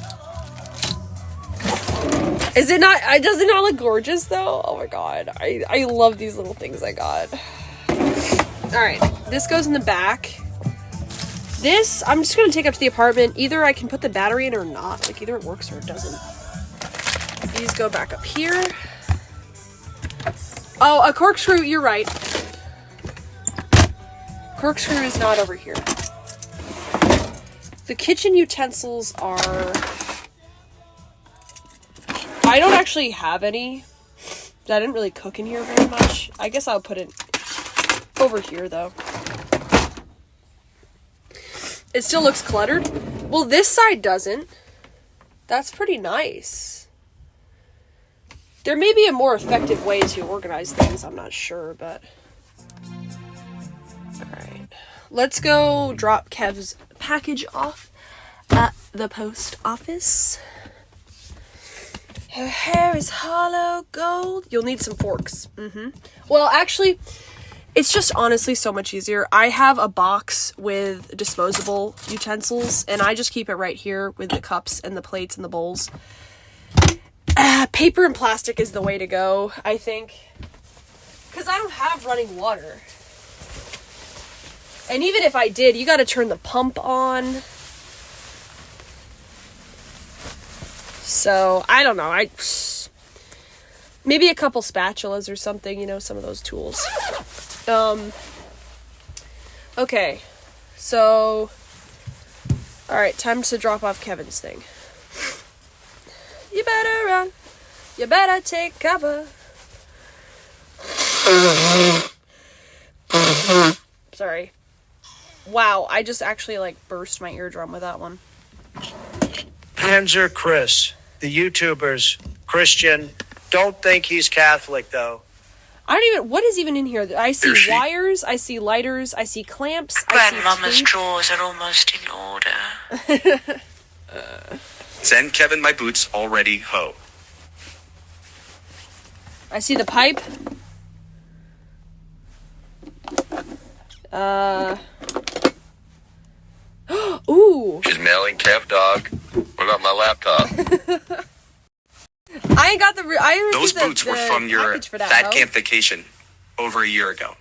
Does it not look gorgeous though? Oh my god. I love these little things I got. Alright, this goes in the back. This, I'm just gonna take up to the apartment. Either I can put the battery in or not. Like, either it works or it doesn't. These go back up here. Oh, a corkscrew, you're right. Corkscrew is not over here. The kitchen utensils are... I don't actually have any. I didn't really cook in here very much. I guess I'll put it over here, though. It still looks cluttered. Well, this side doesn't. That's pretty nice. There may be a more effective way to organize things. I'm not sure, but... Alright. Let's go drop Kev's package off at the post office. Her hair is hollow gold. You'll need some forks. Well, actually, it's just honestly so much easier. I have a box with disposable utensils, and I just keep it right here with the cups and the plates and the bowls. Paper and plastic is the way to go, I think. Because I don't have running water. And even if I did, you gotta turn the pump on. So, I don't know. Maybe a couple spatulas or something, you know, some of those tools. Okay. So, alright, time to drop off Kevin's thing. You better run. You better take cover. Sorry. Wow, I just actually, like, burst my eardrum with that one. Panzer Chris, the YouTubers, Christian, don't think he's Catholic, though. I don't even, what is even in here? I see wires, I see lighters, I see clamps, Grandmama's I see drawers are almost in order. Send Kevin my boots already, ho. I see the pipe. Ooh. She's mailing Kev dog. What about my laptop? I got the. I Those received boots the were from your package for that, fat though. camp vacation over a year ago.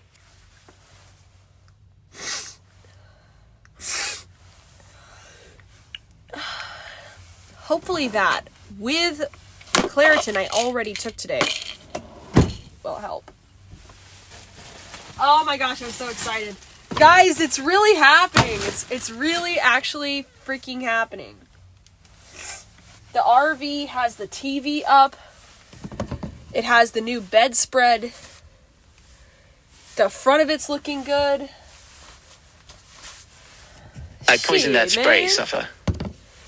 Hopefully that, with Claritin I already took today, will help. Oh my gosh, I'm so excited. Guys, it's really happening. It's really actually freaking happening. The RV has the TV up. It has the new bedspread. The front of it's looking good. I poisoned that Shit, spray, man. Suffer.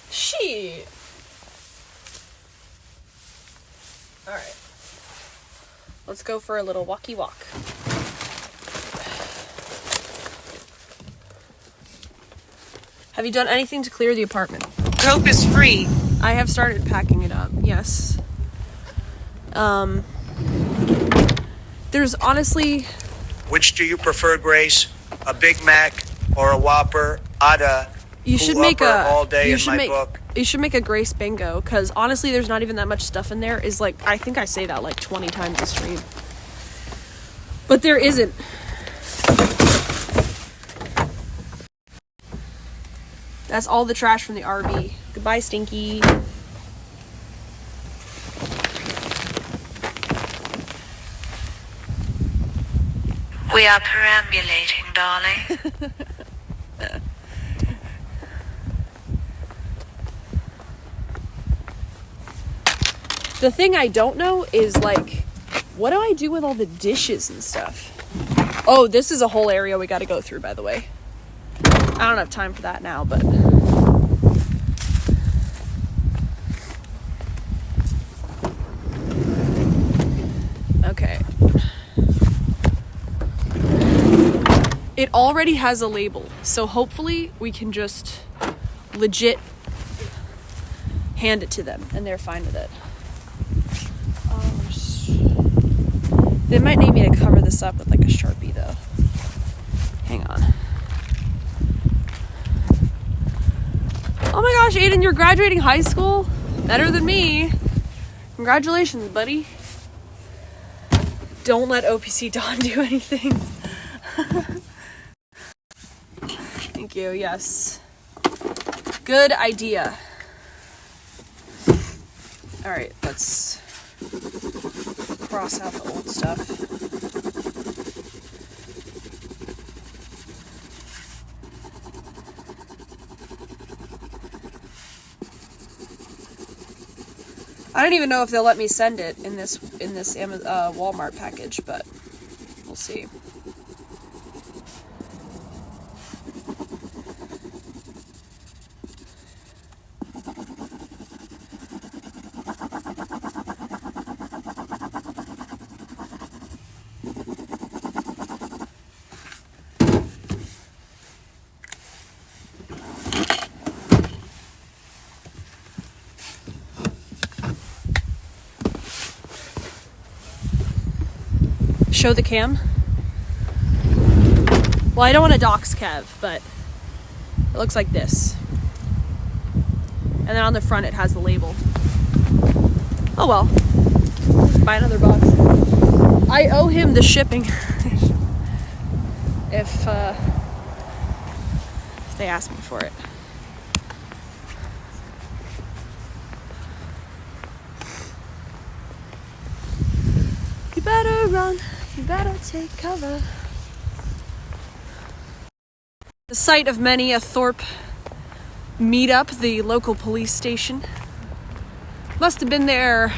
Shit. Alright. Let's go for a little walkie walk. Have you done anything to clear the apartment? Coke is free. I have started packing it up, yes. There's honestly... Which do you prefer, Grace? A Big Mac or a Whopper? You should make a... all day you in should my make, book. You should make a Grace bingo, because honestly there's not even that much stuff in there. Is like, I think I say that like 20 times a stream. But there isn't. That's all the trash from the RV. Goodbye, Stinky. We are perambulating, darling. The thing I don't know is, like, what do I do with all the dishes and stuff? Oh, this is a whole area we gotta go through, by the way. I don't have time for that now, but... Okay. It already has a label, so hopefully we can just legit hand it to them, and they're fine with it. They might need me to cover this up with like a Sharpie though. Hang on. Oh my gosh, Aiden, you're graduating high school? Better than me. Congratulations, buddy. Don't let OPC Dawn do anything. Thank you, yes. Good idea. Alright, let's cross out the old stuff. I don't even know if they'll let me send it in this Walmart package, but we'll see. show the cam? Well, I don't want to dox Kev, but it looks like this. And then on the front it has the label. Oh well. Buy another box. I owe him the shipping. if they ask me for it. You better run, you better take cover. The site of many a Thorpe meetup, the local police station. Must have been there,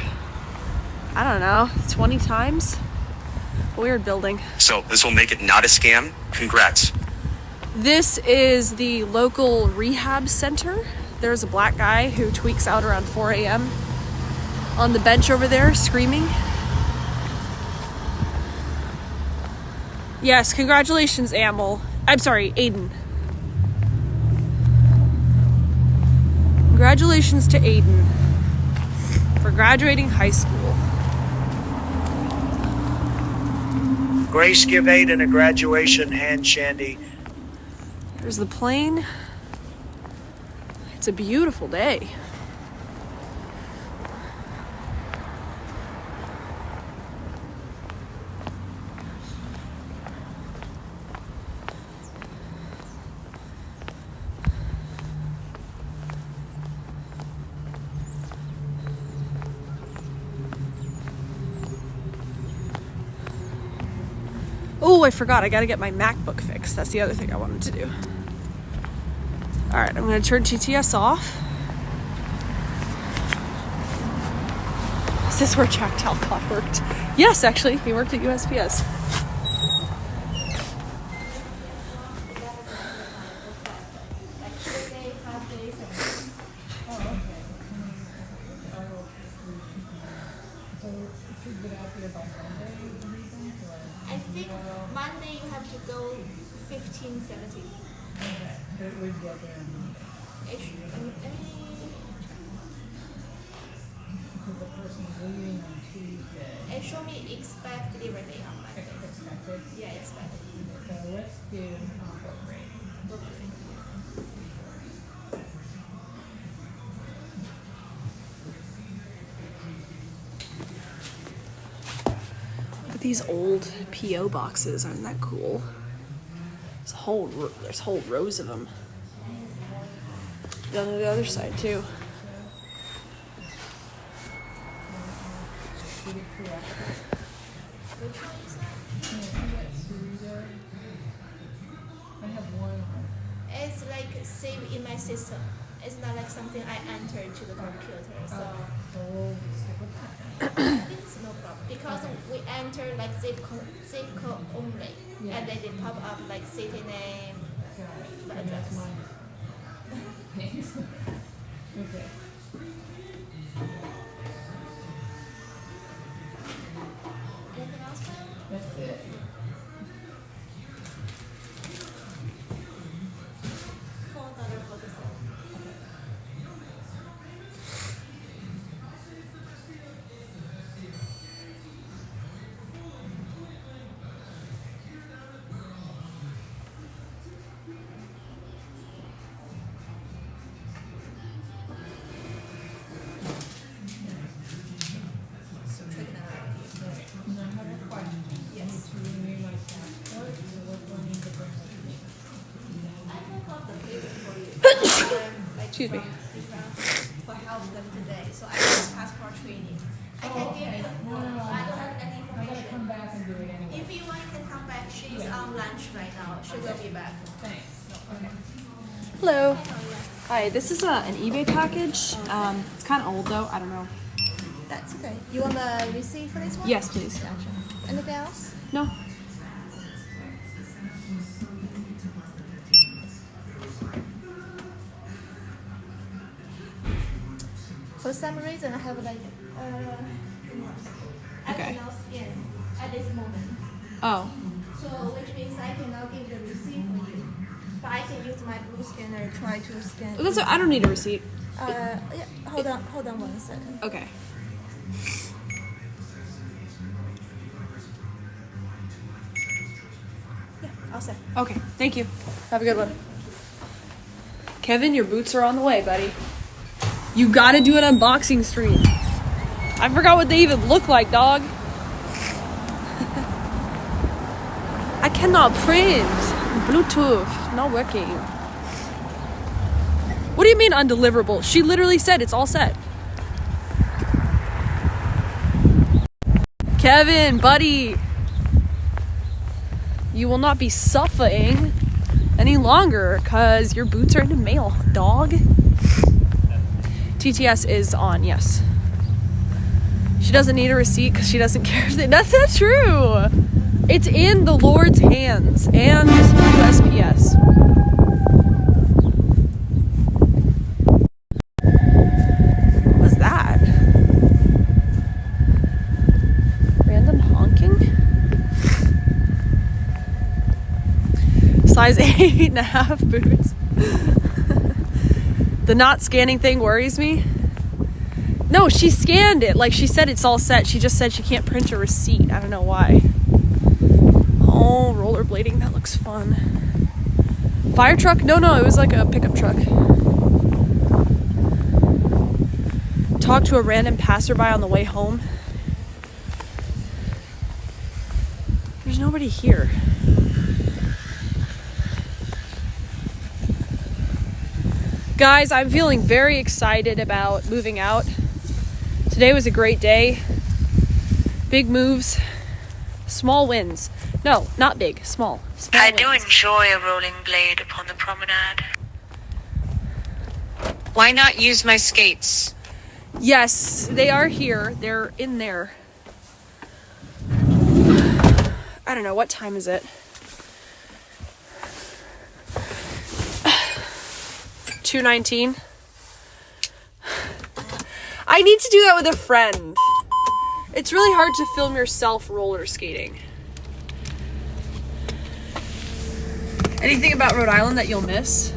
I don't know, 20 times? Weird building. So this will make it not a scam. Congrats. This is the local rehab center. There's a black guy who tweaks out around 4 a.m. on the bench over there screaming. Yes, congratulations, Amel. I'm sorry, Aiden. Congratulations to Aiden for graduating high school. Grace, give Aiden a graduation hand shandy. There's the plane. It's a beautiful day. Oh, I forgot. I gotta get my MacBook fixed. That's the other thing I wanted to do. Alright, I'm gonna turn TTS off. Is this where Jack Talcott worked? Yes, actually. He worked at USPS. I think Monday you have to go 1570. It show me expect delivery day on Monday. Yeah, expected. So let's do book rate. Look at these old PO boxes. Aren't that cool? There's whole rows of them. Down to the other side too. It's like save in my system. It's not like something I enter to the computer. So I think it's no problem because we enter like zip code only, and then they pop up like city name, the address. Okay. Anything else? That's it. Excuse me. For help them today, so I have passport training. I can give you the form. I don't have any information. Come back and do it anyway. If you want, you can come back. She's on lunch right now. She will be back. Thanks. Okay. Hello. Hi, this is an eBay package. It's kind of old though. I don't know. That's okay. You want the receipt for this one? Yes, please. Gotcha. Anything else? No. For some reason, I have like I cannot scan at this moment. Oh. So which means I cannot give the receipt for you, but I can use my blue scanner try to scan. That's I don't need a receipt. Yeah, hold on 1 second. Okay. All set. Okay, thank you. Have a good one. Kevin, your boots are on the way, buddy. You gotta do an unboxing stream. I forgot what they even look like, dog. I cannot print. Bluetooth, not working. What do you mean undeliverable? She literally said it's all set. Kevin, buddy. You will not be suffering any longer because your boots are in the mail, dog. TTS is on, yes. She doesn't need a receipt because she doesn't care. That's not true. It's in the Lord's hands and USPS. What was that? Random honking? Size 8.5 boots. The not scanning thing worries me. No, she scanned it. Like she said it's all set. She just said she can't print a receipt. I don't know why. Oh, rollerblading. That looks fun. Fire truck? No, it was like a pickup truck. Talked to a random passerby on the way home. There's nobody here. Guys, I'm feeling very excited about moving out. Today was a great day. Big moves, small wins. No, not big, small. I do enjoy a rolling blade upon the promenade. Why not use my skates? Yes, they are here. They're in there. I don't know, what time is it? 2:19. I need to do that with a friend. It's really hard to film yourself roller skating. Anything about Rhode Island that you'll miss?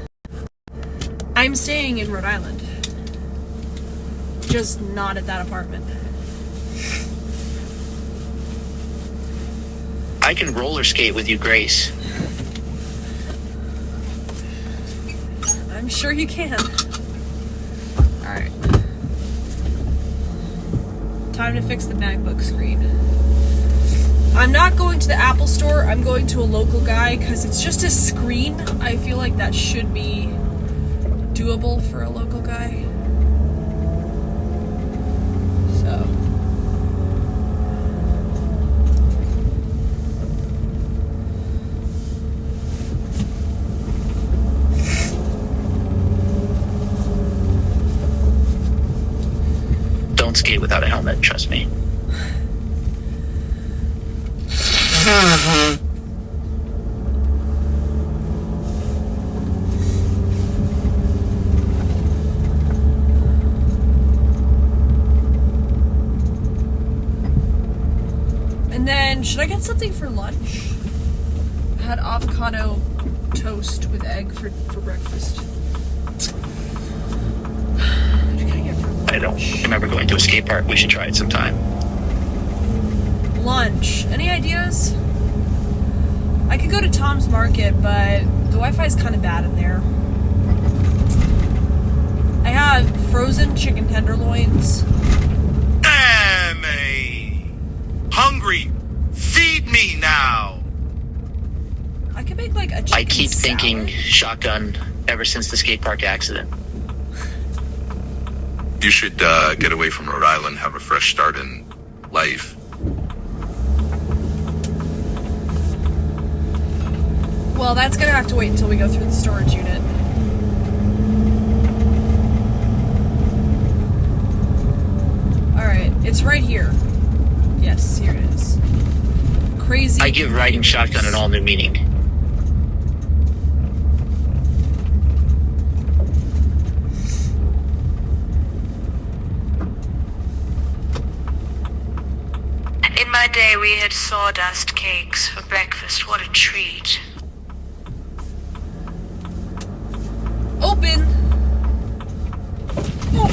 I'm staying in Rhode Island. Just not at that apartment. I can roller skate with you, Grace. I'm sure you can. Alright. Time to fix the MacBook screen. I'm not going to the Apple store. I'm going to a local guy because it's just a screen. I feel like that should be doable for a local guy. So. Don't skate without a helmet, trust me. And then, should I get something for lunch? I had avocado toast with egg for breakfast. I don't remember going to a skate park. We should try it sometime. Lunch. Any ideas? I could go to Tom's Market, but the Wi-Fi is kind of bad in there. I have frozen chicken tenderloins. Annie! Hungry! Feed me now! I could make like a chicken I keep salad. thinking shotgun ever since the skate park accident. You should get away from Rhode Island, have a fresh start in life. Well, that's gonna have to wait until we go through the storage unit. Alright, it's right here. Yes, here it is. Crazy. I give riding shotgun an all new meaning. In my day, we had sawdust cakes for breakfast. What a treat. Open! Whoa.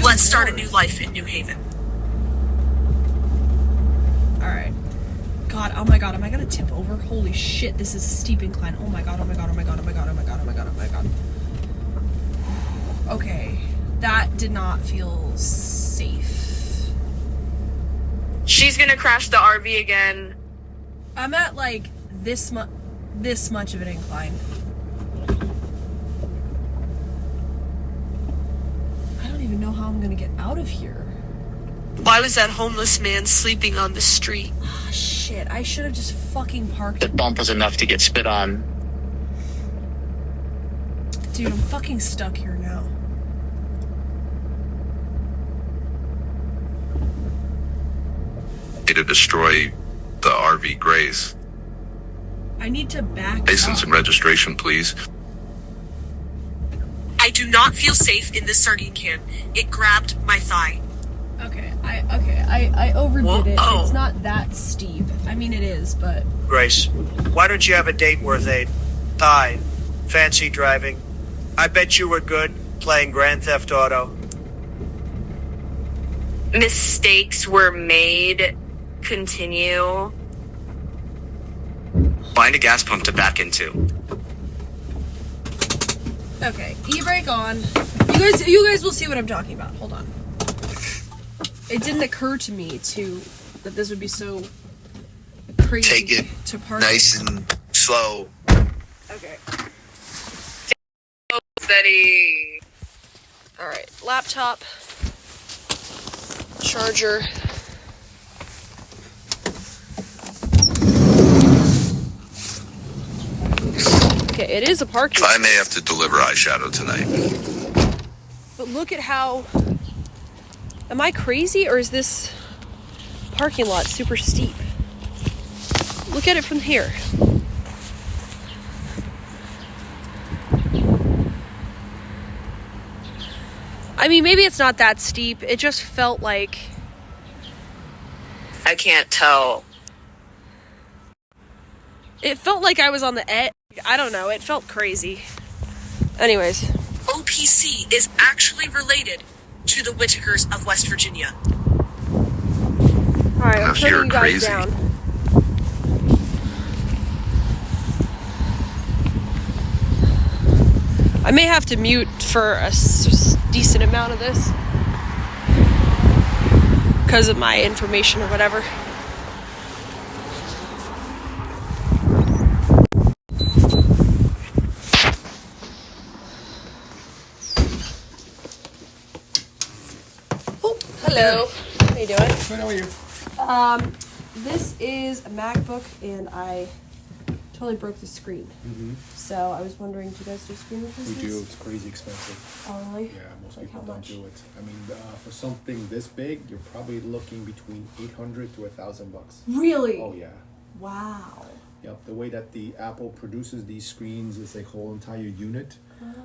Let's start a new life in New Haven. oh my god, am I gonna tip over? Holy shit, this is a steep incline. Oh my god, oh my god, oh my god, oh my god, oh my god, oh my god, oh my god. Okay, that did not feel safe. She's gonna crash the RV again. I'm at like this much of an incline. I don't even know how I'm gonna get out of here. Why was that homeless man sleeping on the street? Ah, shit, I should have just fucking parked. The bump was enough to get spit on. Dude, I'm fucking stuck here now. To destroy the RV Grace. I need to back License up. and registration, please. I do not feel safe in this sardine can. It grabbed my thigh. Okay, I overdid it. It's not that steep. I mean, it is, but... Grace, why don't you have a date worth 8? Thigh. Fancy driving. I bet you were good playing Grand Theft Auto. Mistakes were made. Continue. Find a gas pump to back into. Okay, e-brake on. You guys will see what I'm talking about. Hold on. It didn't occur to me that this would be so crazy. Take it to park. nice and slow. Okay. Steady. All right, laptop, charger. Okay, it is a parking. I may have to deliver eyeshadow tonight. But look at how... Am I crazy, or is this parking lot super steep? Look at it from here. I mean, maybe it's not that steep. It just felt like... I can't tell. It felt like I was on the edge. I don't know. It felt crazy. Anyways. OPC is actually related to the Whitakers of West Virginia. Alright, I'm turning You're you guys crazy. down. I may have to mute for a decent amount of this. Because of my information or whatever. Hello. How you doing? Good, how are you? This is a MacBook, and I totally broke the screen. So I was wondering, do you guys do screen replacements? We do. It's crazy expensive. Oh, really? Yeah, most Like people how don't much? do it. I mean, for something this big, you're probably looking between $800 to $1,000. Really? Oh yeah. Wow. Yep. The way that the Apple produces these screens is a whole entire unit.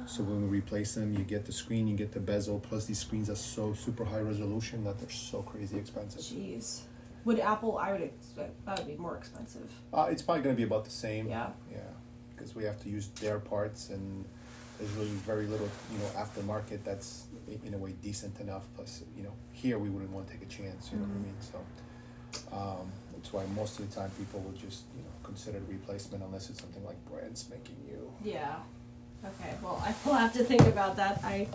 So when we replace them, you get the screen, you get the bezel. Plus, these screens are so super high resolution that they're so crazy expensive. Jeez. Would Apple? I would expect that would be more expensive. It's probably going to be about the same. Yeah. Yeah, because we have to use their parts, and there's really very little, aftermarket that's in a way decent enough. Plus, here we wouldn't want to take a chance. You know what I mean? So that's why most of the time people would just consider the replacement unless it's something like brand's making new. Yeah. Okay. Well, I will have to think about that. I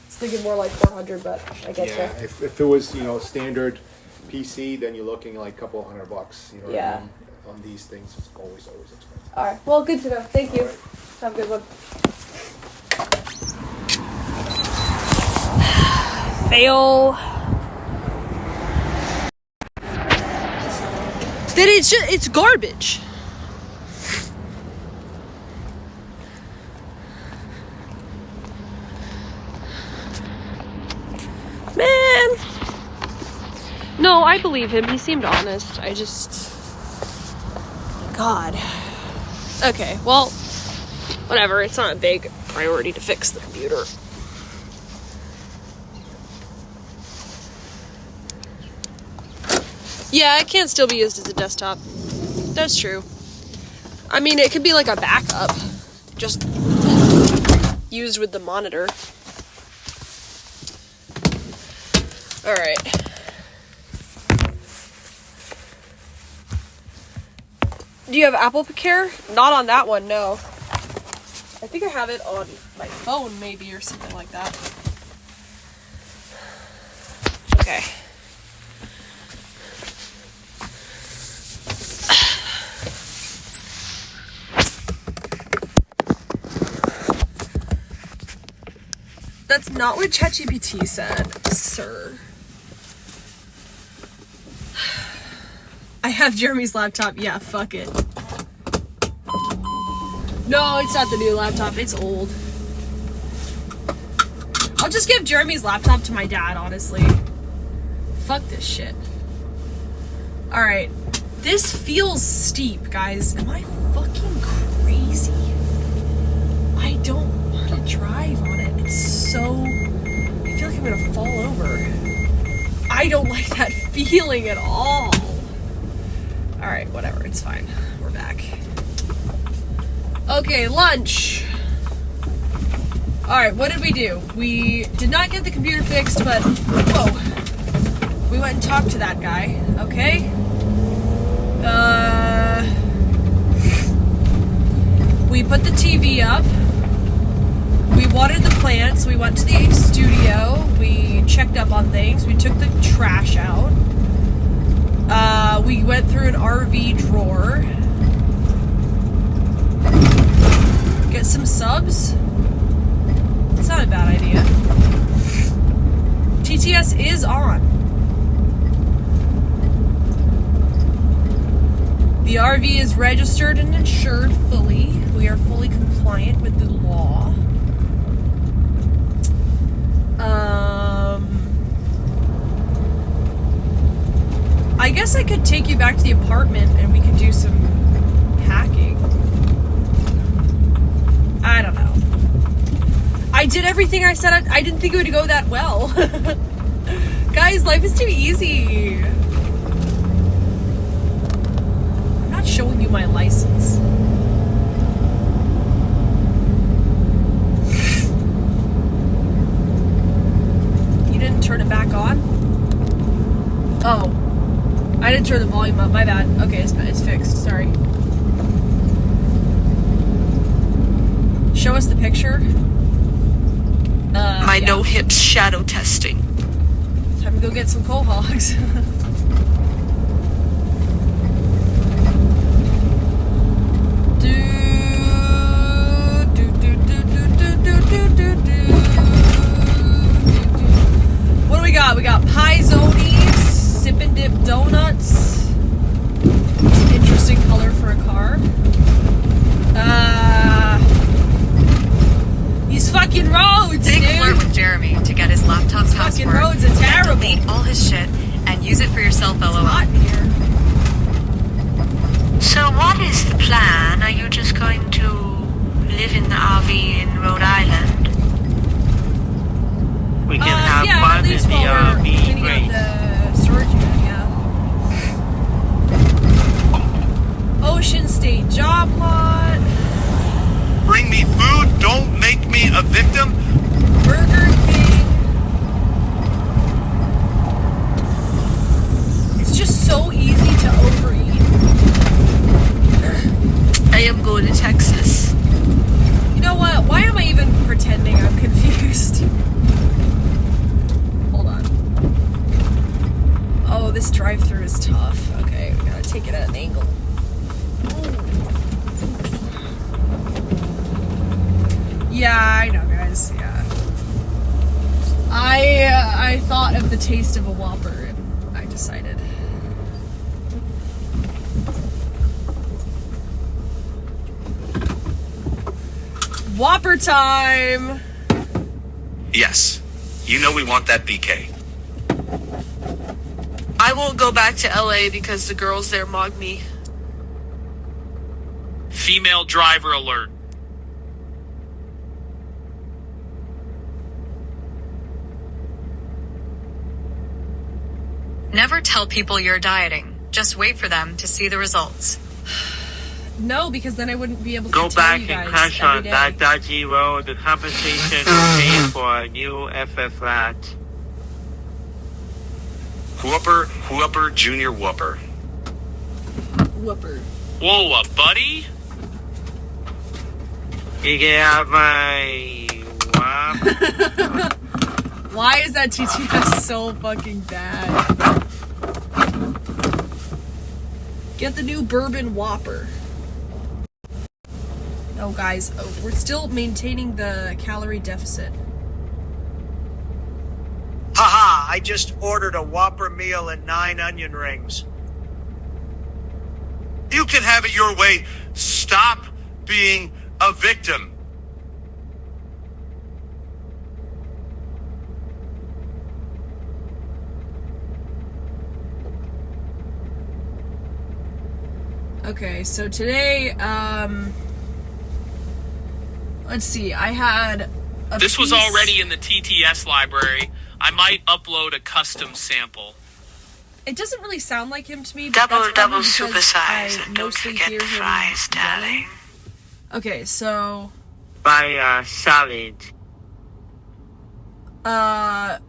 was thinking more like 400, but I get Yeah, you. if it was standard PC, then you're looking like a couple $100. You know what I mean? On these things, it's always expensive. All right. Well, good to know. Thank you. Have a good one. Fail. That it's garbage. Man. No, I believe him. He seemed honest. I just... God. Okay, well, whatever. It's not a big priority to fix the computer. Yeah, it can still be used as a desktop. That's true. I mean, it could be like a backup. Just used with the monitor. Alright. Do you have Apple Care? Not on that one, no. I think I have it on my phone, maybe, or something like that. Okay. That's not what ChatGPT said, sir. I have Jeremy's laptop. Yeah, fuck it. No, it's not the new laptop. It's old. I'll just give Jeremy's laptop to my dad, honestly. Fuck this shit. Alright. This feels steep, guys. Am I fucking crazy? I don't want to drive on it. It's so... I feel like I'm gonna fall over. I don't like that feeling at all. Alright, whatever. It's fine. We're back. Okay, lunch. Alright, what did we do? We did not get the computer fixed, but... Whoa. We went and talked to that guy. Okay. We put the TV up. We watered the plants. We went to the studio. We checked up on things. We took the trash out. We went through an RV drawer. Get some subs. It's not a bad idea. TTS is on. The RV is registered and insured fully. We are fully compliant with the law. I guess I could take you back to the apartment and we could do some packing. I don't know. I did everything I said. I didn't think it would go that well. Guys, life is too easy. I'm not showing you my license. You didn't turn it back on? Oh. I didn't turn the volume up, my bad. Okay, it's fixed, sorry. Show us the picture. My no hips shadow testing. Time to go get some coal hogs. What do we got? We got pie zonies, sip and dip donuts. It's an interesting color for a car. These fucking roads, Big dude. flirt with Jeremy to get his laptop's Fucking password. roads are terrible. Delete all his shit and use it for yourself, LOL. Hot in here. So what is the plan? Are you just going to live in the RV in Rhode Island? We can have yeah, fun at in least the while we're RV, cleaning Grace. up the storage unit, yeah. Ocean State Job Lot. Bring me food, don't make me a victim. Burger King. It's just so easy to overeat. I am going to Texas. You know what? Why am I even pretending I'm confused? Hold on. Oh, this drive-thru is tough. Okay, we gotta take it at an angle. Yeah, I know, guys. Yeah. I thought of the taste of a Whopper and I decided. Whopper time! Yes. You know we want that BK. I won't go back to LA because the girls there mug me. Female driver alert. Never tell people you're dieting. Just wait for them to see the results. No, because then I wouldn't be able to Go tell back you guys and crash every on day. that dodgy road. The compensation will pay for a new FF flat. Whooper, Junior Whooper. Whooper. Whoa, buddy? You get out my Whopper. Why is that TTS so fucking bad? Get the new bourbon Whopper. Oh, guys, we're still maintaining the calorie deficit. Haha, I just ordered a Whopper meal and 9 onion rings. You can have it your way. Stop being a victim. Okay, so today, let's see, I had a This was piece- already in the TTS library. I might upload a custom sample. It doesn't really sound like him to me, but Double, that's probably double because supersize, I and don't mostly forget hear the him fries, yelling. darling. Okay, so By salad. I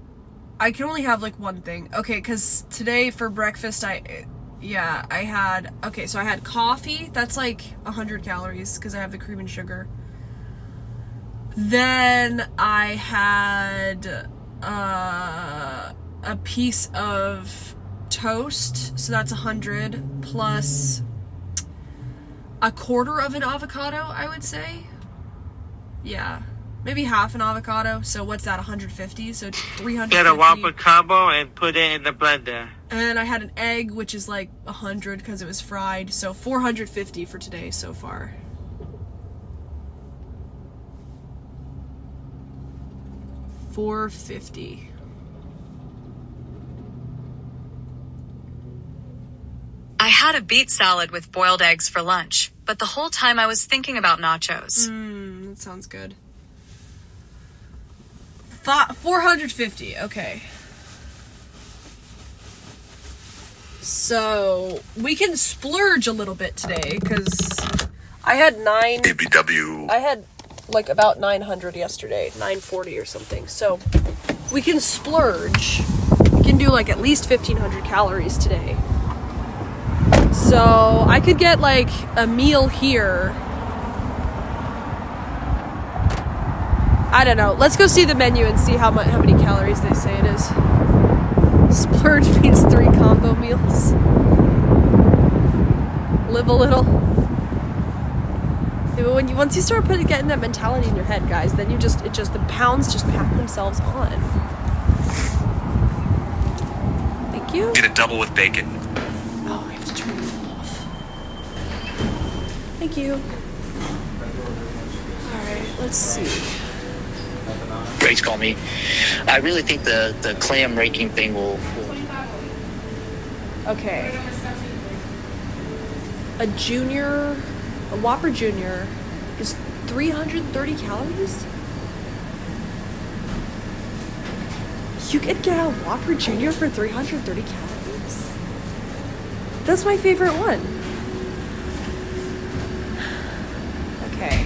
can only have like one thing. Okay, because today for breakfast I had, okay, so I had coffee. That's like 100 calories because I have the cream and sugar. Then I had a piece of toast, so that's 100, plus a quarter of an avocado, I would say. Yeah, maybe half an avocado. So what's that, 150? So 350. Get a Whopper combo and put it in the blender. And I had an egg, which is like 100 because it was fried. So 450 for today so far. $450. I had a beet salad with boiled eggs for lunch, but the whole time I was thinking about nachos. That sounds good. 450, okay. So, we can splurge a little bit today, because I had like about 900 yesterday, 940 or something. So, we can splurge. We can do like at least 1,500 calories today. So, I could get like a meal here. I don't know. Let's go see the menu and see how many calories they say it is. Splurge means 3 combo meals. Live a little. Yeah, but once you start getting that mentality in your head, guys, then the pounds just pack themselves on. Thank you. Get a double with bacon. Oh, I have to turn it off. Thank you. Alright, let's see. Grace called me. I really think the clam raking thing will Okay. A Whopper Junior is 330 calories? You could get a Whopper Junior for 330 calories? That's my favorite one. Okay.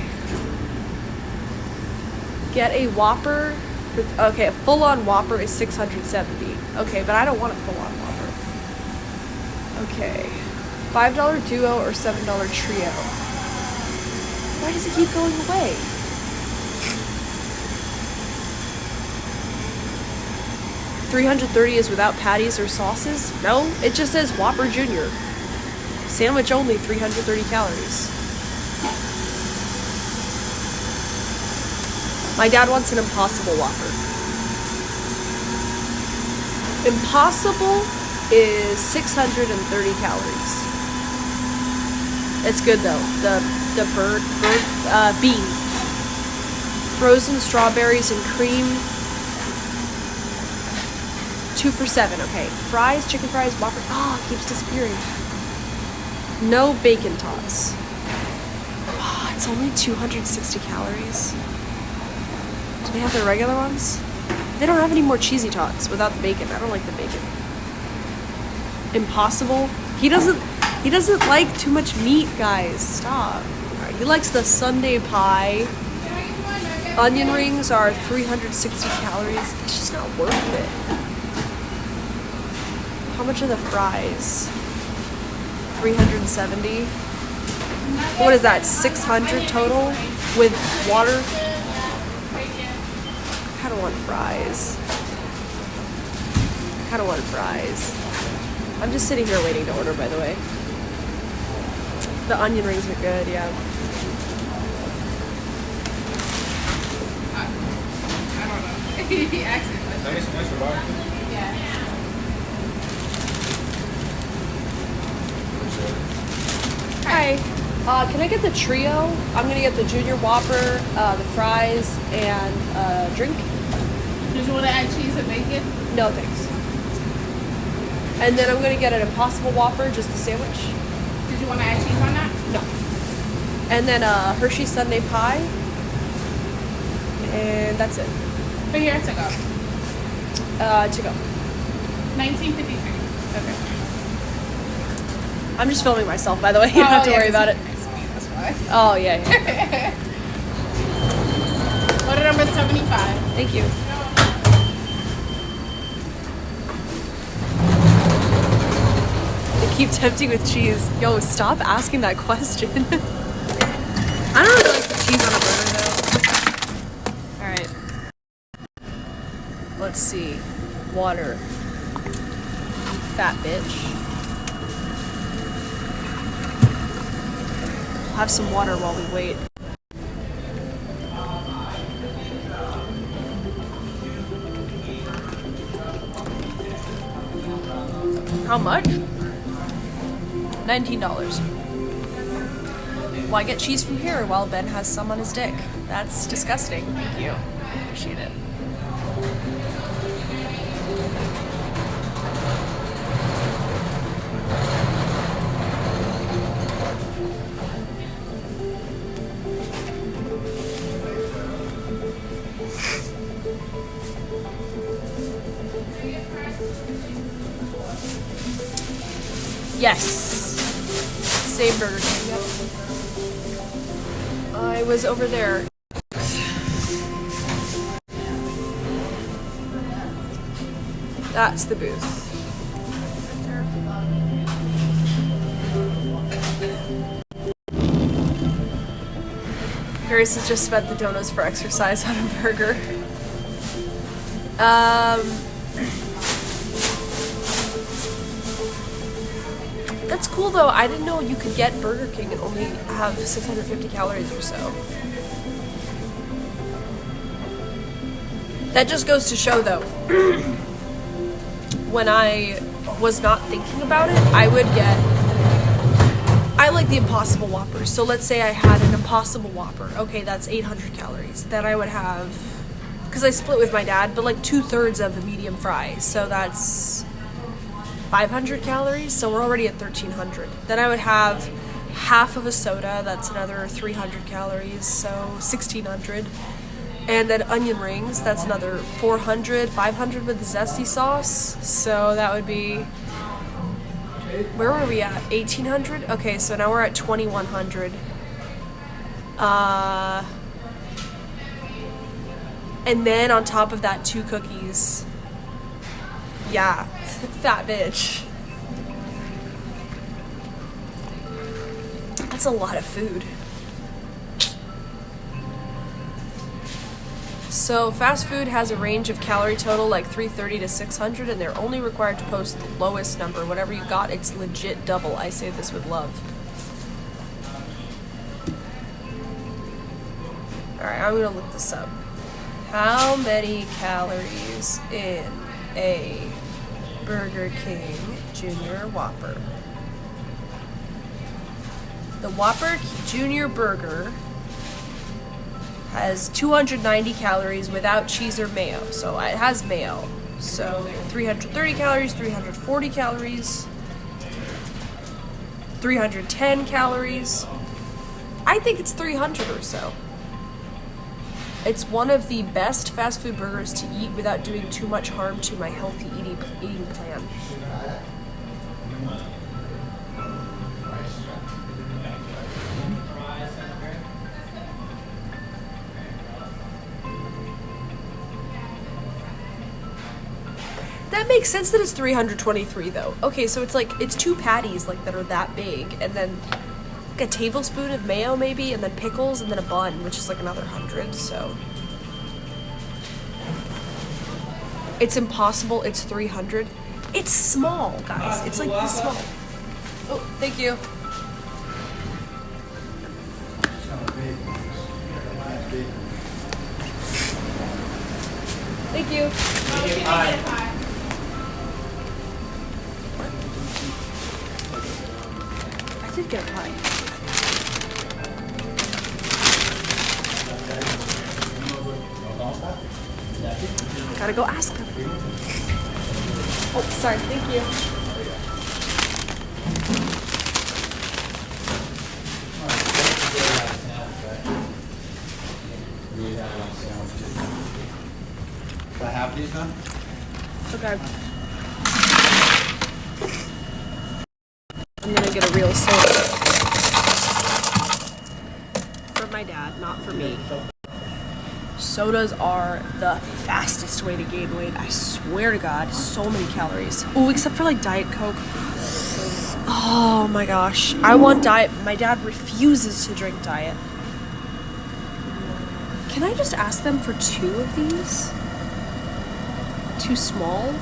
Get a Whopper. Okay, a full-on Whopper is 670. Okay, but I don't want a full-on Whopper. Okay. $5 duo or $7 trio. Why does it keep going away? $330 is without patties or sauces? No, it just says Whopper Junior. Sandwich only, 330 calories. My dad wants an Impossible Whopper. Impossible is 630 calories. It's good though. The bean, frozen strawberries and cream. 2 for $7. Okay, fries, chicken fries, Whopper. Oh, it keeps disappearing. No bacon tots. Oh, it's only 260 calories. Do they have the regular ones? They don't have any more cheesy tots without the bacon. I don't like the bacon. Impossible. He doesn't like too much meat, guys. Stop. Alright, he likes the Sunday pie. Onion rings are 360 calories. It's just not worth it. How much are the fries? 370. What is that, 600 total with water? I kind of want fries. I'm just sitting here waiting to order, by the way. The onion rings are good, yeah. He asked me. Yeah. Hi. Can I get the trio? I'm gonna get the Junior Whopper, the fries, and a drink. Did you want to add cheese and bacon? No, thanks. And then I'm gonna get an Impossible Whopper, just a sandwich. Did you want to add cheese on that? No. And then a Hershey Sundae pie. And that's it. But here, to go. To go. 1953. Okay. I'm just filming myself, by the way. You don't have to worry about it. That's why. Oh, yeah. Order number 75. Thank you. They keep tempting with cheese. Yo, stop asking that question. I don't really like the cheese on a burger, though. Alright. Let's see. Water. Fat bitch. We'll have some water while we wait. How much? $19. Well, I get cheese from here while Ben has some on his dick. That's disgusting. Thank you. Appreciate it. Yes. Same Burger King. Yep. I was over there. That's the booth. Grace has just spent the donuts for exercise on a burger. That's cool though. I didn't know you could get Burger King and only have 650 calories or so. That just goes to show though, when I was not thinking about it, I like the Impossible Whopper. So let's say I had an Impossible Whopper. Okay, that's 800 calories. Then I would have, because I split with my dad, but like 2/3 of a medium fry. So that's 500 calories, so we're already at 1,300. Then I would have half of a soda, that's another 300 calories, so 1,600. And then onion rings, that's another 400, 500 with the zesty sauce, so that would be, where were we at? 1,800? Okay, so now we're at 2,100. And then on top of that, 2 cookies. Yeah. Fat bitch. That's a lot of food. So fast food has a range of calorie total like 330 to 600 and they're only required to post the lowest number. Whatever you got, it's legit double. I say this with love. Alright, I'm gonna look this up. How many calories in a Burger King Junior Whopper? The Whopper Junior Burger has 290 calories without cheese or mayo. So it has mayo. So 330 calories, 340 calories, 310 calories. I think it's 300 or so. It's one of the best fast food burgers to eat without doing too much harm to my healthy eating plan. That makes sense that it's 323 though. Okay, so it's like, it's 2 patties like that are that big, and then like a tablespoon of mayo maybe, and then pickles, and then a bun, which is like another 100, so. It's Impossible, it's 300. It's small, guys. It's like this small. Oh, thank you. Thank you. I did get a pie. Gotta go ask them. Oh, sorry. Thank you. Do I have these then? Okay. I'm gonna get a real soda. For my dad, not for me. Sodas are the fastest way to gain weight. I swear to God, so many calories. Oh, except for like Diet Coke. Oh my gosh. I want Diet. My dad refuses to drink Diet. Can I just ask them for 2 of these? Too small?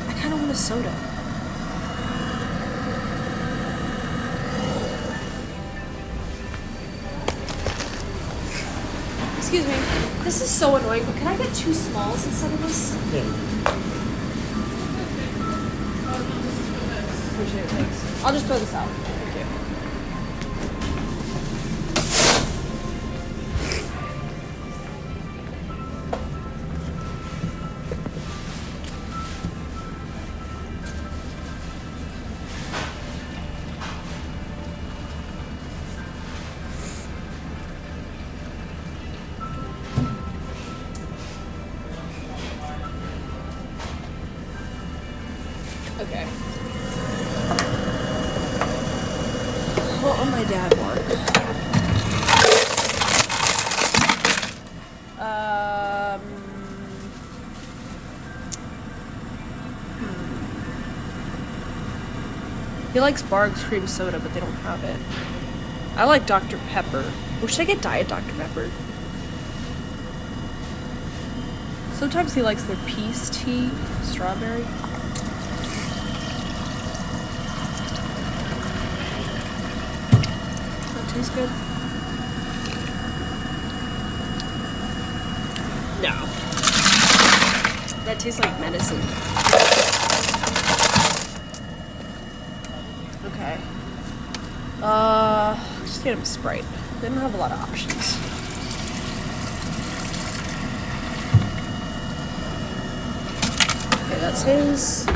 I kind of want a soda. Excuse me. This is so annoying, but can I get 2 smalls instead of this? Yeah. Appreciate it, thanks. I'll just throw this out. Thank you. Okay. What will my dad want? He likes Barg's cream soda, but they don't have it. I like Dr. Pepper. Or should I get Diet Dr. Pepper? Sometimes he likes their peace tea, strawberry. Tastes good. No. That tastes like medicine. Okay. Just get him a Sprite. They don't have a lot of options. Okay, that's his.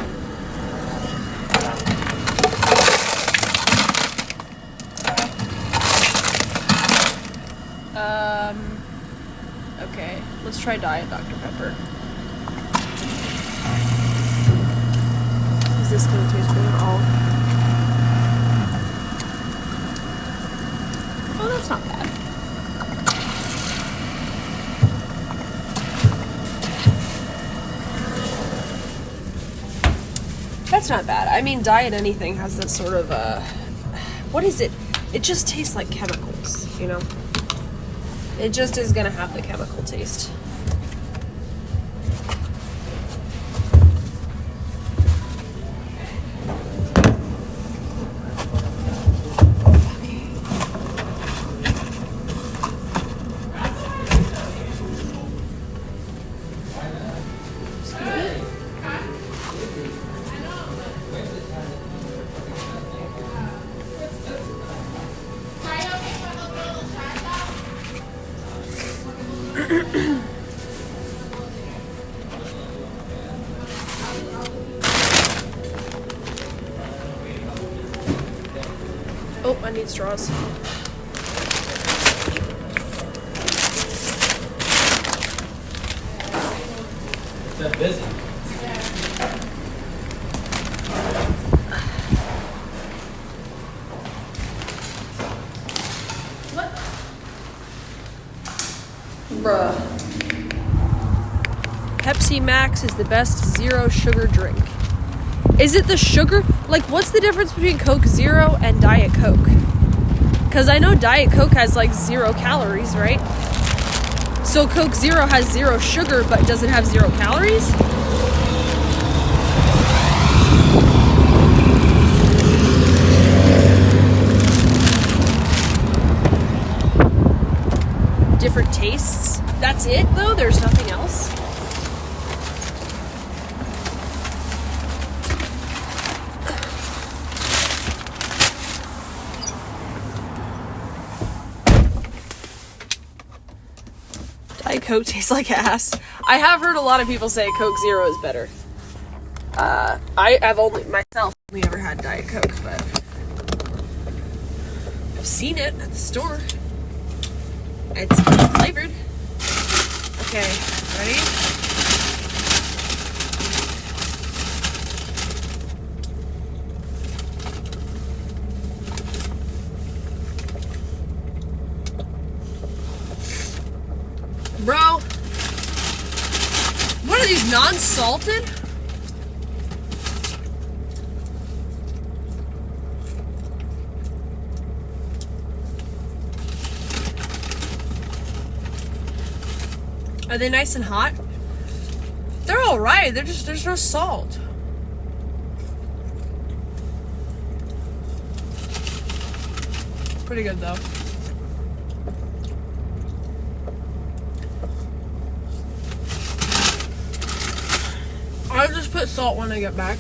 Okay, let's try Diet Dr. Pepper. Is this gonna taste good at all? Oh, that's not bad. That's not bad. I mean, Diet anything has this sort of, what is it? It just tastes like chemicals, you know? It just is gonna have the chemical taste. Oh, I need straws. They're busy. Bruh. Pepsi Max is the best zero sugar drink. Is it the sugar? Like, what's the difference between Coke Zero and Diet Coke? Because I know Diet Coke has like 0 calories, right? So Coke Zero has 0 sugar, but does it have 0 calories? Different tastes. That's it, though? There's nothing else? Diet Coke tastes like ass. I have heard a lot of people say Coke Zero is better. I've only ever had Diet Coke, but I've seen it at the store. It's flavored. Okay, ready? Bro, what are these, non-salted? Are they nice and hot? They're alright, there's no salt. Pretty good though. I'll just put salt when I get back.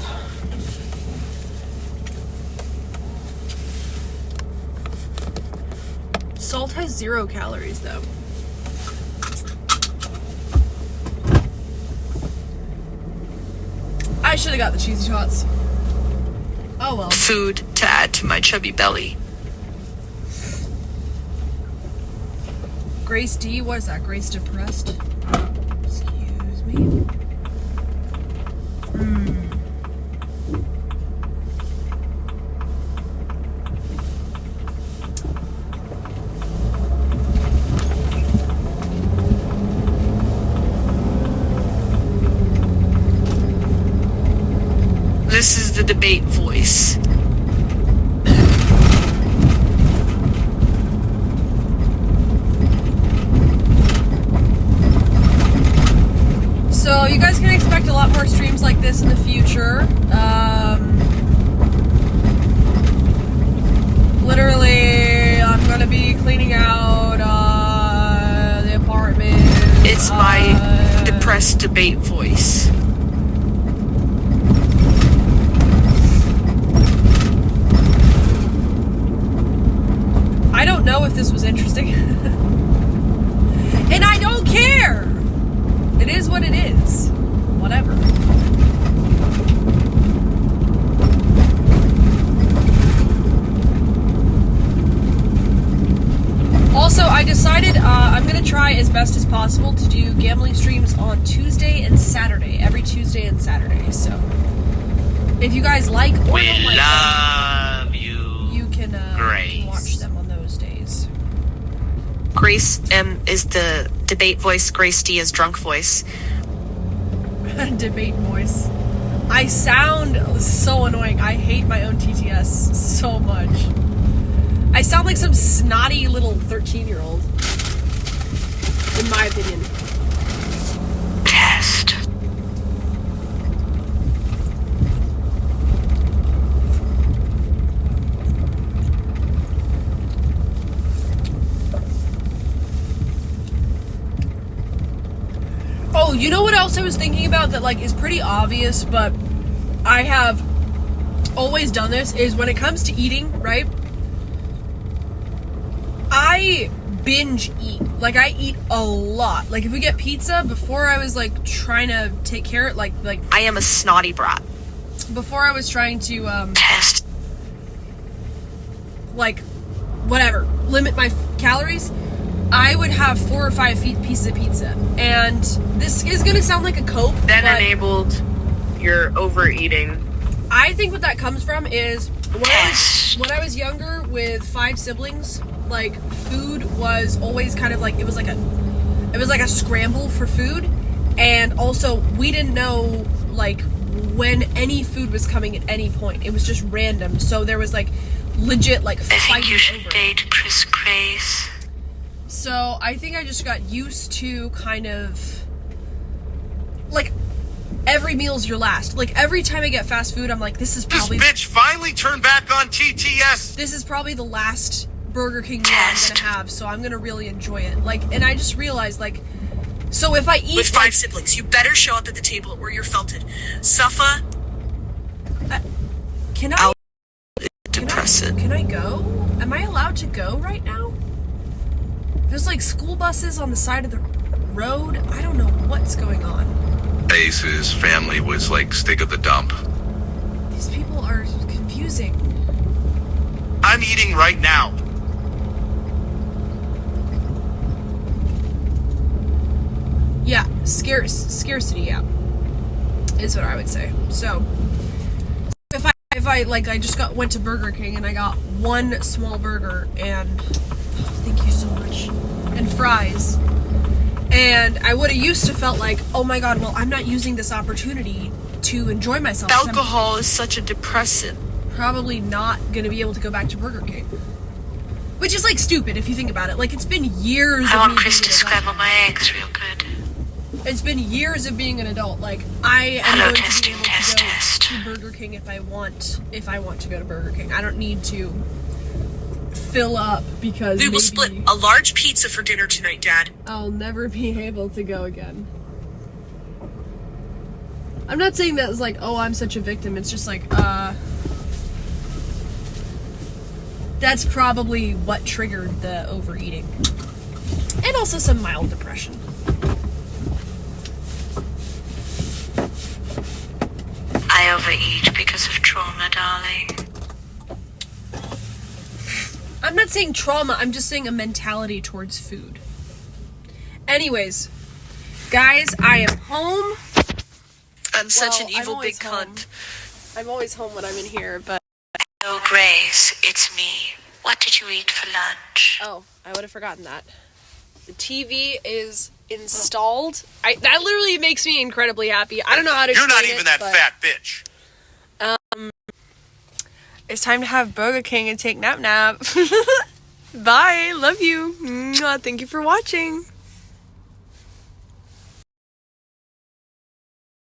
Salt has 0 calories though. I should have got the cheesy tots. Oh well. Food to add to my chubby belly. Grace D, what is that? Grace Depressed? Excuse me. This is the debate voice. So you guys can expect a lot more streams like this in the future. Literally, I'm gonna be cleaning out the apartment. It's my depressed debate voice. I don't know if this was interesting. And I don't care! It is what it is. Whatever. Also, I decided I'm going to try as best as possible to do gambling streams on Tuesday and Saturday. Every Tuesday and Saturday. So, if you guys like or don't like them, you can watch them on those days. Grace M is the debate voice. Grace D is drunk voice. Debate voice. I sound so annoying. I hate my own TTS so much. I sound like some snotty little 13-year-old. In my opinion. Test. Oh, you know what else I was thinking about that like is pretty obvious, but I have always done this, is when it comes to eating, right? I binge eat. Like, I eat a lot. Like, if we get pizza, before I was like trying to take care of like I am a snotty brat. Before I was trying to test, like, whatever, limit my calories, I would have 4 or 5 pieces of pizza. And this is gonna sound like a cope. Then enabled your overeating. I think what that comes from is when I was younger with 5 siblings, like, food was always kind of like, it was like a scramble for food. And also, we didn't know like when any food was coming at any point. It was just random. So there was like legit like I fighting think you should over. date Chris Grace. So I think I just got used to kind of like every meal's your last. Like every time I get fast food, I'm like, this is probably This bitch finally turned back on TTS. this is probably the last Burger King meal I'm gonna have, so I'm gonna really enjoy it. Like, and I just realized, like, so if I eat With 5 siblings, you better show up at the table where you're felted. Safa, can I depressant. Can I go? Am I allowed to go right now? There's like school buses on the side of the road. I don't know what's going on. Ace's family was like stick of the dump. These people are confusing. I'm eating right now. Yeah, scarcity, yeah, is what I would say. So if I like, I just went to Burger King and I got one small burger and thank you so much, and fries, and I would have used to felt like, oh my god, well, I'm not using this opportunity to enjoy myself. Alcohol is such a depressant. Probably not gonna be able to go back to Burger King, which is like stupid if you think about it. Like, it's been years. I of want me Chris being to an adult. scramble my eggs real good. It's been years of being an adult. Like, I am Hello, going testing, to be able to go to Burger King if I want to go to Burger King. I don't need to fill up because We will maybe split a large pizza for dinner tonight, Dad. I'll never be able to go again. I'm not saying that as like, oh, I'm such a victim. It's just like, that's probably what triggered the overeating. And also some mild depression. I overeat because of trauma, darling. I'm not saying trauma, I'm just saying a mentality towards food. Anyways, guys, I am home. I'm such an I'm evil big always home. cunt. I'm always home when I'm in here, but... Hello, Grace. It's me. What did you eat for lunch? Oh, I would have forgotten that. The TV is installed. That literally makes me incredibly happy. I don't know how to You're explain not even it, that but, fat bitch. It's time to have Burger King and take nap. Bye. Love you. Mwah. Thank you for watching.